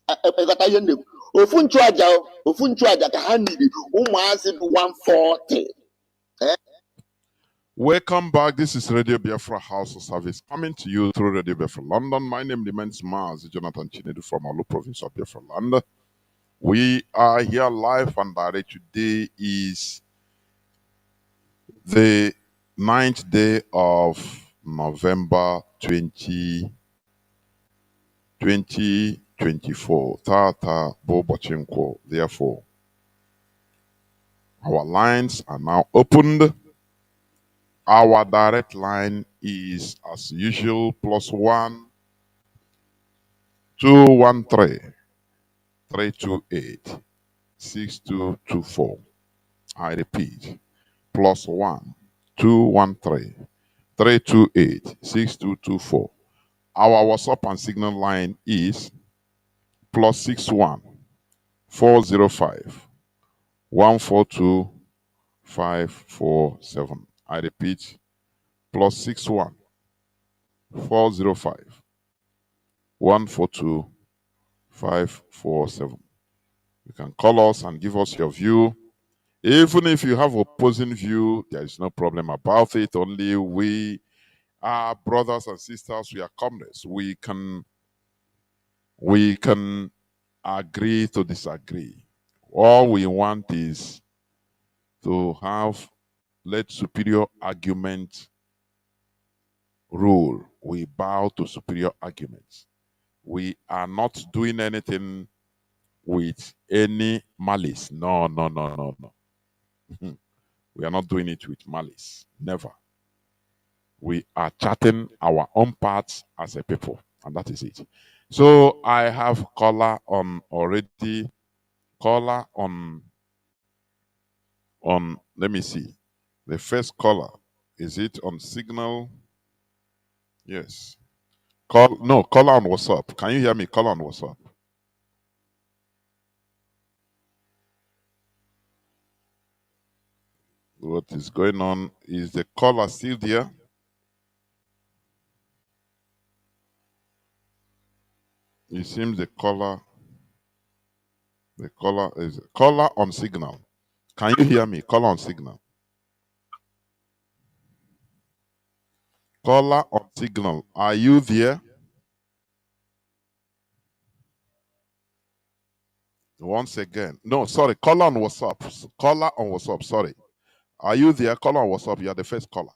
ịghọta ihe nne ofu nchụaja ka ha niri ụmụazị bụ 140. Welcome back. This is Radio Biafra House of Service coming to you through Radio Biafra London. My name remains Mazi Jonathan Chinedu from Olu province of Biafra Land. We are here live and direct. Today is the 9th day of November 2024. Tata Bobachenko. Therefore, our lines are now opened. Our direct line is, as usual, +1 213 328 6224. I repeat, +1 213 328 6224. Our WhatsApp and Signal line is +61 405 142 547. I repeat, +61 405 142 547. You can call us and give us your view. Even if you have opposing view, there is no problem about it. Only we are brothers and sisters, we are comrades. We can agree to disagree. All we want is to let superior argument rule. We bow to superior arguments. We are not doing anything with any malice. No. We are not doing it with malice. Never. We are charting our own paths as a people, and that is it. So I have caller on already. Caller on let me see. The first caller, is it on Signal? Yes. Caller on WhatsApp. Can you hear me? Caller on WhatsApp. What is going on? Is the caller still there? It seems the caller is caller on Signal. Can you hear me? Caller on Signal. Caller on Signal. Are you there? Once again. No, sorry. Caller on WhatsApp. Caller on WhatsApp. Sorry. Are you there? Caller on WhatsApp. You are the first caller.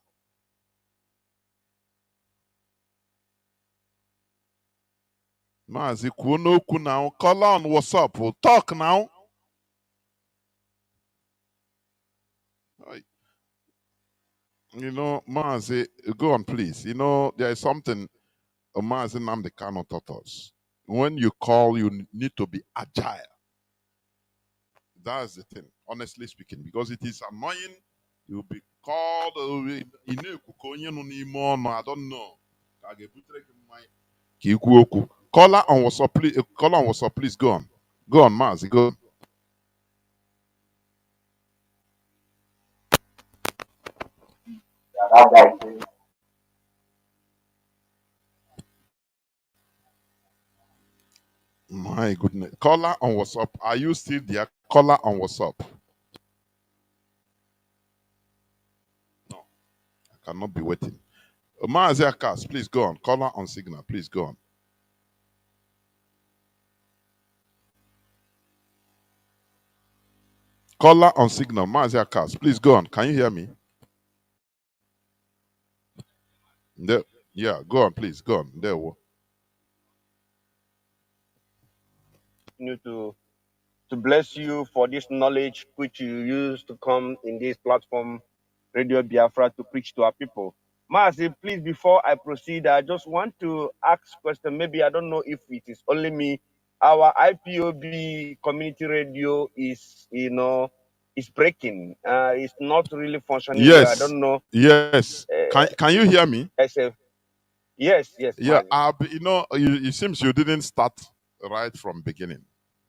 Mazi Kunoku now. Caller on WhatsApp. We'll talk now. You know, Mazi, go on, please. You know, there is something Mazi Nnamdi Kanu taught us. When you call, you need to be agile. That's the thing, honestly speaking, because it is annoying. You'll be called, I don't know. Caller on WhatsApp, please. Caller on WhatsApp, please. Go on. Go on, Mazi. Go on. My goodness. Caller on WhatsApp. Are you still there? Caller on WhatsApp. No, I cannot be waiting. Mazi Akas, please go on. Caller on Signal, please go on. Caller on Signal, Mazi Akas, please go on. Can you hear me? There, yeah, go on, please. Go on. There. To bless you for this knowledge which you use to come in this platform, Radio Biafra, to preach to our people. Mazi, please, before I proceed, I just want to ask a question. Maybe I don't know if it is only me. Our IPOB community radio is, is breaking. It's not really functioning well. I don't know. Yes. Can you hear me? Yes. Yeah. It seems you didn't start right from beginning.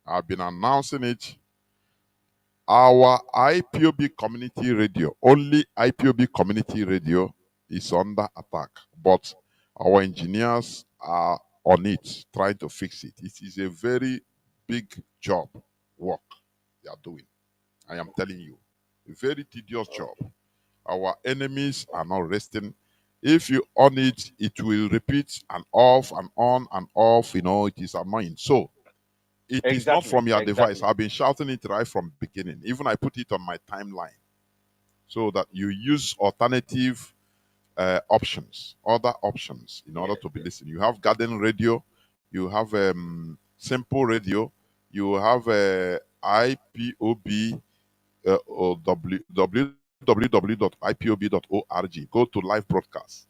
I've been announcing it. Our IPOB community radio, only IPOB community radio, is under attack. But our engineers are on it, trying to fix it. It is a very big job, work they are doing. I am telling you, a very tedious job. Our enemies are not resting. If you on it, it will repeat and off and on and off. It is annoying. So it is not from your device. I've been shouting it right from the beginning. Even I put it on my timeline so that you use alternative options, other options in order to be listening. You have garden radio, you have simple radio, you have IPOB or www.ipob.org. Go to live broadcast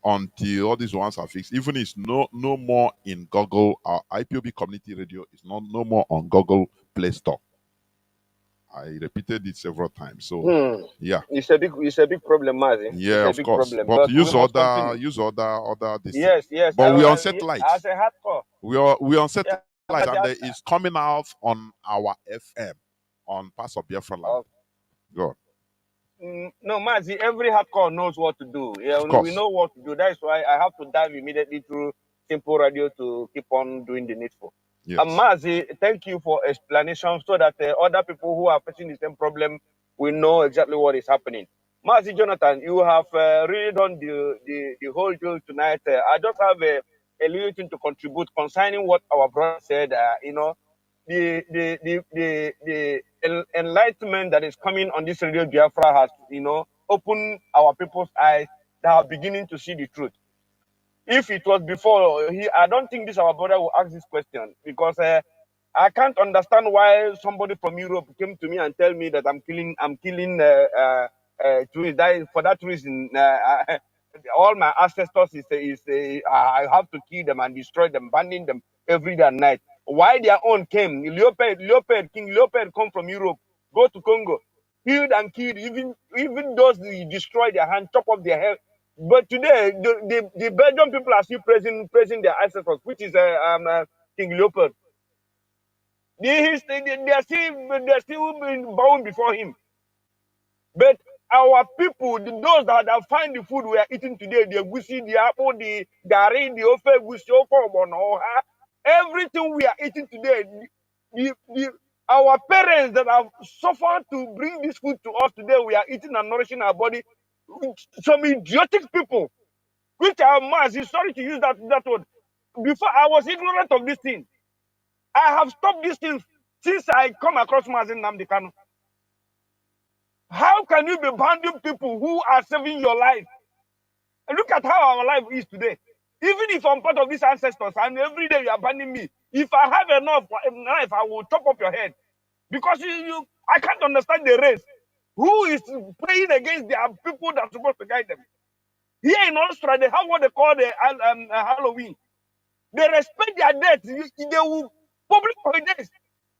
until all these ones are fixed. Even it's no more in Google. Our IPOB community radio is no more on Google Play Store. I repeated it several times. So yeah, it's a big problem, Mazi. yeah, It's a of big course. problem. But But we must continue. other this thing. Yes. But we're on satellite. As a hardcore. We on satellite, but and it's coming out on our FM on parts of Biafra land. Go. No, Mazi, every hardcore knows what to do. Yeah, Of course. we know what to do. That's why I have to dive immediately through simple radio to keep on doing the needful. Yes. Mazi, thank you for explanation so that other people who are facing the same problem will know exactly what is happening. Mazi Jonathan, you have really done the whole deal tonight. I just have a little thing to contribute concerning what our brother said. The enlightenment that is coming on this radio Biafra has, opened our people's eyes that are beginning to see the truth. If it was before, I don't think this our brother will ask this question because I can't understand why somebody from Europe came to me and tell me that I'm killing tourists. For that reason, all my ancestors I have to kill them and destroy them, banning them every day and night. Why their own came? King Leopard come from Europe, go to Congo, killed and killed, even those who destroy their hand, chop off their head. But today, the Belgian people are still praising their ancestors, which is King Leopold. They are still bowing before him. But our people, those that have found the food we are eating today, the gusi, the apple, the gari, the ofe gusi, everything we are eating today, our parents that have suffered to bring this food to us today, we are eating and nourishing our body. Some idiotic people, which are Mazi, sorry to use that word. Before I was ignorant of this thing. I have stopped these things since I come across Mazi Nnamdi Kanu. How can you be banding people who are saving your life? And look at how our life is today. Even if I'm part of these ancestors and every day you are banning me, if I have enough knife, I will chop up your head. Because I can't understand the race. Who is praying against their people that are supposed to guide them? Here in Austria, they have what they call the Halloween. They respect their dead. They will public holidays.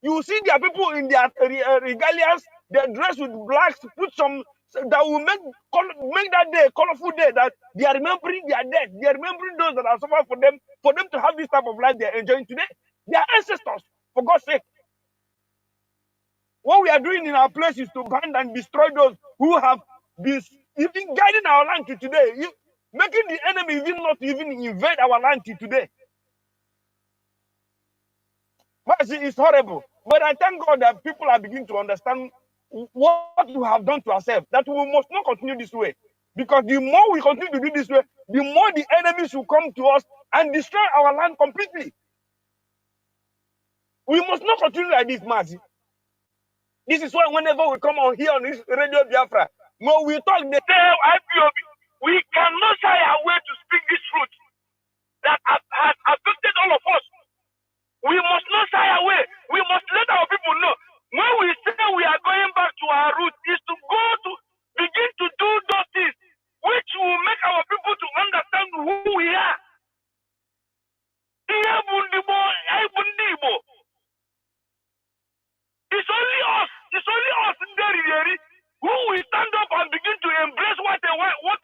You see their people in their regalias, they dress with blacks, put some that will make that day a colorful day that they are remembering their dead. They are remembering those that are suffering for them to have this type of life they are enjoying today. Their ancestors, for God's sake. What we are doing in our place is to ban and destroy those who have been even guiding our land to today, making the enemy not even invade our land to today. It's horrible. But I thank God that people are beginning to understand what we have done to ourselves, that we must not continue this way. Because the more we continue to do this way, the more the enemies will come to us and destroy our land completely. We must not continue like this, Mazi. This is why whenever we come on here on this Radio Biafra, when we talk, they say, IPOB, we cannot shy away to speak this truth that has affected all of us. We must not shy away. We must let our people know. When we say we are going back to our roots, is to go to begin to do those things which will make our people to understand who we are. It's only us. It's only us in there who will stand up and begin to embrace what they want. What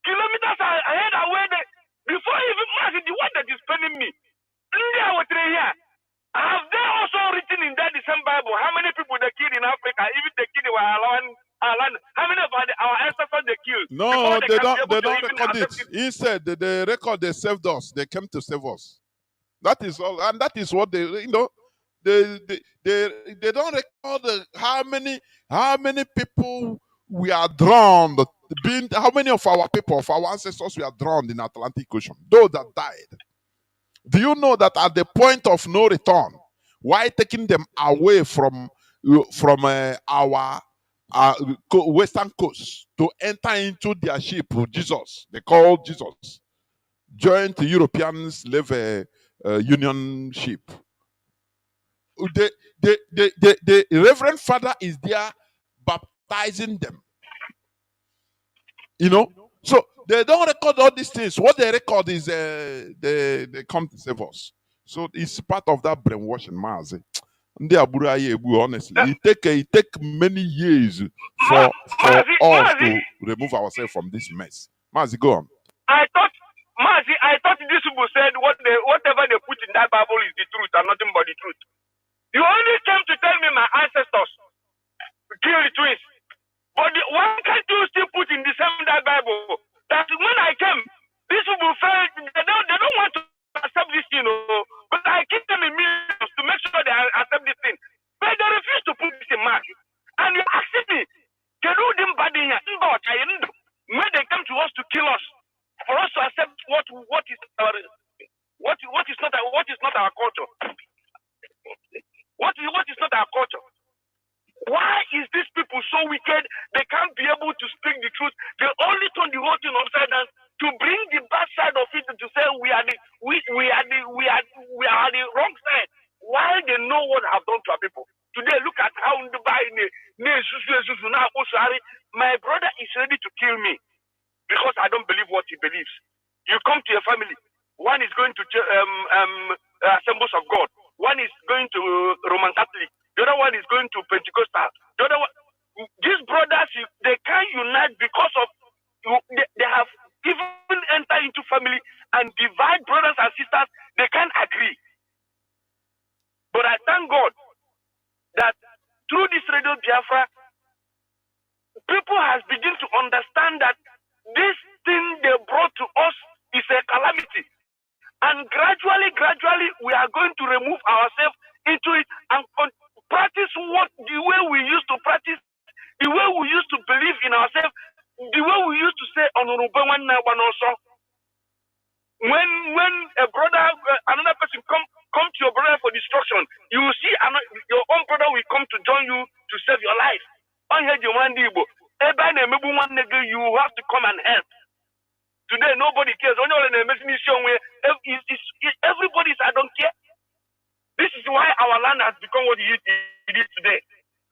kilometers ahead of where they before even Mazi, the one that is spending me. India was here. Have they also written in that the same Bible how many people they killed in Africa, even the killed were allowing our land? How many of our ancestors they killed before No, they they can be don't. able They to don't even record it. accept it? Instead, the record they saved us. They came to save us. That is all, and that is what they, they don't record how many people we are drowned. How many of our people, of our ancestors, we are drowned in Atlantic Ocean? Those that died. Do you know that at the point of no return, why taking them away from our western coast to enter into their ship, Jesus, they call Jesus, joined the European slave union ship. The Reverend Father is there baptizing them. So they don't record all these things. What they record is they come to save us. So it's part of that brainwashing, Mazi. Honestly, it take many years for us to remove ourselves from this mess. Mazi, go on. I thought these people said whatever they put in that Bible is the truth and nothing but the truth. You only came to tell me my ancestors killed the twins. But why can't you still put in the same that Bible? That when I came, these people felt they don't want to accept this thing, but I keep them in millions to make sure they accept this thing. But they refuse to put this in mark. And you're asking me, when they come to us to kill us, for us to accept what is not our culture. What is not our culture? Why is these people so wicked? They can't be able to speak the truth. They only turn the whole thing upside down to bring the bad side of it to say we are the wrong side. While they know what I've done to our people. Today, look at how my brother is ready to kill me because I don't believe what he believes. You come to a family. One is going to Assemblies of God. One is going to Roman Catholic. The other one is going to Pentecostal. The other one, these brothers, they can't unite because of they have even entered into family and divide brothers and sisters. They can't agree. But I thank God that through this Radio Biafra, people has begun to understand that this thing they brought to us is a calamity. And gradually, we are going to remove ourselves into it and practice the way we used to practice, the way we used to believe in ourselves, the way we used to say, when a brother, another person come to your brother for destruction, you will see your own brother will come to join you to save your life. You have to come and help. Today, nobody cares. Everybody says, I don't care. This is why our land has become what it is today.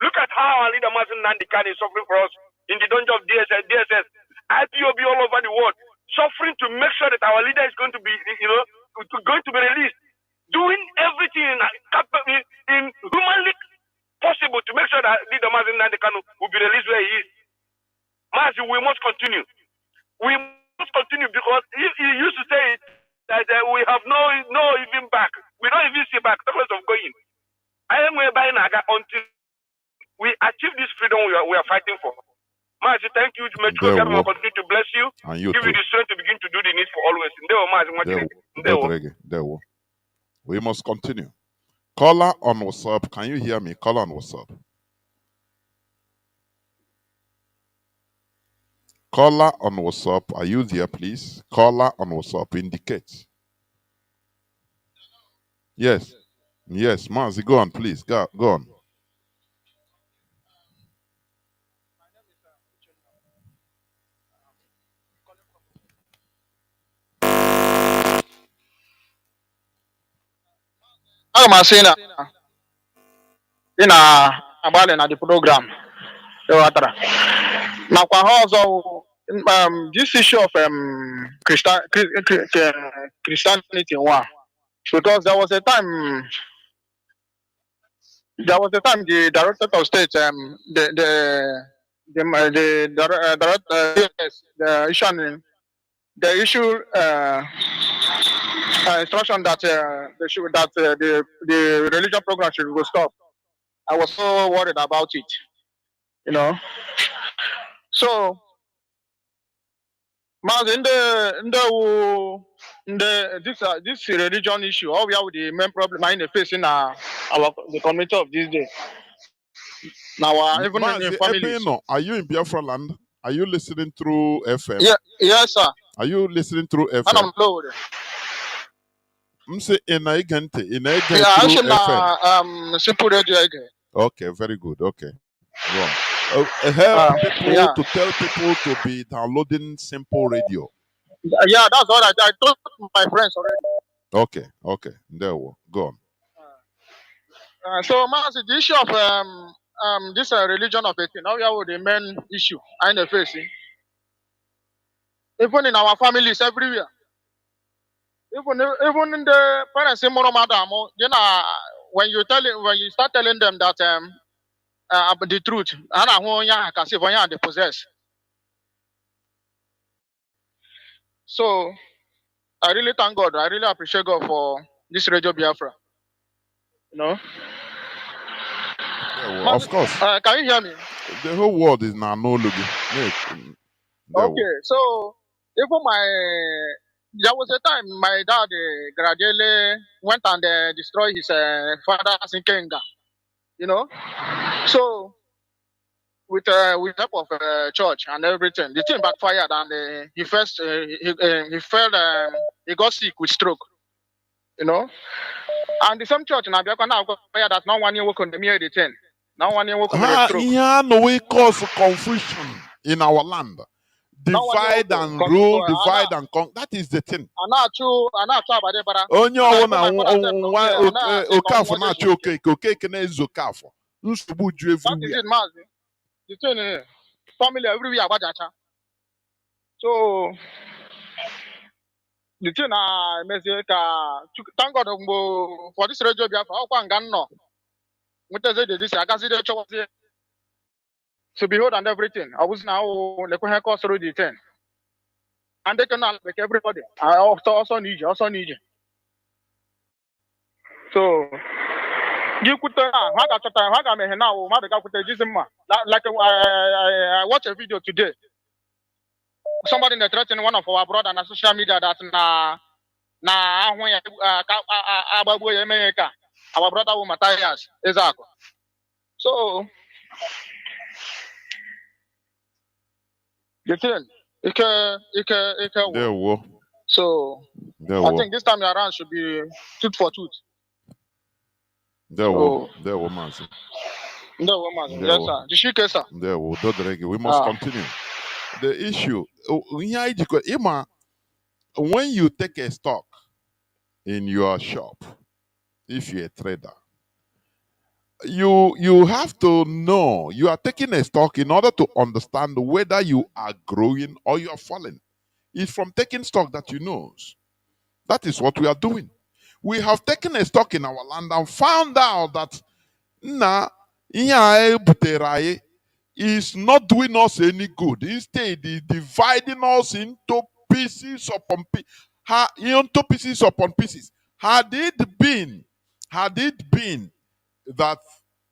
Look at how our leader, Mazi Nnamdi, is suffering for us in the dungeon of DSS, IPOB all over the world, suffering to make sure that our leader is going to be, going to be released. Doing everything in humanly possible to make sure that leader Mazi Nnamdi will be released where he is. Mazi, we must continue. We must continue because he used to say that we have no even back. We don't even see back. The rest of going. I am whereby until we achieve this freedom we are fighting for. Mazi, thank you. May God continue to bless you. And you give too. you the strength to begin to do the needful always. We must continue. Caller on WhatsApp. Can you hear me? Caller on WhatsApp. Caller on WhatsApp. Are you there, please? Caller on WhatsApp. Indicate. Yes. Yes, Mazi, go on, please. Go on. I'm saying in a the program. Now, this issue of Christianity, because there was a time the director of state the issue instruction that the religion program should go stop. I was so worried about it. you know. So, Mazi, this religion issue, all we have the main problem in the face in the community of this day. Now, even in Mazi, families. are you in Biafra land? Are you listening through FM? Yeah, yes, sir. Are you listening through And FM? I'm low. Mse inaigente Yeah, through actually, FM. simple radio again. Okay, very good. Okay, go on. Help people Yeah. to tell people to be downloading simple radio. Yeah, that's what I told my friends already. Okay. There we go on. So, Mazi, the issue of this religion of 18, now we have the main issue in the face. Even in our families everywhere. Even in the parents in Moromadamo, you know, when you start telling them that the truth, I can see when they possess. So I really thank God. I really appreciate God for this Radio Biafra. You know. Yeah, well, of course. Can you hear me? The whole world is now no looking. Okay, so even there was a time my dad gradually went and destroyed his father's in Kenga. You know. So with help of church and everything, the thing backfired and he fell. He got sick with stroke. You know. And the same church now that no one year work on the mere the thing. No one year work on the stroke. Yeah, no way cause confusion in our land. Divide and rule, divide and conquer. That is the thing. Onye ọwụna Okafọ na-achị okeke na-ezo Okafọ. Nsogbu ju everywhere. The thing family everywhere agbajacha. So the thing thank God for this Radio Biafra. Ọkwa nga nnọọ. So behold and everything. I was now like through the thing. And they can like everybody. I also need you. So you could like I watched a video today. Somebody in the threatened one of our brother on social media that our brother will Matthias. Exactly. So the thing, so I think this time around should be tooth for tooth. There were Mazi. Yes, sir. We must continue. The issue, when you take a stock in your shop, if you're a trader, you have to know you are taking a stock in order to understand whether you are growing or you are falling. It's from taking stock that you know. That is what we are doing. We have taken a stock in our land and found out that is not doing us any good. Instead, it's dividing us into pieces upon pieces. Had it been that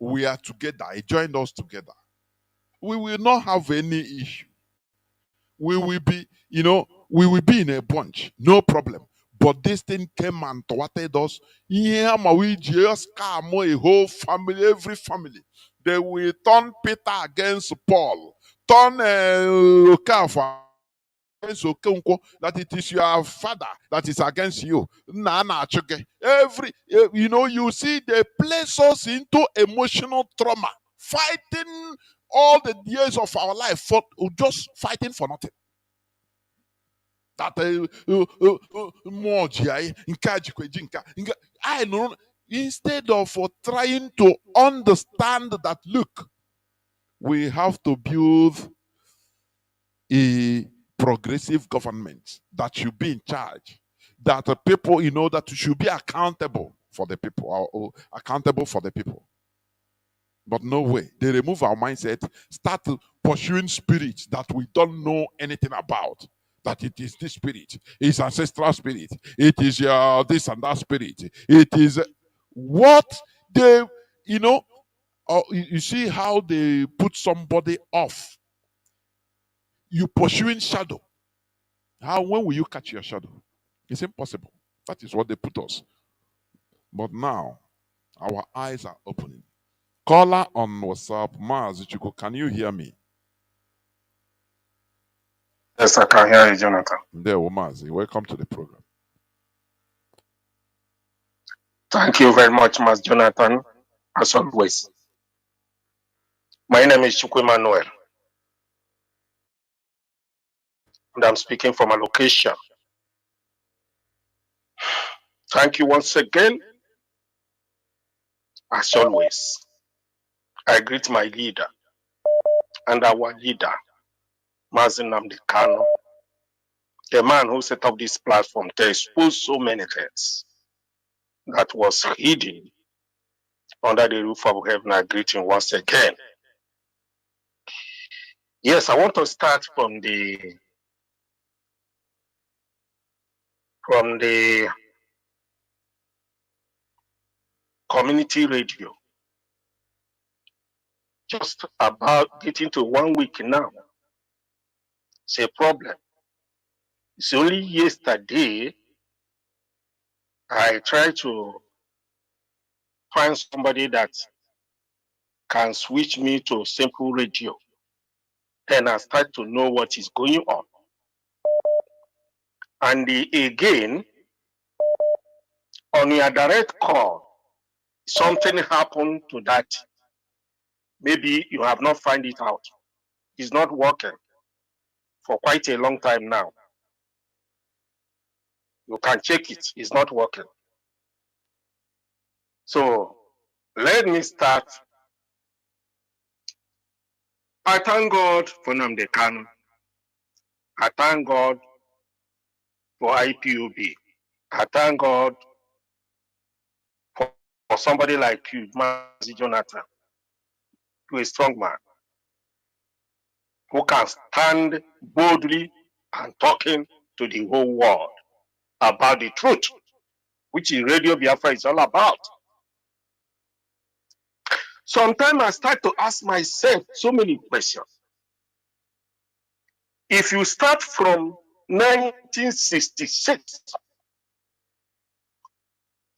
we are together, he joined us together, we will not have any issue. We will be in a bunch, no problem. But this thing came and thwarted us. Yeah, we just scam a whole family, every family. They will turn Peter against Paul, turn Okafor against Okonkwo, that it is your father that is against you. You see, they place us into emotional trauma, fighting all the years of our life for just fighting for nothing. That I know, instead of trying to understand that, look, we have to build a progressive government that should be in charge, that the people, that should be accountable for the people, or accountable for the people. But no way. They remove our mindset, start pursuing spirits that we don't know anything about. That it is this spirit, it's ancestral spirit, it is this and that spirit, it is what they, Or you see how they put somebody off. You pursuing shadow. When will you catch your shadow? It's impossible. That is what they put us. But now, our eyes are opening. Caller on WhatsApp, Mazi, can you hear me? Yes, I can hear you, Jonathan. There, Mazi. Welcome to the program. Thank you very much, Mas Jonathan, as always. My name is Chukwu Emmanuel, and I'm speaking from a location. Thank you once again, as always. I greet my leader and our leader, Mazi Nnamdi Kanu, the man who set up this platform to expose so many things that was hidden under the roof of heaven. I greet him once again. Yes, I want to start from the community radio. Just about getting to 1 week now. It's a problem. It's only yesterday I tried to find somebody that can switch me to simple radio. Then I start to know what is going on. And again, on your direct call, something happened to that. Maybe you have not found it out. It's not working for quite a long time now. You can check it. It's not working. So let me start. I thank God for Nnamdi Kanu. I thank God for IPOB. I thank God for somebody like you, Mazi Jonathan, who is a strong man, who can stand boldly and talking to the whole world about the truth, which is Radio Biafra is all about. Sometimes I start to ask myself so many questions. If you start from 1966,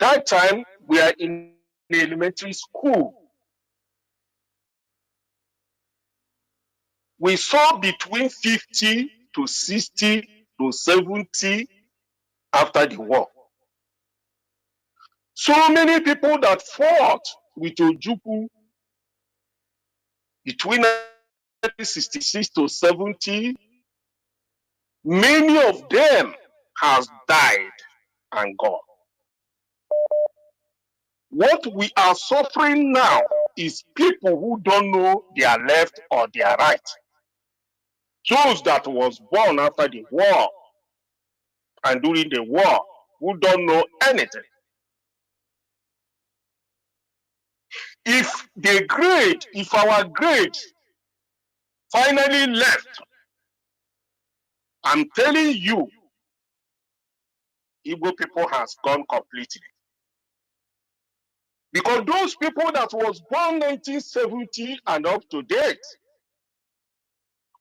that time we are in elementary school. We saw between 50 to 60 to 70 after the war. So many people that fought with Ojukwu between 1966 to 70, many of them has died and gone. What we are suffering now is people who don't know their left or their right. Those that was born after the war and during the war who don't know anything. If our grade finally left, I'm telling you, Igbo people has gone completely. Because those people that was born 1970 and up to date,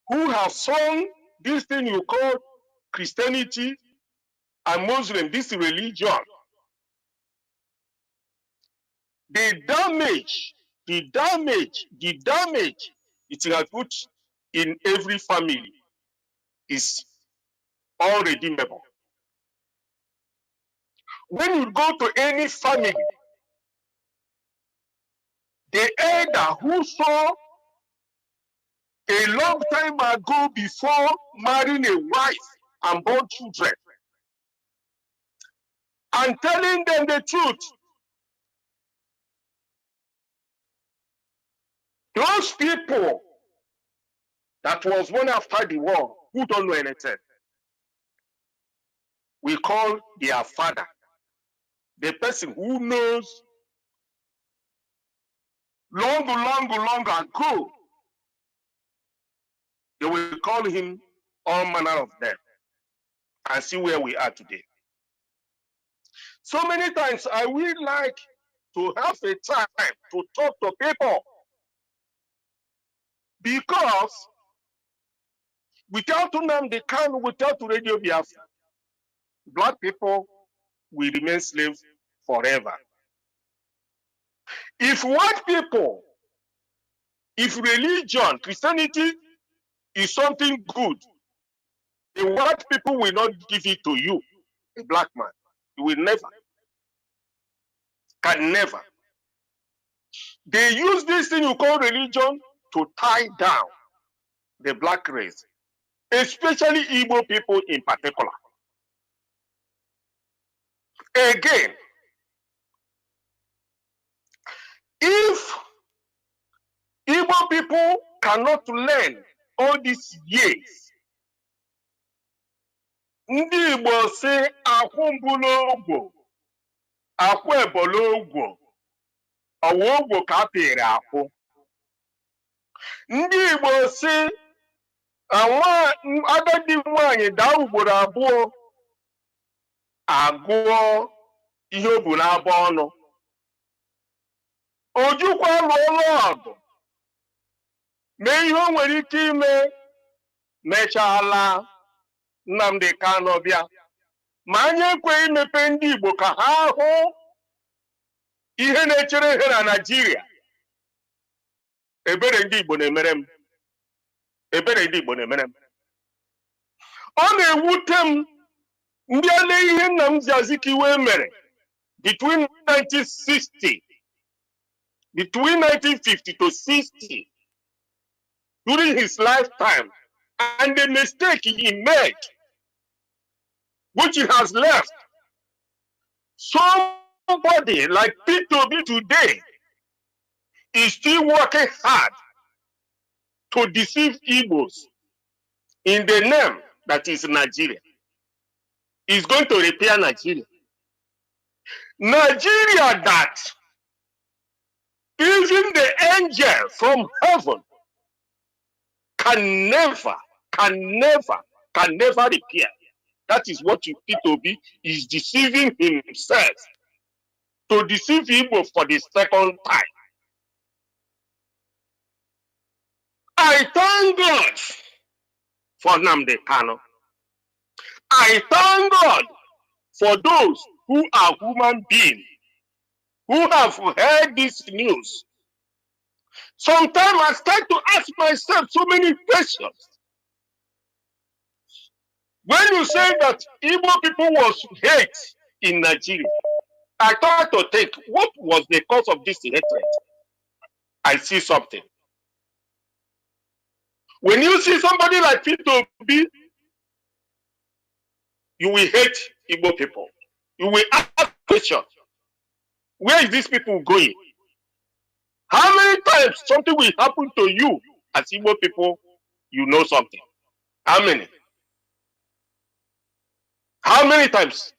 who have sung this thing you call Christianity and Muslim, this religion, the damage it has put in every family is unredeemable. When you go to any family, the elder who saw a long time ago before marrying a wife and born children, and telling them the truth, those people that was born after the war who don't know anything, we call their father, the person who knows long ago, they will call him all manner of them, and see where we are today. So many times I would like to have a time to talk to people Because without Nnamdi Kanu, without Radio Biafra, black people will remain slaves forever. If white people, if religion, Christianity is something good, the white people will not give it to you, a black man. You will never, can never. They use this thing you call religion to tie down the black race, especially Igbo people in particular. Again, if Igbo people cannot learn all these years, ndị Igbo si akwụ mbulu ogwo, akwụ ebolo ogwo, ọwa ogwo ka a pịrị akwụ. Ndị Igbo si agadi nwanyị daa ugboro abụọ, agụọ ihe o bu n'abọ ọnụ. Ojukwu alụọla ọgụ, mee ihe o nwere ike ime, mechala Nnamdi Kanu bịa. Ma anyị ekweghị imepe ndị Igbo ka ha hụ ihe na-echere ihe na Naịjirịa. Ebere ndị Igbo na-emere m. Ebere ndị Igbo na-emere m. Ọ na-ewute m ndị ele ihe Nnamdi Azikiwe mere between 1960, between 1950 to 60, during his lifetime, and the mistake he made, which he has left. Somebody like P2B today is still working hard to deceive Igbos in the name that is Nigeria. Is going to repair Nigeria. Nigeria that even the angel from heaven can never repair. That is what P2B is deceiving himself to deceive Igbo for the second time. I thank God for Nnamdi Kanu. I thank God for those who are human beings who have heard this news. Sometimes I start to ask myself so many questions. When you say that Igbo people was hate in Nigeria, I thought to think, what was the cause of this hatred? I see something. When you see somebody like P2B, you will hate Igbo people. You will ask questions. Where is these people going? How many times something will happen to you as Igbo people, you know something? How many? How many times?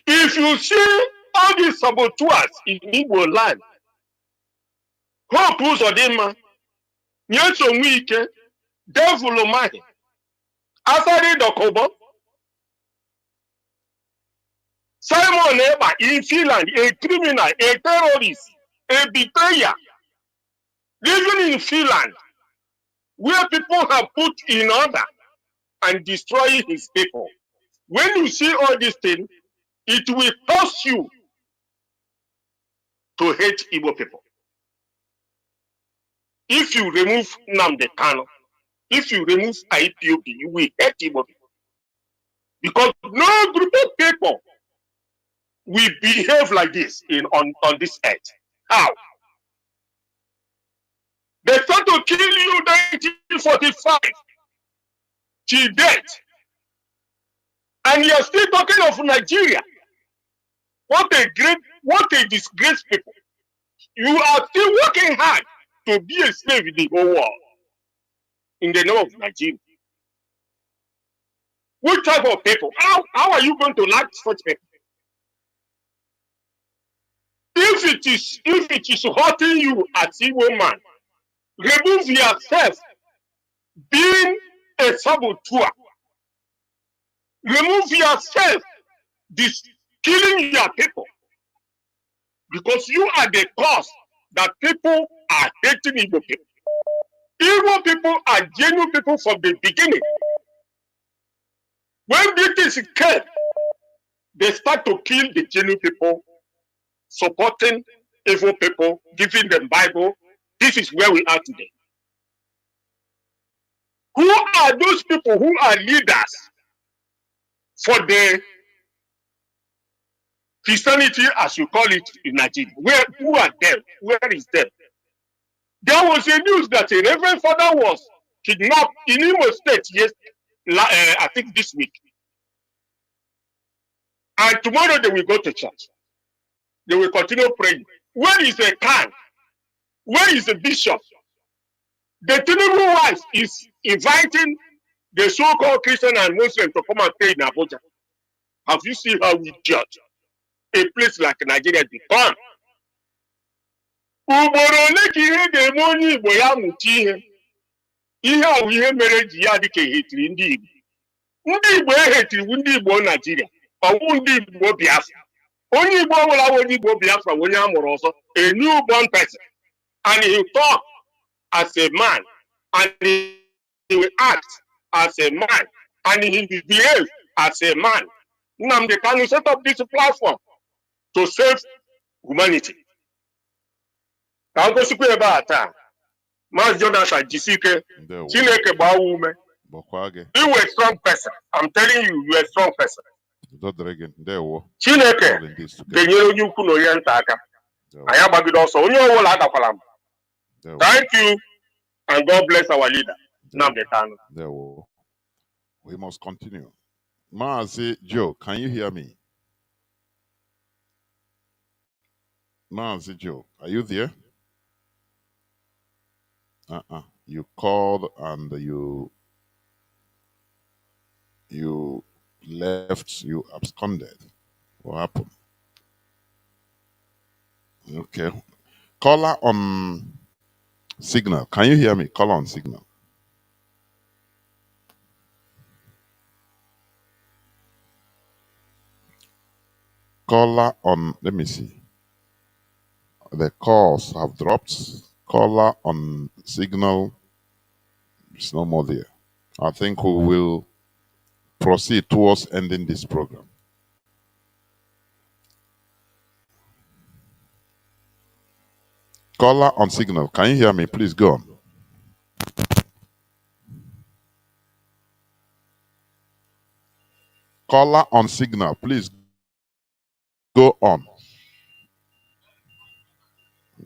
If you see all these saboteurs in Igbo land, Hope Uzodinma, Nyeso Nwike, Devil Omahi, Asari Dokobo, Simon Eba in Finland, a criminal, a terrorist, a betrayer, living in Finland, where people have put in order and destroy his people. When you see all these things, it will force you to hate Igbo people. If you remove Nnamdi Kanu, if you remove IPOB, you will hate Igbo people. Because no group of people will behave like this on this earth. How? They tried to kill you in 1945 till death. And you're still talking of Nigeria. What a disgrace people. You are still working hard to be a slave in the whole world in the name of Nigeria. What type of people? How are you going to like such people? If it is hurting you as a woman, remove yourself being a saboteur. Remove yourself killing your people. Because you are the cause that people are hating Igbo people. Igbo people are genuine people from the beginning. When British came, they start to kill the genuine people, supporting evil people, giving them Bible. This is where we are today. Who are those people who are leaders for the Christianity, as you call it in Nigeria? Who are them? Where is them? There was a news that a Reverend Father was kidnapped in Imo State, yes, I think this week. And tomorrow they will go to church. They will continue praying. Where is a can? Where is the bishop? The Tinubu wife is inviting the so-called Christian and Muslim to come and pray in Abuja. Have you seen how we judge a place like Nigeria become? Ugboro ole ka ihe ga-eme onye Igbo ya mụta ihe? Ihe ahụ ihe mere ji ya dị ka ehetiri ndị Igbo. Ndị Igbo ehetiri ndị Igbo Nigeria. Ọwụ ndị Igbo Biafra. Onye Igbo ọbụla wụ onye Igbo Biafra onye a mụrụ ọzọ, a newborn person, and he talk as a man, and he will act as a man, and he will behave as a man. Nnamdi Kanu set up this platform to save humanity. Ka go sikwe ebe a taa. Mazi Jonathan Jisike, Chineke gbawa ume. You were a strong person. I'm telling you, you are a strong person. Chineke ga-enyere onye ukwu na onye nta aka. Anyị agbagide ọsọ, onye ọbụla adakwala m. Thank you, and God bless our leader, Nnamdi Kanu. We must continue. Mazi Joe, can you hear me? Mazi Joe, are you there? You called and you left, you absconded. What happened? Okay. Caller on Signal. Can you hear me? Caller on Signal. Caller on, let me see. The calls have dropped. Caller on Signal. It's no more there. I think we will proceed towards ending this program. Caller on Signal. Can you hear me? Please go on. Caller on Signal. Please go on.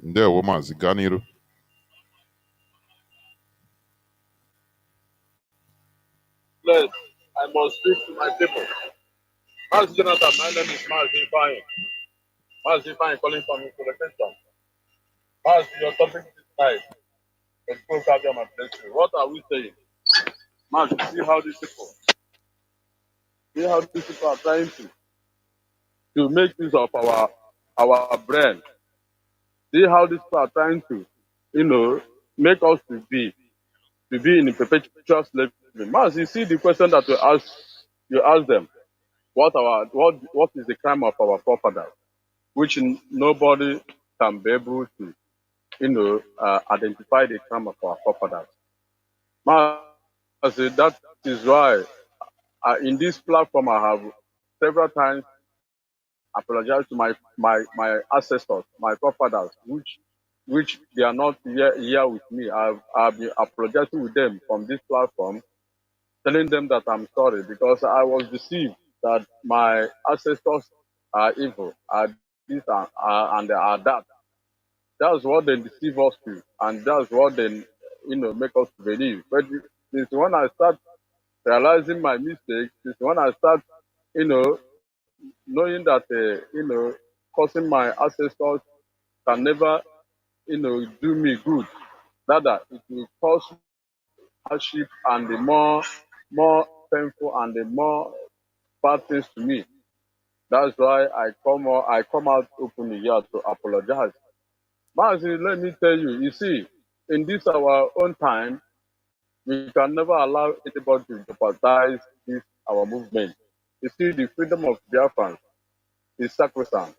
There, woman, Ziganiru. Please, I must speak to my people. Mazi Jonathan, my name is Mazi Fine. Mazi Fine calling from Insulation. Mazi, your topic is nice. The people have them bless you. What are we saying? Mazi, see how these people are trying to make use of our brain. See how these people are trying to, make us to be in a perpetual slavery. Mazi, see the question that you ask them. What is the crime of our forefathers, which nobody can be able to, identify the crime of our forefathers. Mazi, that is why in this platform I have several times apologized to my ancestors, my forefathers, which they are not here with me. I've been apologizing with them from this platform, telling them that I'm sorry because I was deceived that my ancestors are evil, are this and they are that. That's what they deceive us to, and that's what they make us believe. But since when I start realizing my mistakes, since when I start knowing that causing my ancestors can never do me good, rather it will cause hardship and the more painful and the more bad things to me. That's why I come out openly here to apologize. Mazi, let me tell you, you see, in this our own time, we can never allow anybody to jeopardize this our movement. You see, the freedom of Biafrans is sacrosanct,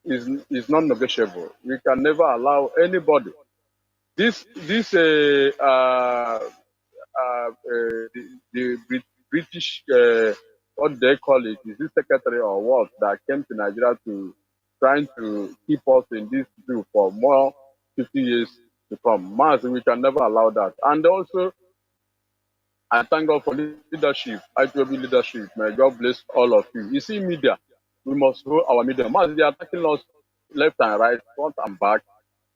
is non-negotiable. We can never allow anybody the British, what they call it, is this secretary or what, that came to Nigeria to trying to keep us in this view for more 50 years to come. Mazi, we can never allow that. And also, I thank God for leadership, IPOB leadership. May God bless all of you. You see, media, we must hold our media. Mazi, they are attacking us left and right, front and back.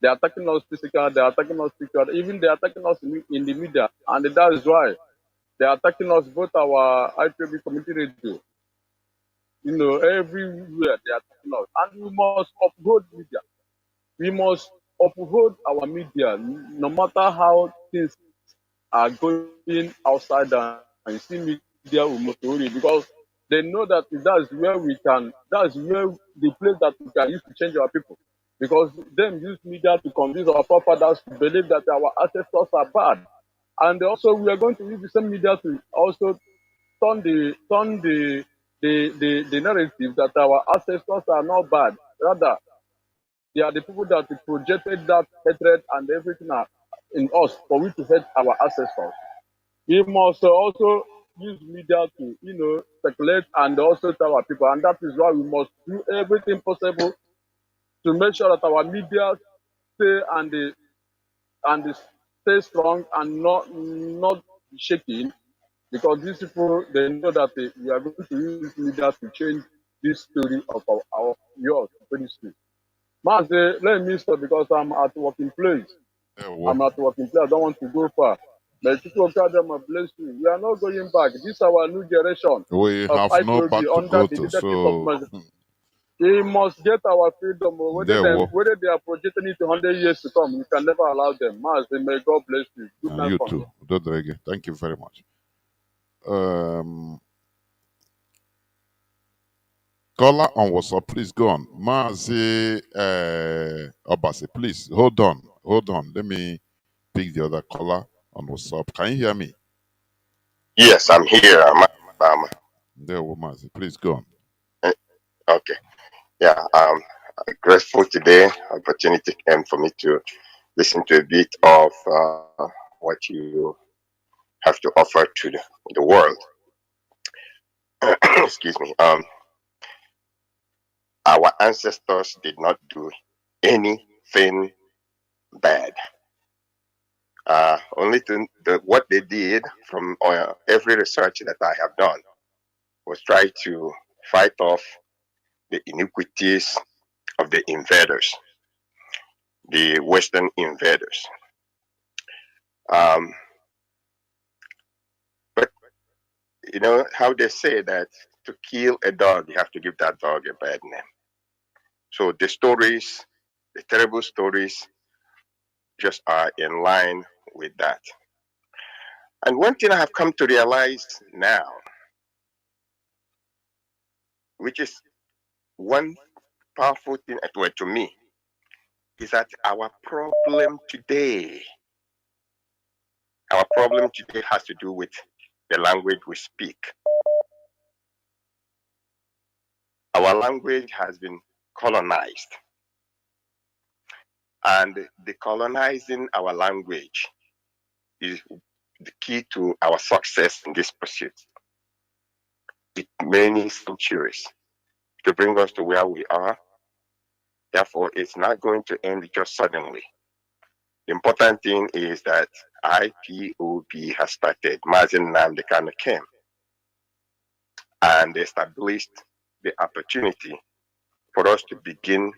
They are attacking us physical, they are attacking us physical, even they are attacking us in the media. And that is why they are attacking us, both our IPOB community radio. You know, everywhere they are attacking us. And we must uphold media. We must uphold our media, no matter how things are going outside and you see media, we must hold it, because they know that that's where the place that we can use to change our people. Because them use media to convince our forefathers to believe that our ancestors are bad. And also we are going to use the same media to also turn the narrative that our ancestors are not bad. Rather, they are the people that projected that hatred and everything in us for we to hate our ancestors. We must also use media to, speculate and also tell our people. And that is why we must do everything possible to make sure that our media stay and they stay strong and not shaking, because these people, they know that we are going to use media to change this story of yours very soon. Mazi, let me stop because I'm at working place. I'm at working place. I don't want to go far. But people tell them a bless you. We are not going back. This is our new generation We of have no back IPOB to under go the to, leadership of so Mazi. We must get our freedom. Whether they are projecting it to 100 years to come, we can never allow them. Mazi, may God bless you. Good night you from too. here. Dodrege, thank you very much. Caller on WhatsApp, please go on. Mazi Obasi, please hold on. Let me pick the other caller on WhatsApp. Can you hear me? Yes, I'm here. There, Mazi, please go on. Okay. Yeah, I'm grateful today. Opportunity came for me to listen to a bit of what you have to offer to the world. Excuse me. Our ancestors did not do anything bad. Only what they did from every research that I have done was try to fight off the iniquities of the invaders, the Western invaders. But you know how they say that to kill a dog, you have to give that dog a bad name. So the stories, the terrible stories, just are in line with that. And one thing I have come to realize now, which is one powerful thing to me, is that our problem today has to do with the language we speak. Our language has been colonized, and decolonizing our language is the key to our success in this pursuit. It many centuries to bring us to where we are. Therefore, it's not going to end just suddenly. The important thing is that IPOB has started. Mazi Nnamdi Kanu came and established the opportunity for us to begin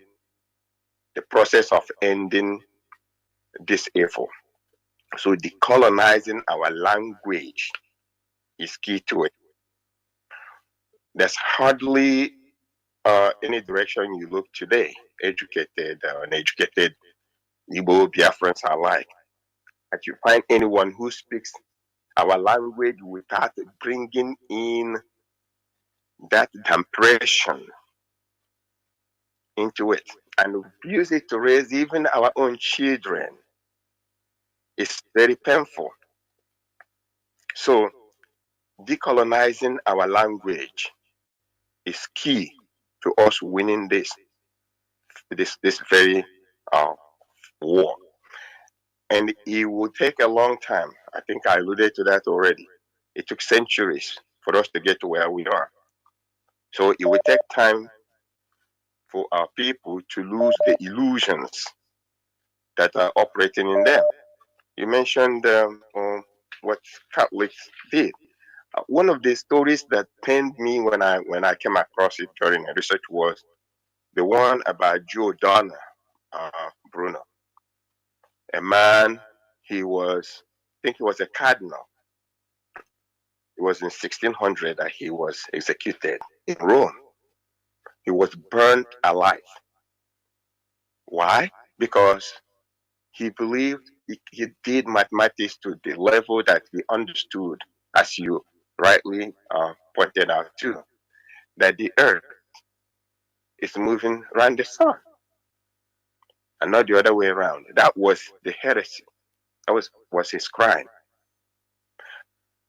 the process of ending this evil. So decolonizing our language is key to it. There's hardly any direction you look today, educated or uneducated, Igbo Biafrans alike, that you find anyone who speaks our language without bringing in that depression into it and use it to raise even our own children. It's very painful. So decolonizing our language is key to us winning this very war. And it will take a long time. I think I alluded to that already. It took centuries for us to get to where we are. So it will take time for our people to lose the illusions that are operating in them. You mentioned what Catholics did. One of the stories that pained me when I came across it during the research was the one about Joe Donner, Bruno, a man. I think he was a cardinal. It was in 1600 that he was executed in Rome. He was burned alive. Why? Because he believed he did mathematics to the level that he understood, as you rightly pointed out too, that the earth is moving around the sun and not the other way around. That was the heresy. That was his crime.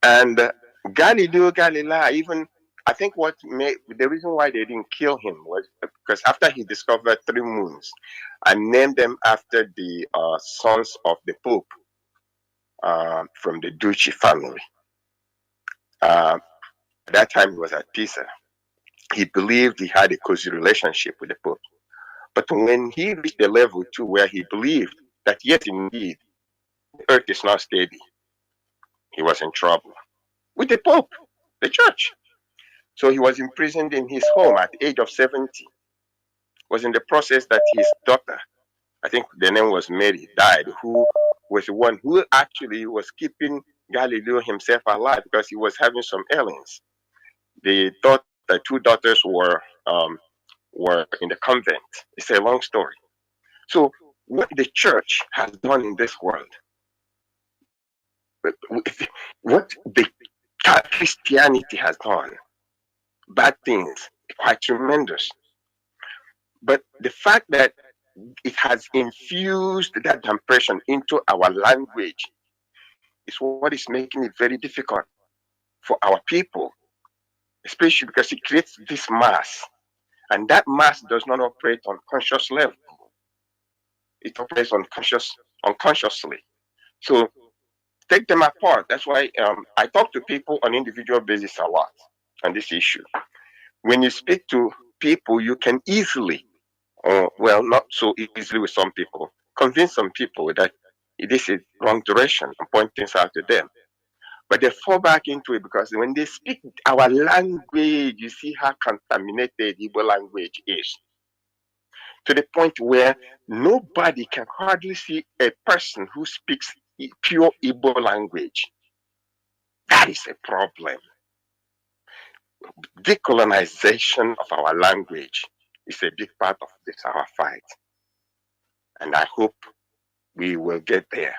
And Galileo Galilei, even I think the reason why they didn't kill him was because after he discovered 3 moons and named them after the sons of the Pope from the Ducci family. At that time, he was at Pisa. He believed he had a cozy relationship with the Pope. But when he reached the level too where he believed that yes, indeed, the earth is not steady, he was in trouble with the Pope, the church. So he was imprisoned in his home at the age of 70. It was in the process that his daughter, I think the name was Mary, died, who was the one who actually was keeping Galileo himself alive because he was having some ailments. The 2 daughters were in the convent. It's a long story. So what the church has done in this world, what the Christianity has done, bad things, quite tremendous. But the fact that it has infused that impression into our language is what is making it very difficult for our people, especially because it creates this mass. And that mass does not operate on conscious level. It operates unconsciously. So take them apart. That's why I talk to people on individual basis a lot on this issue. When you speak to people, you can easily, well, not so easily with some people, convince some people that this is wrong direction and point things out to them. But they fall back into it because when they speak our language, you see how contaminated Igbo language is. To the point where nobody can hardly see a person who speaks pure Igbo language. That is a problem. Decolonization of our language is a big part of this our fight. And I hope we will get there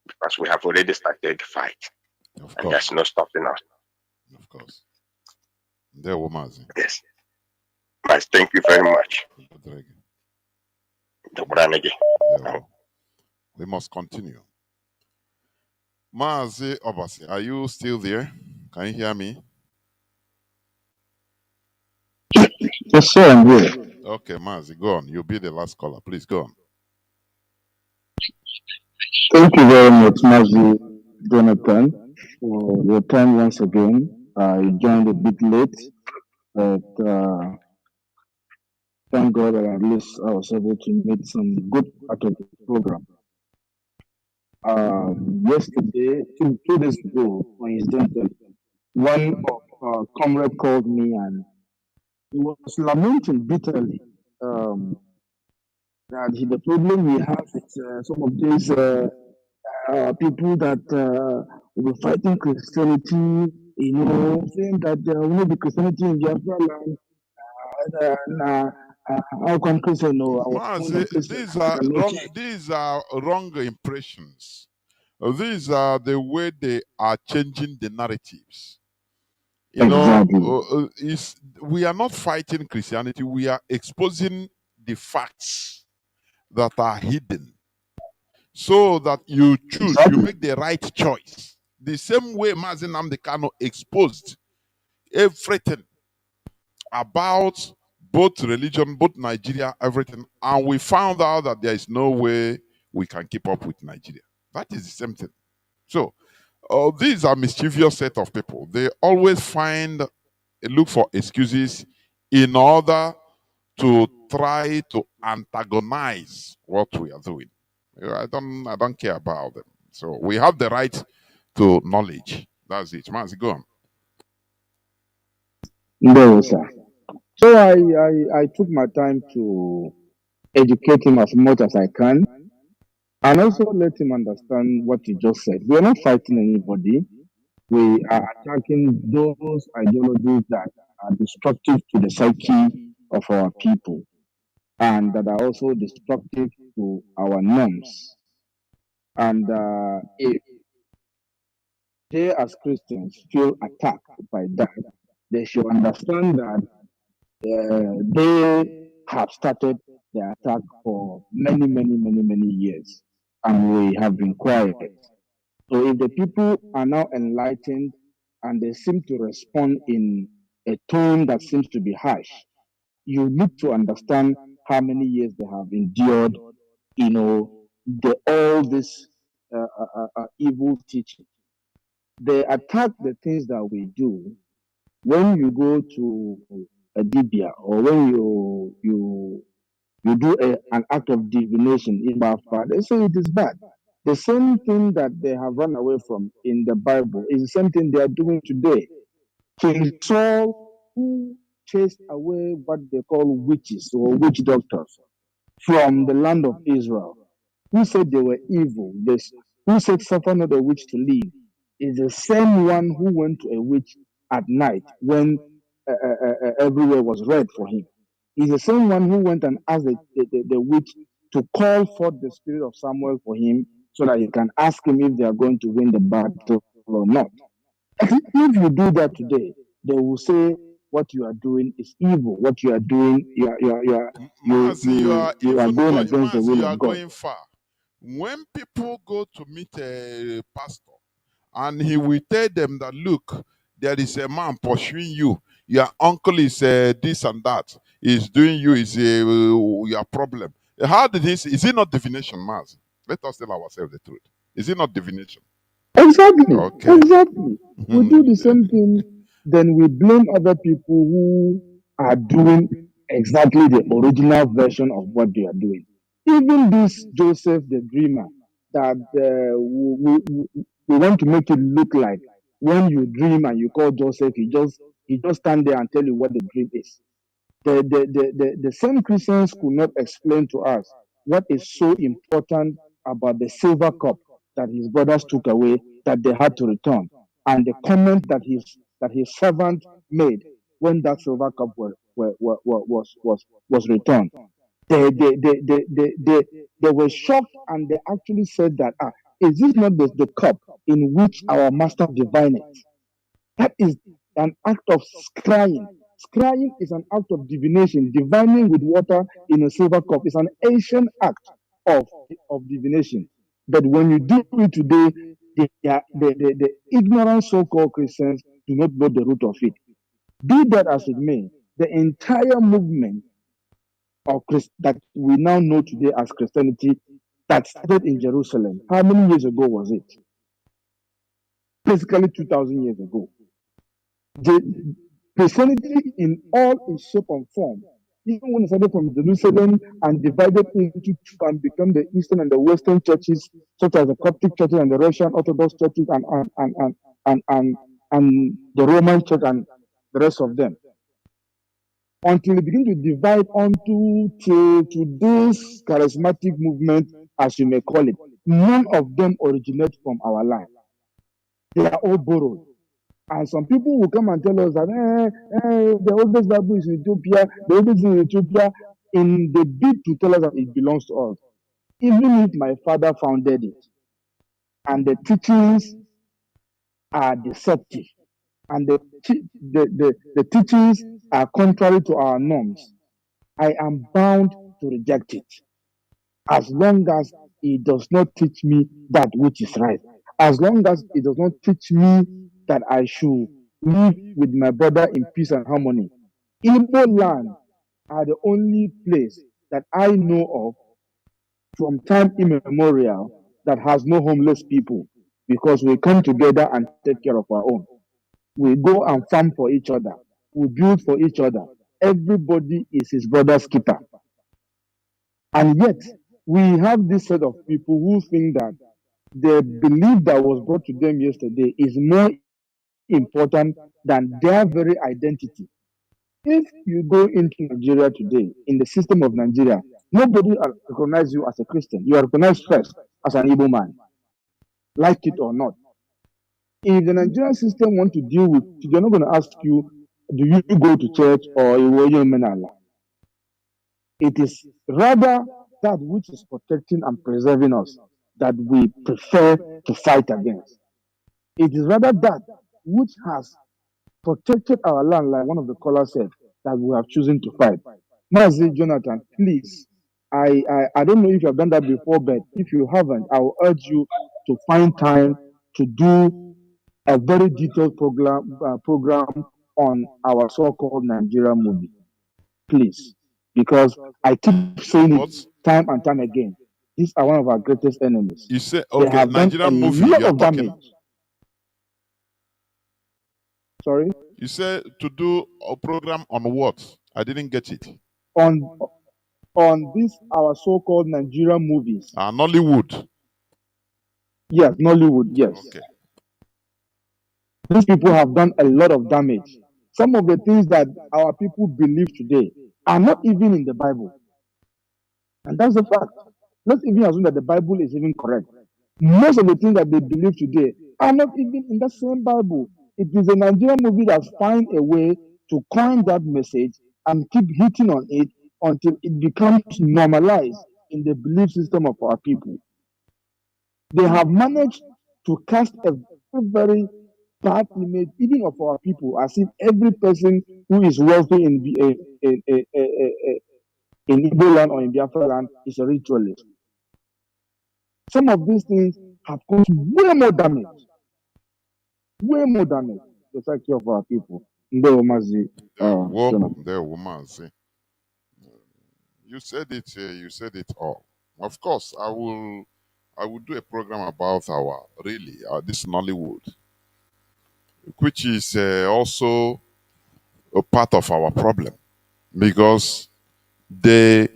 because we have already started the fight. Of and course. there's no stopping us. Of course. There, Mazi. Yes. Mas, thank you very much. We must continue. Mazi Obasi, are you still there? Can you hear me? Yes, sir, I'm here. Okay, Mazi, go on. You'll be the last caller. Please go on. Thank you very much, Mazi Jonathan, for your time once again. I joined a bit late, but thank God that at least I was able to make some good part of the program. Yesterday, 2 days ago, coincidentally, one of our comrades called me and he was lamenting bitterly that the problem we have with some of these people that were fighting Christianity, saying that there will not be Christianity in Biafra land. How come Christian? No, I was born a Christian. These are wrong impressions. These are the way they are changing the narratives. We are not fighting Christianity. We are exposing the facts that are hidden so that you choose, you make the right choice. The same way Mazi Nnamdi Kanu exposed everything about both religion, both Nigeria, everything. And we found out that there is no way we can keep up with Nigeria. That is the same thing. So these are mischievous set of people. They always look for excuses in order to try to antagonize what we are doing. I don't care about them. So we have the right to knowledge. That's it. Mazi, go on. No, sir. So I took my time to educate him as much as I can and also let him understand what you just said. We are not fighting anybody. We are attacking those ideologies that are destructive to the psyche of our people and that are also destructive to our norms. And if they, as Christians, feel attacked by that, they should understand that they have started the attack for many years, and we have been quiet. So if the people are now enlightened and they seem to respond in a tone that seems to be harsh, you need to understand how many years they have endured, all this evil teaching. They attack the things that we do. When you go to a dibia or when you do an act of divination in Biafra, they say it is bad. The same thing that they have run away from in the Bible is the same thing they are doing today. King Saul, who chased away what they call witches or witch doctors from the land of Israel, who said they were evil, who said suffer not a witch to live, is the same one who went to a witch at night when everywhere was red for him. He's the same one who went and asked the witch to call forth the spirit of Samuel for him so that he can ask him if they are going to win the battle or not. If you do that today, they will say what you are doing is evil. What you are doing, you are going against the will of God. Going far. When people go to meet a pastor and he will tell them that, look, there is a man pursuing you. Your uncle is this and that. Is doing you is your problem. How did is it not divination, Mazi? Let us tell ourselves the truth. Is it not divination? Exactly. Okay. Exactly. We do the same thing, then we blame other people who are doing exactly the original version of what they are doing. Even this Joseph the dreamer that we want to make it look like when you dream and you call Joseph, he just stand there and tell you what the dream is. The same Christians could not explain to us what is so important about the silver cup that his brothers took away that they had to return, and the comment that his servant made when that silver cup was returned. They were shocked and they actually said that, is this not the cup in which our master divined? That is an act of scrying. Scrying is an act of divination. Divining with water in a silver cup is an ancient act of divination. But when you do it today, the ignorant so-called Christians do not know the root of it. Be that as it may, the entire movement of that we now know today as Christianity that started in Jerusalem, how many years ago was it? Basically 2,000 years ago. The Christianity in all its shape and form, even when it started from Jerusalem and divided into two and become the Eastern and the Western churches, such as the Coptic churches and the Russian Orthodox churches and the Roman church and the rest of them, until it begin to divide onto today's charismatic movement, as you may call it. None of them originate from our land. They are all borrowed. And some people will come and tell us that the oldest Bible is in Ethiopia, the oldest is in Ethiopia, in the bid to tell us that it belongs to us. Even if my father founded it, and the teachings are deceptive, and the teachings are contrary to our norms, I am bound to reject it, as long as it does not teach me that which is right. As long as it does not teach me that I should live with my brother in peace and harmony. Igbo land are the only place that I know of from time immemorial that has no homeless people because we come together and take care of our own. We go and farm for each other. We build for each other. Everybody is his brother's keeper. And yet, we have this set of people who think that the belief that was brought to them yesterday is more important than their very identity. If you go into Nigeria today, in the system of Nigeria, nobody recognizes you as a Christian. You are recognized first as an Igbo man, like it or not. If the Nigerian system want to deal with, they're not going to ask you, do you go to church or you menala? It is rather that which is protecting and preserving us that we prefer to fight against. It is rather that which has protected our land, like one of the callers said, that we have chosen to fight. Mazi, Jonathan, please, I don't know if you have done that before, but if you haven't, I will urge you to find time to do a very detailed program on our so-called Nigeria movie, please, because I keep saying it time and time again. These are one of our greatest enemies. You say, They okay, have done Nigerian a movie, lot you are of talking. damage. Sorry? You said to do a program on what? I didn't get it. On this our so-called Nigerian movies. Nollywood. Yes, Nollywood, yes. Okay. These people have done a lot of damage. Some of the things that our people believe today are not even in the Bible. And that's the fact. Let's even assume that the Bible is even correct. Most of the things that they believe today are not even in the same Bible. It is a Nigerian movie that finds a way to coin that message and keep hitting on it until it becomes normalized in the belief system of our people. They have managed to cast a very bad image even of our people, as if every person who is wealthy in Igbo land or in Biafra land is a ritualist. Some of these things have caused way more damage to the psyche of our people. Mazi, Mazi. You said it. You said it all. Of course, I will do a program about our this Nollywood, which is also a part of our problem, because they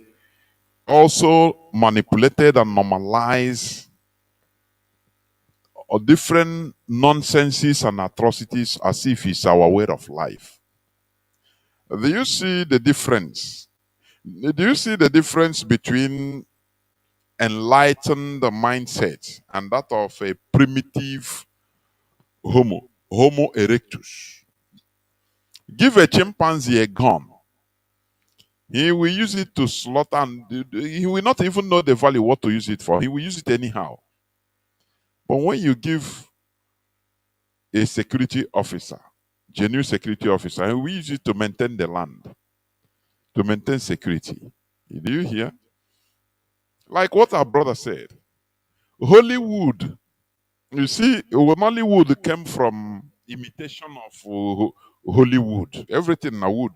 also manipulated and normalized different nonsenses and atrocities as if it's our way of life. Do you see the difference? Do you see the difference between enlightened mindset and that of a primitive Homo erectus? Give a chimpanzee a gun. He will use it to slaughter, and he will not even know the value, what to use it for. He will use it anyhow. But when you give a security officer, genuine security officer, he will use it to maintain the land, to maintain security. Do you hear? Like what our brother said, Hollywood, you see, Hollywood came from imitation of Hollywood. Everything na wood.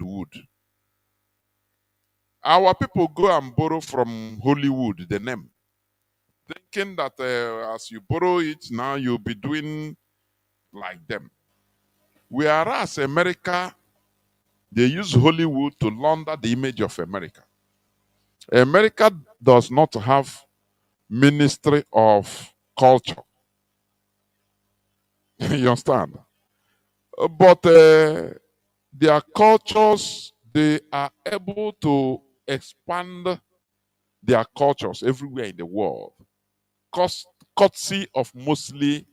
Our people go and borrow from Hollywood, the name, thinking that as you borrow it, now you'll be doing like them. Whereas America, they use Hollywood to launder the image of America. America does not have Ministry of Culture. You understand? But their cultures, they are able to expand their cultures everywhere in the world, courtesy of mostly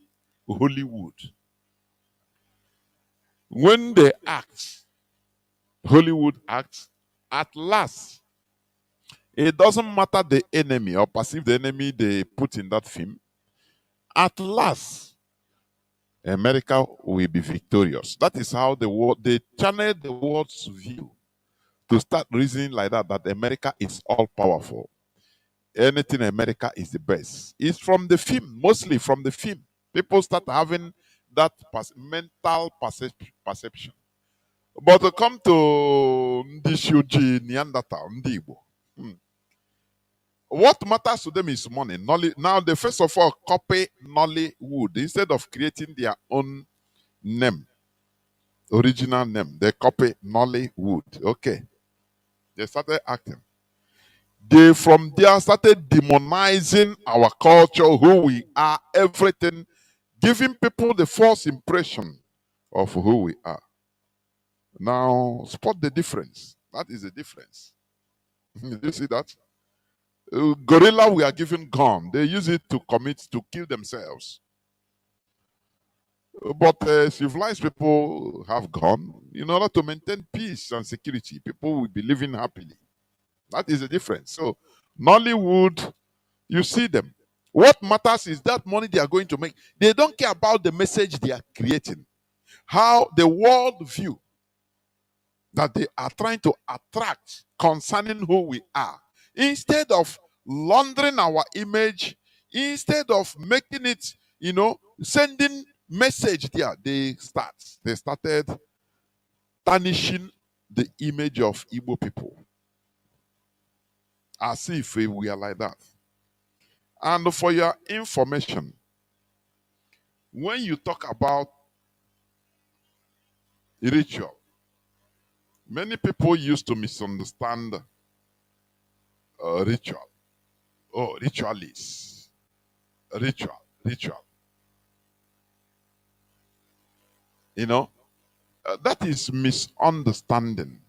Hollywood. When they act, Hollywood acts, at last, it doesn't matter the enemy or perceive the enemy they put in that film, at last, America will be victorious. That is how the world, they channel the world's view to start reasoning like that, that America is all powerful. Anything in America is the best. It's from the film, mostly from the film. People start having that mental perception. But to come to Ndi Shoji, Neanderthal, Ndi Igbo, What matters to them is money. Now, they first of all copy Nollywood instead of creating their own name, original name. They copy Nollywood. Okay. They started acting. They from there started demonizing our culture, who we are, everything, giving people the false impression of who we are. Now, spot the difference. That is the difference. Do you see that? Gorilla, we are given gun. They use it to kill themselves. But civilized people have gun in order to maintain peace and security. People will be living happily. That is the difference. So, Nollywood, you see them. What matters is that money they are going to make. They don't care about the message they are creating. How the world view that they are trying to attract concerning who we are. Instead of laundering our image, instead of making it, sending message there, they started tarnishing the image of Igbo people. As if we are like that. And for your information, when you talk about ritual, many people used to misunderstand ritual. Oh, ritualists. Ritual. That is misunderstanding.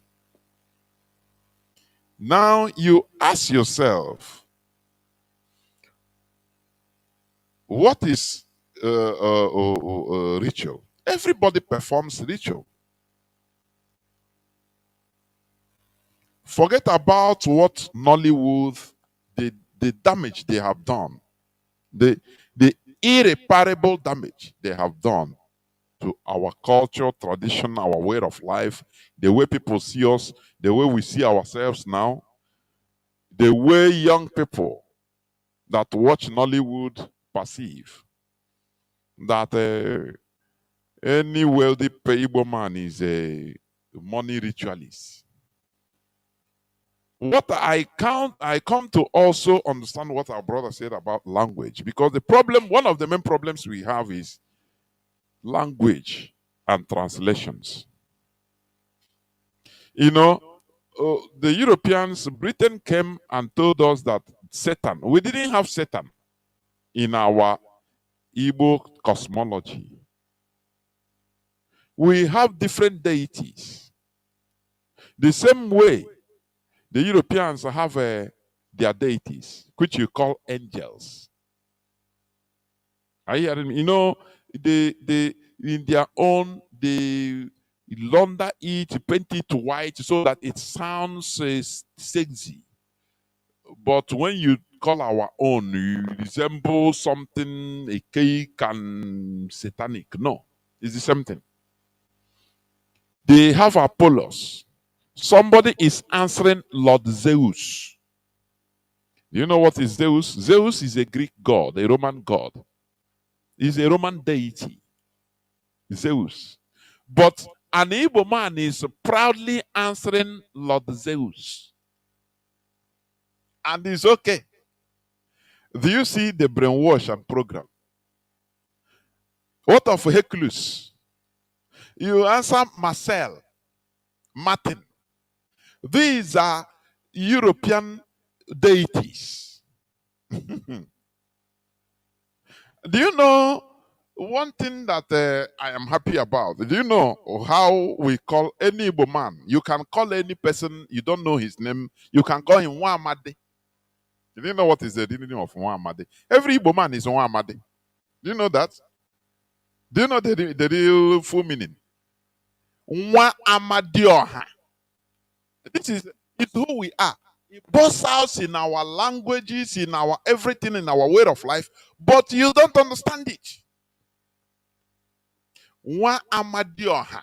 Now you ask yourself, what is ritual? Everybody performs ritual. Forget about what Nollywood, the damage they have done, the irreparable damage they have done to our culture, tradition, our way of life, the way people see us, the way we see ourselves now, the way young people that watch Nollywood perceive that any wealthy Igbo man is a money ritualist. What I come to also understand what our brother said about language, because one of the main problems we have is language and translations. The Europeans, Britain came and told us that Satan, we didn't have Satan in our Igbo cosmology. We have different deities. The same way the Europeans have their deities, which you call angels. Are you hearing me? They in their own, they launder it, paint it white so that it sounds sexy. But when you call our own, you resemble something archaic and satanic. No, it's the same thing. They have Apollos. Somebody is answering Lord Zeus. Do you know what is Zeus? Zeus is a Greek god, a Roman god. He's a Roman deity. Zeus. But an Igbo man is proudly answering Lord Zeus. And it's okay. Do you see the brainwash and program? What of Hercules? You answer Marcel, Martin. These are European deities. Do you know one thing that I am happy about? Do you know how we call any Igbo man? You can call any person, you don't know his name, you can call him Nwamade. You didn't know what is the meaning of Nwamade? Every Igbo man is Nwamade. Do you know that? Do you know the real full meaning? Nwa. This is who we are. It bursts out in our languages, in our everything, in our way of life, but you don't understand it. Nwa Amadioha.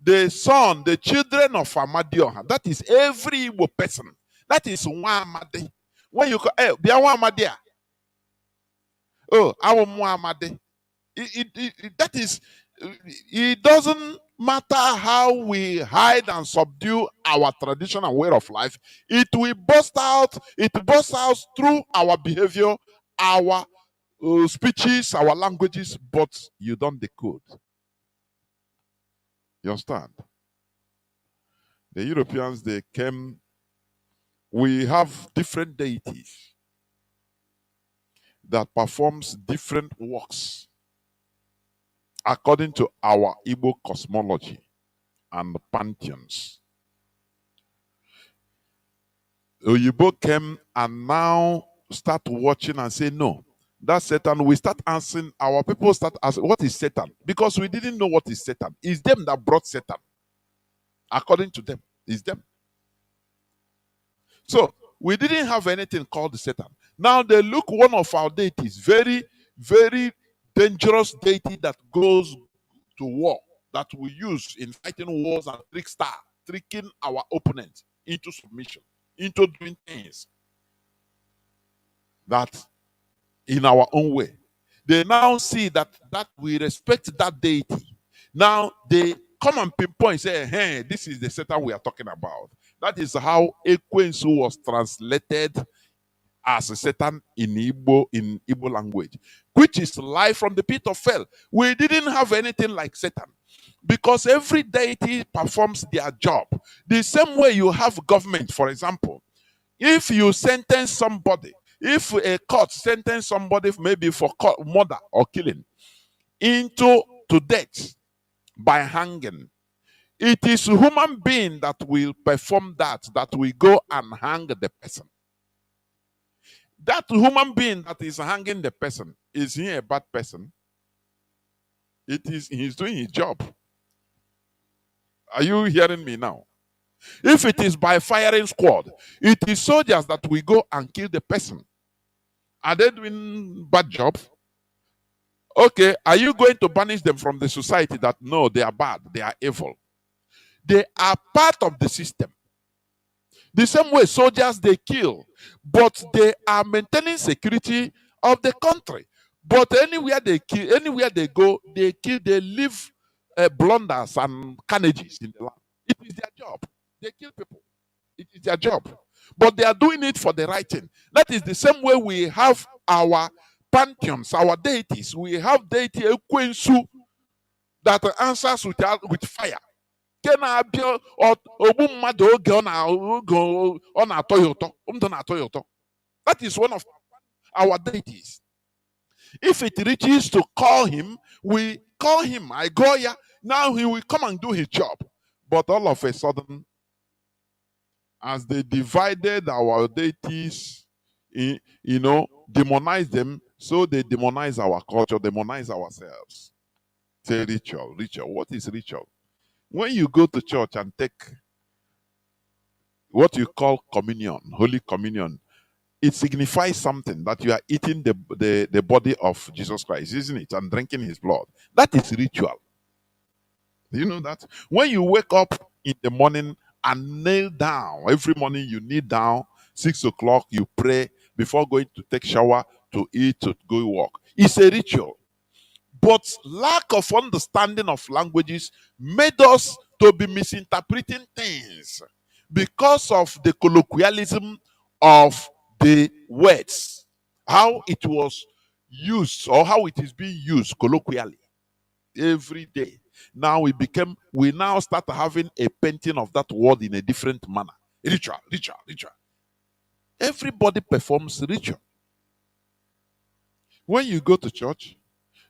The son, the children of Amadioha. That is every Igbo person. That is Nwa Amade. When you call, Biawa Amadia. Oh, our Nwa Amade. That is, it doesn't matter how we hide and subdue our tradition and way of life, it will burst out. It bursts out through our behavior, our speeches, our languages, but you don't decode. You understand? The Europeans, they came, we have different deities that performs different works according to our Igbo cosmology and pantheons. Oyibo came and now start watching and say, no, that's Satan. We start answering, our people start asking, what is Satan? Because we didn't know what is Satan. It's them that brought Satan. According to them, it's them. So we didn't have anything called Satan. Now they look one of our deities, very, very dangerous deity that goes to war, that we use in fighting wars and tricking our opponent into submission, into doing things that in our own way. They now see that we respect that deity. Now they come and pinpoint, say, hey, this is the Satan we are talking about. That is how Ekwensu was translated as a Satan in Igbo language, which is life from the pit of hell. We didn't have anything like Satan because every deity performs their job. The same way you have government, for example, if you sentence somebody, if a court sentence somebody maybe for murder or killing to death by hanging, it is a human being that will perform that will go and hang the person. That human being that is hanging the person, is he a bad person? He's doing his job. Are you hearing me now? If it is by firing squad, it is soldiers that will go and kill the person. Are they doing bad job? Okay, are you going to banish them from the society that no, they are bad, they are evil? They are part of the system. The same way soldiers, they kill, but they are maintaining security of the country. But anywhere they kill, anywhere they go, they kill, they leave blunders and carnages in the land. It is their job. They kill people. It is their job. But they are doing it for the right thing. That is the same way we have our pantheons, our deities. We have deity Ekwensu that answers with fire. That is one of our deities. If it reaches to call him, we call him. I go here. Now he will come and do his job. But all of a sudden, as they divided our deities, demonize them, so they demonize our culture, demonize ourselves. Say ritual. What is ritual? When you go to church and take what you call communion, Holy Communion, it signifies something, that you are eating the body of Jesus Christ, isn't it? And drinking his blood. That is ritual. Do you know that? When you wake up in the morning and kneel down, every morning you kneel down, 6 o'clock, you pray before going to take shower, to eat, to go work. It's a ritual. But lack of understanding of languages made us to be misinterpreting things because of the colloquialism of the words, how it was used or how it is being used colloquially every day. Now we now start having a painting of that word in a different manner. Ritual. Everybody performs ritual. When you go to church,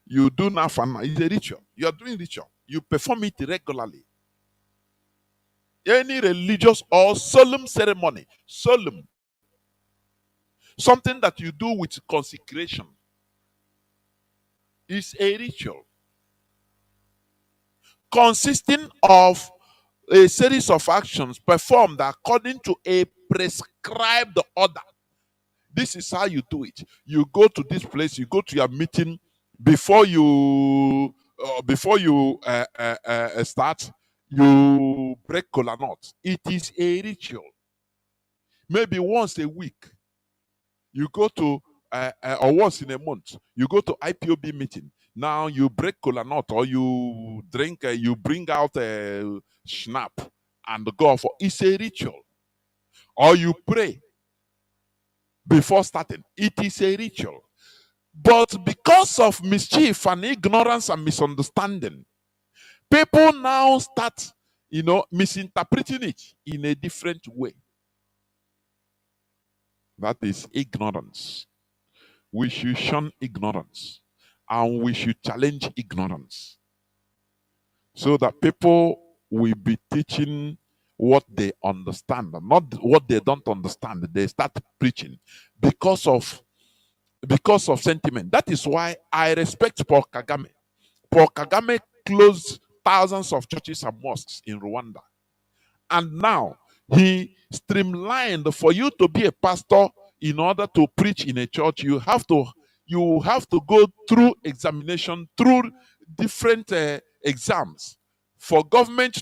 you do nafana, it's a ritual. You are doing ritual. You perform it regularly. Any religious or solemn ceremony, something that you do with consecration, is a ritual consisting of a series of actions performed according to a prescribed order. This is how you do it. You go to this place, you go to your meeting before you start, you break kola nut. It is a ritual. Maybe once a week, you go to or once in a month, you go to IPOB meeting. Now you break kola nut or you drink, you bring out a schnapp and go for. It's a ritual. Or you pray before starting. It is a ritual. But because of mischief and ignorance and misunderstanding, people now start, misinterpreting it in a different way. That is ignorance. We should shun ignorance and we should challenge ignorance so that people will be teaching what they understand and not what they don't understand. They start preaching because of sentiment. That is why I respect Paul Kagame. Paul Kagame closed thousands of churches and mosques in Rwanda. And now he streamlined. For you to be a pastor, in order to preach in a church, you have to go through examination, through different exams for government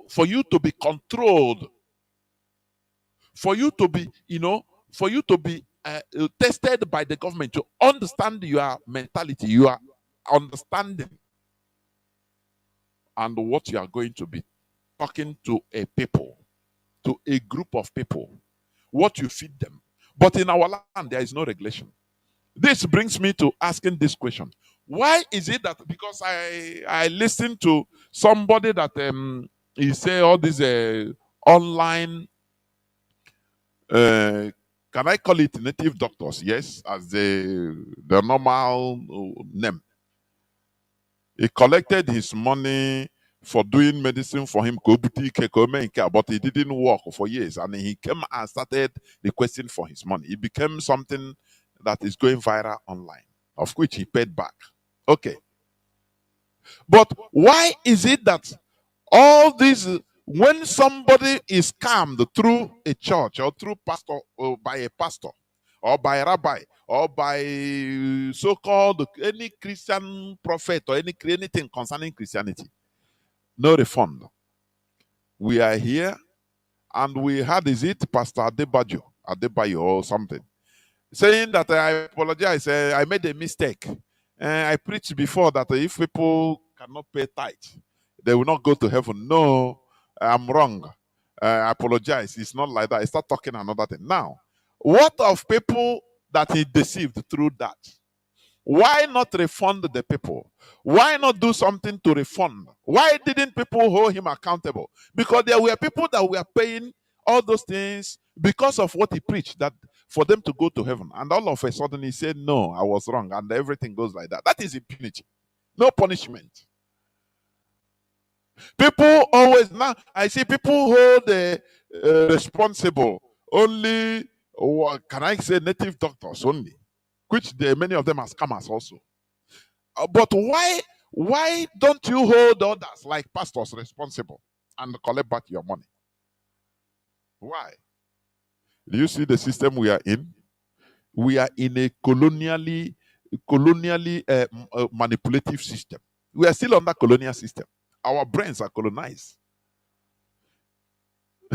for you to be controlled, for you to be tested by the government to understand your mentality, your understanding, and what you are going to be talking to a people, to a group of people, what you feed them. But in our land, there is no regulation. This brings me to asking this question. Why is it that, because I listened to somebody that he say all these online, can I call it native doctors? Yes, as the normal name. He collected his money for doing medicine for him, but it didn't work for years. And he came and started requesting for his money. It became something that is going viral online, of which he paid back. Okay. But why is it that all these, when somebody is scammed through a church or through pastor or by a pastor or by a rabbi or by so-called any Christian prophet or anything concerning Christianity, no refund? We are here and we had, is it Pastor Adebayo or something, saying that I apologize, I made a mistake. I preached before that if people cannot pay tithe, they will not go to heaven. No, I'm wrong. I apologize. It's not like that. I start talking another thing. Now, what of people that he deceived through that? Why not refund the people? Why not do something to refund? Why didn't people hold him accountable? Because there were people that were paying all those things because of what he preached, that for them to go to heaven. And all of a sudden he said, no, I was wrong. And everything goes like that. That is impunity. No punishment. People always, now I see people hold responsible only, can I say native doctors only, which many of them are scammers also. But why don't you hold others like pastors responsible and collect back your money? Why? Do you see the system we are in? We are in a colonially manipulative system. We are still under colonial system. Our brains are colonized.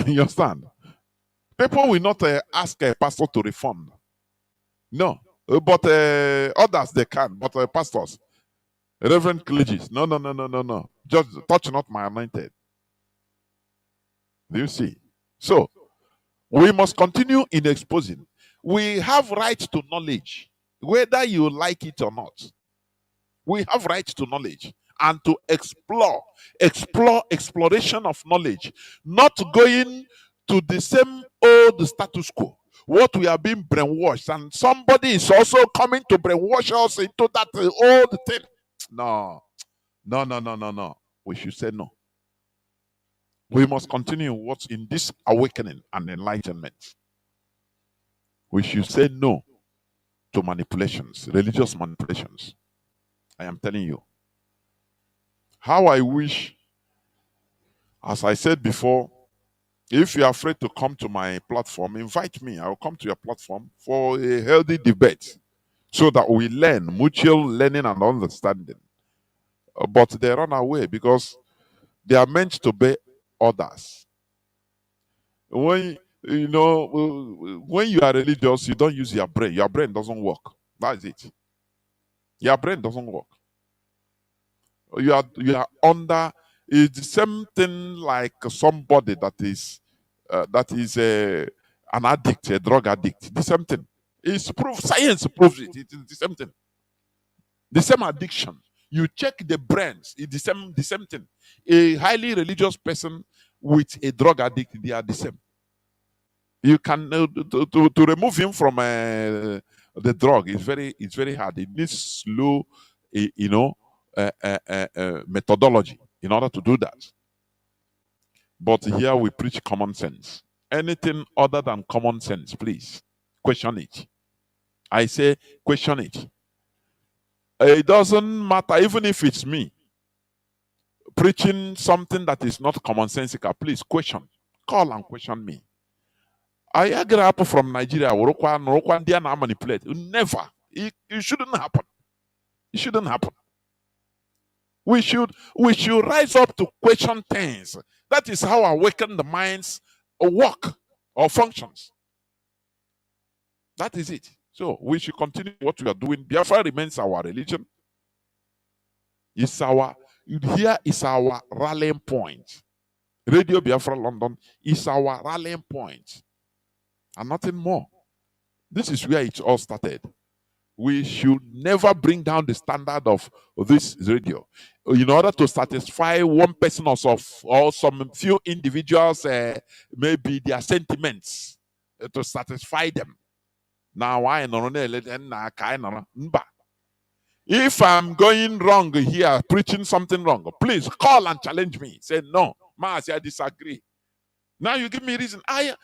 You understand? People will not ask a pastor to refund. No. But others they can. But pastors, reverend clergies, no. Just touch not my anointed. Do you see? So, we must continue in exposing. We have right to knowledge, whether you like it or not. We have right to knowledge and to exploration of knowledge, not going to the same old status quo. What we are being brainwashed, and somebody is also coming to brainwash us into that old thing. No. We should say no. We must continue what's in this awakening and enlightenment. We should say no to manipulations, religious manipulations. I am telling you. How I wish, as I said before, if you're afraid to come to my platform, invite me. I'll come to your platform for a healthy debate so that we learn, mutual learning and understanding. But they run away because they are meant to be others. When when you are religious, you don't use your brain. Your brain doesn't work. That is it. Your brain doesn't work. You are under. It's the same thing like somebody that is an addict, a drug addict. The same thing. It's proof. Science proves it. It is the same thing. The same addiction. You check the brains. It's the same thing. A highly religious person with a drug addict, they are the same. You can to remove him from the drug. It's very hard. It needs slow, methodology in order to do that. But here we preach common sense. Anything other than common sense, please question it. I say question it. It doesn't matter even if it's me preaching something that is not commonsensical. Please question, call and question me. I get up from Nigeria. Manipulate. Never. It shouldn't happen. It shouldn't happen. We should rise up to question things. That is how awaken the minds work or functions. That is it. So we should continue what we are doing. Biafra remains our religion. Here is our rallying point. Radio Biafra London is our rallying point. And nothing more. This is where it all started. We should never bring down the standard of this radio in order to satisfy one person or some few individuals, maybe their sentiments, to satisfy them. Now, if I'm going wrong here, preaching something wrong, please call and challenge me. Say, no, Mazi, I disagree. Now you give me reason. I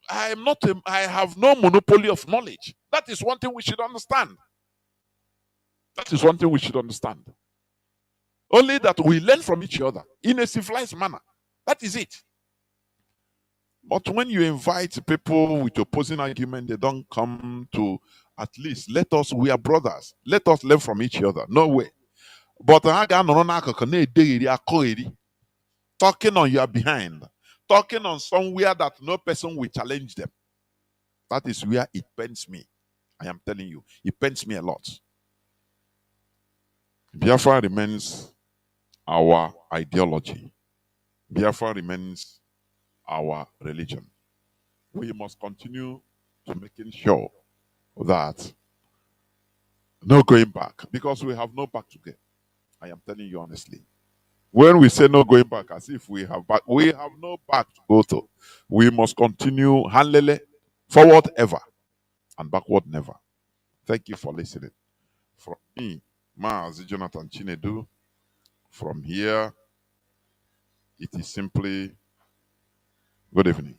have no monopoly of knowledge. That is one thing we should understand. That is one thing we should understand. Only that we learn from each other in a civilized manner. That is it. But when you invite people with opposing argument, they don't come to at least we are brothers. Let us learn from each other. No way. But talking on your behind, talking on somewhere that no person will challenge them. That is where it pains me. I am telling you, it pains me a lot. Biafra remains our ideology. Biafra remains our religion. We must continue to making sure that no going back, because we have no back to get. I am telling you honestly. When we say no going back, as if we have back, we have no back to go to. We must continue handlele, forward ever and backward never. Thank you for listening. From me, Mazi Jonathan Chinedu, from here, it is simply good evening.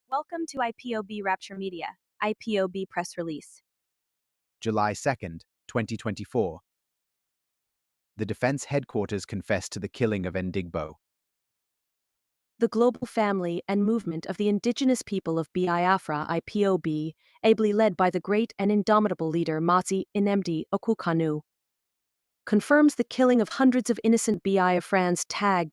Welcome to IPOB Rapture Media, IPOB press release. July 2nd, 2024. The Defense Headquarters confessed to the killing of Ndigbo. The global family and movement of the indigenous people of Biafra IPOB, ably led by the great and indomitable leader Mazi Nnamdi Kanu, confirms the killing of hundreds of innocent Biafrans tagged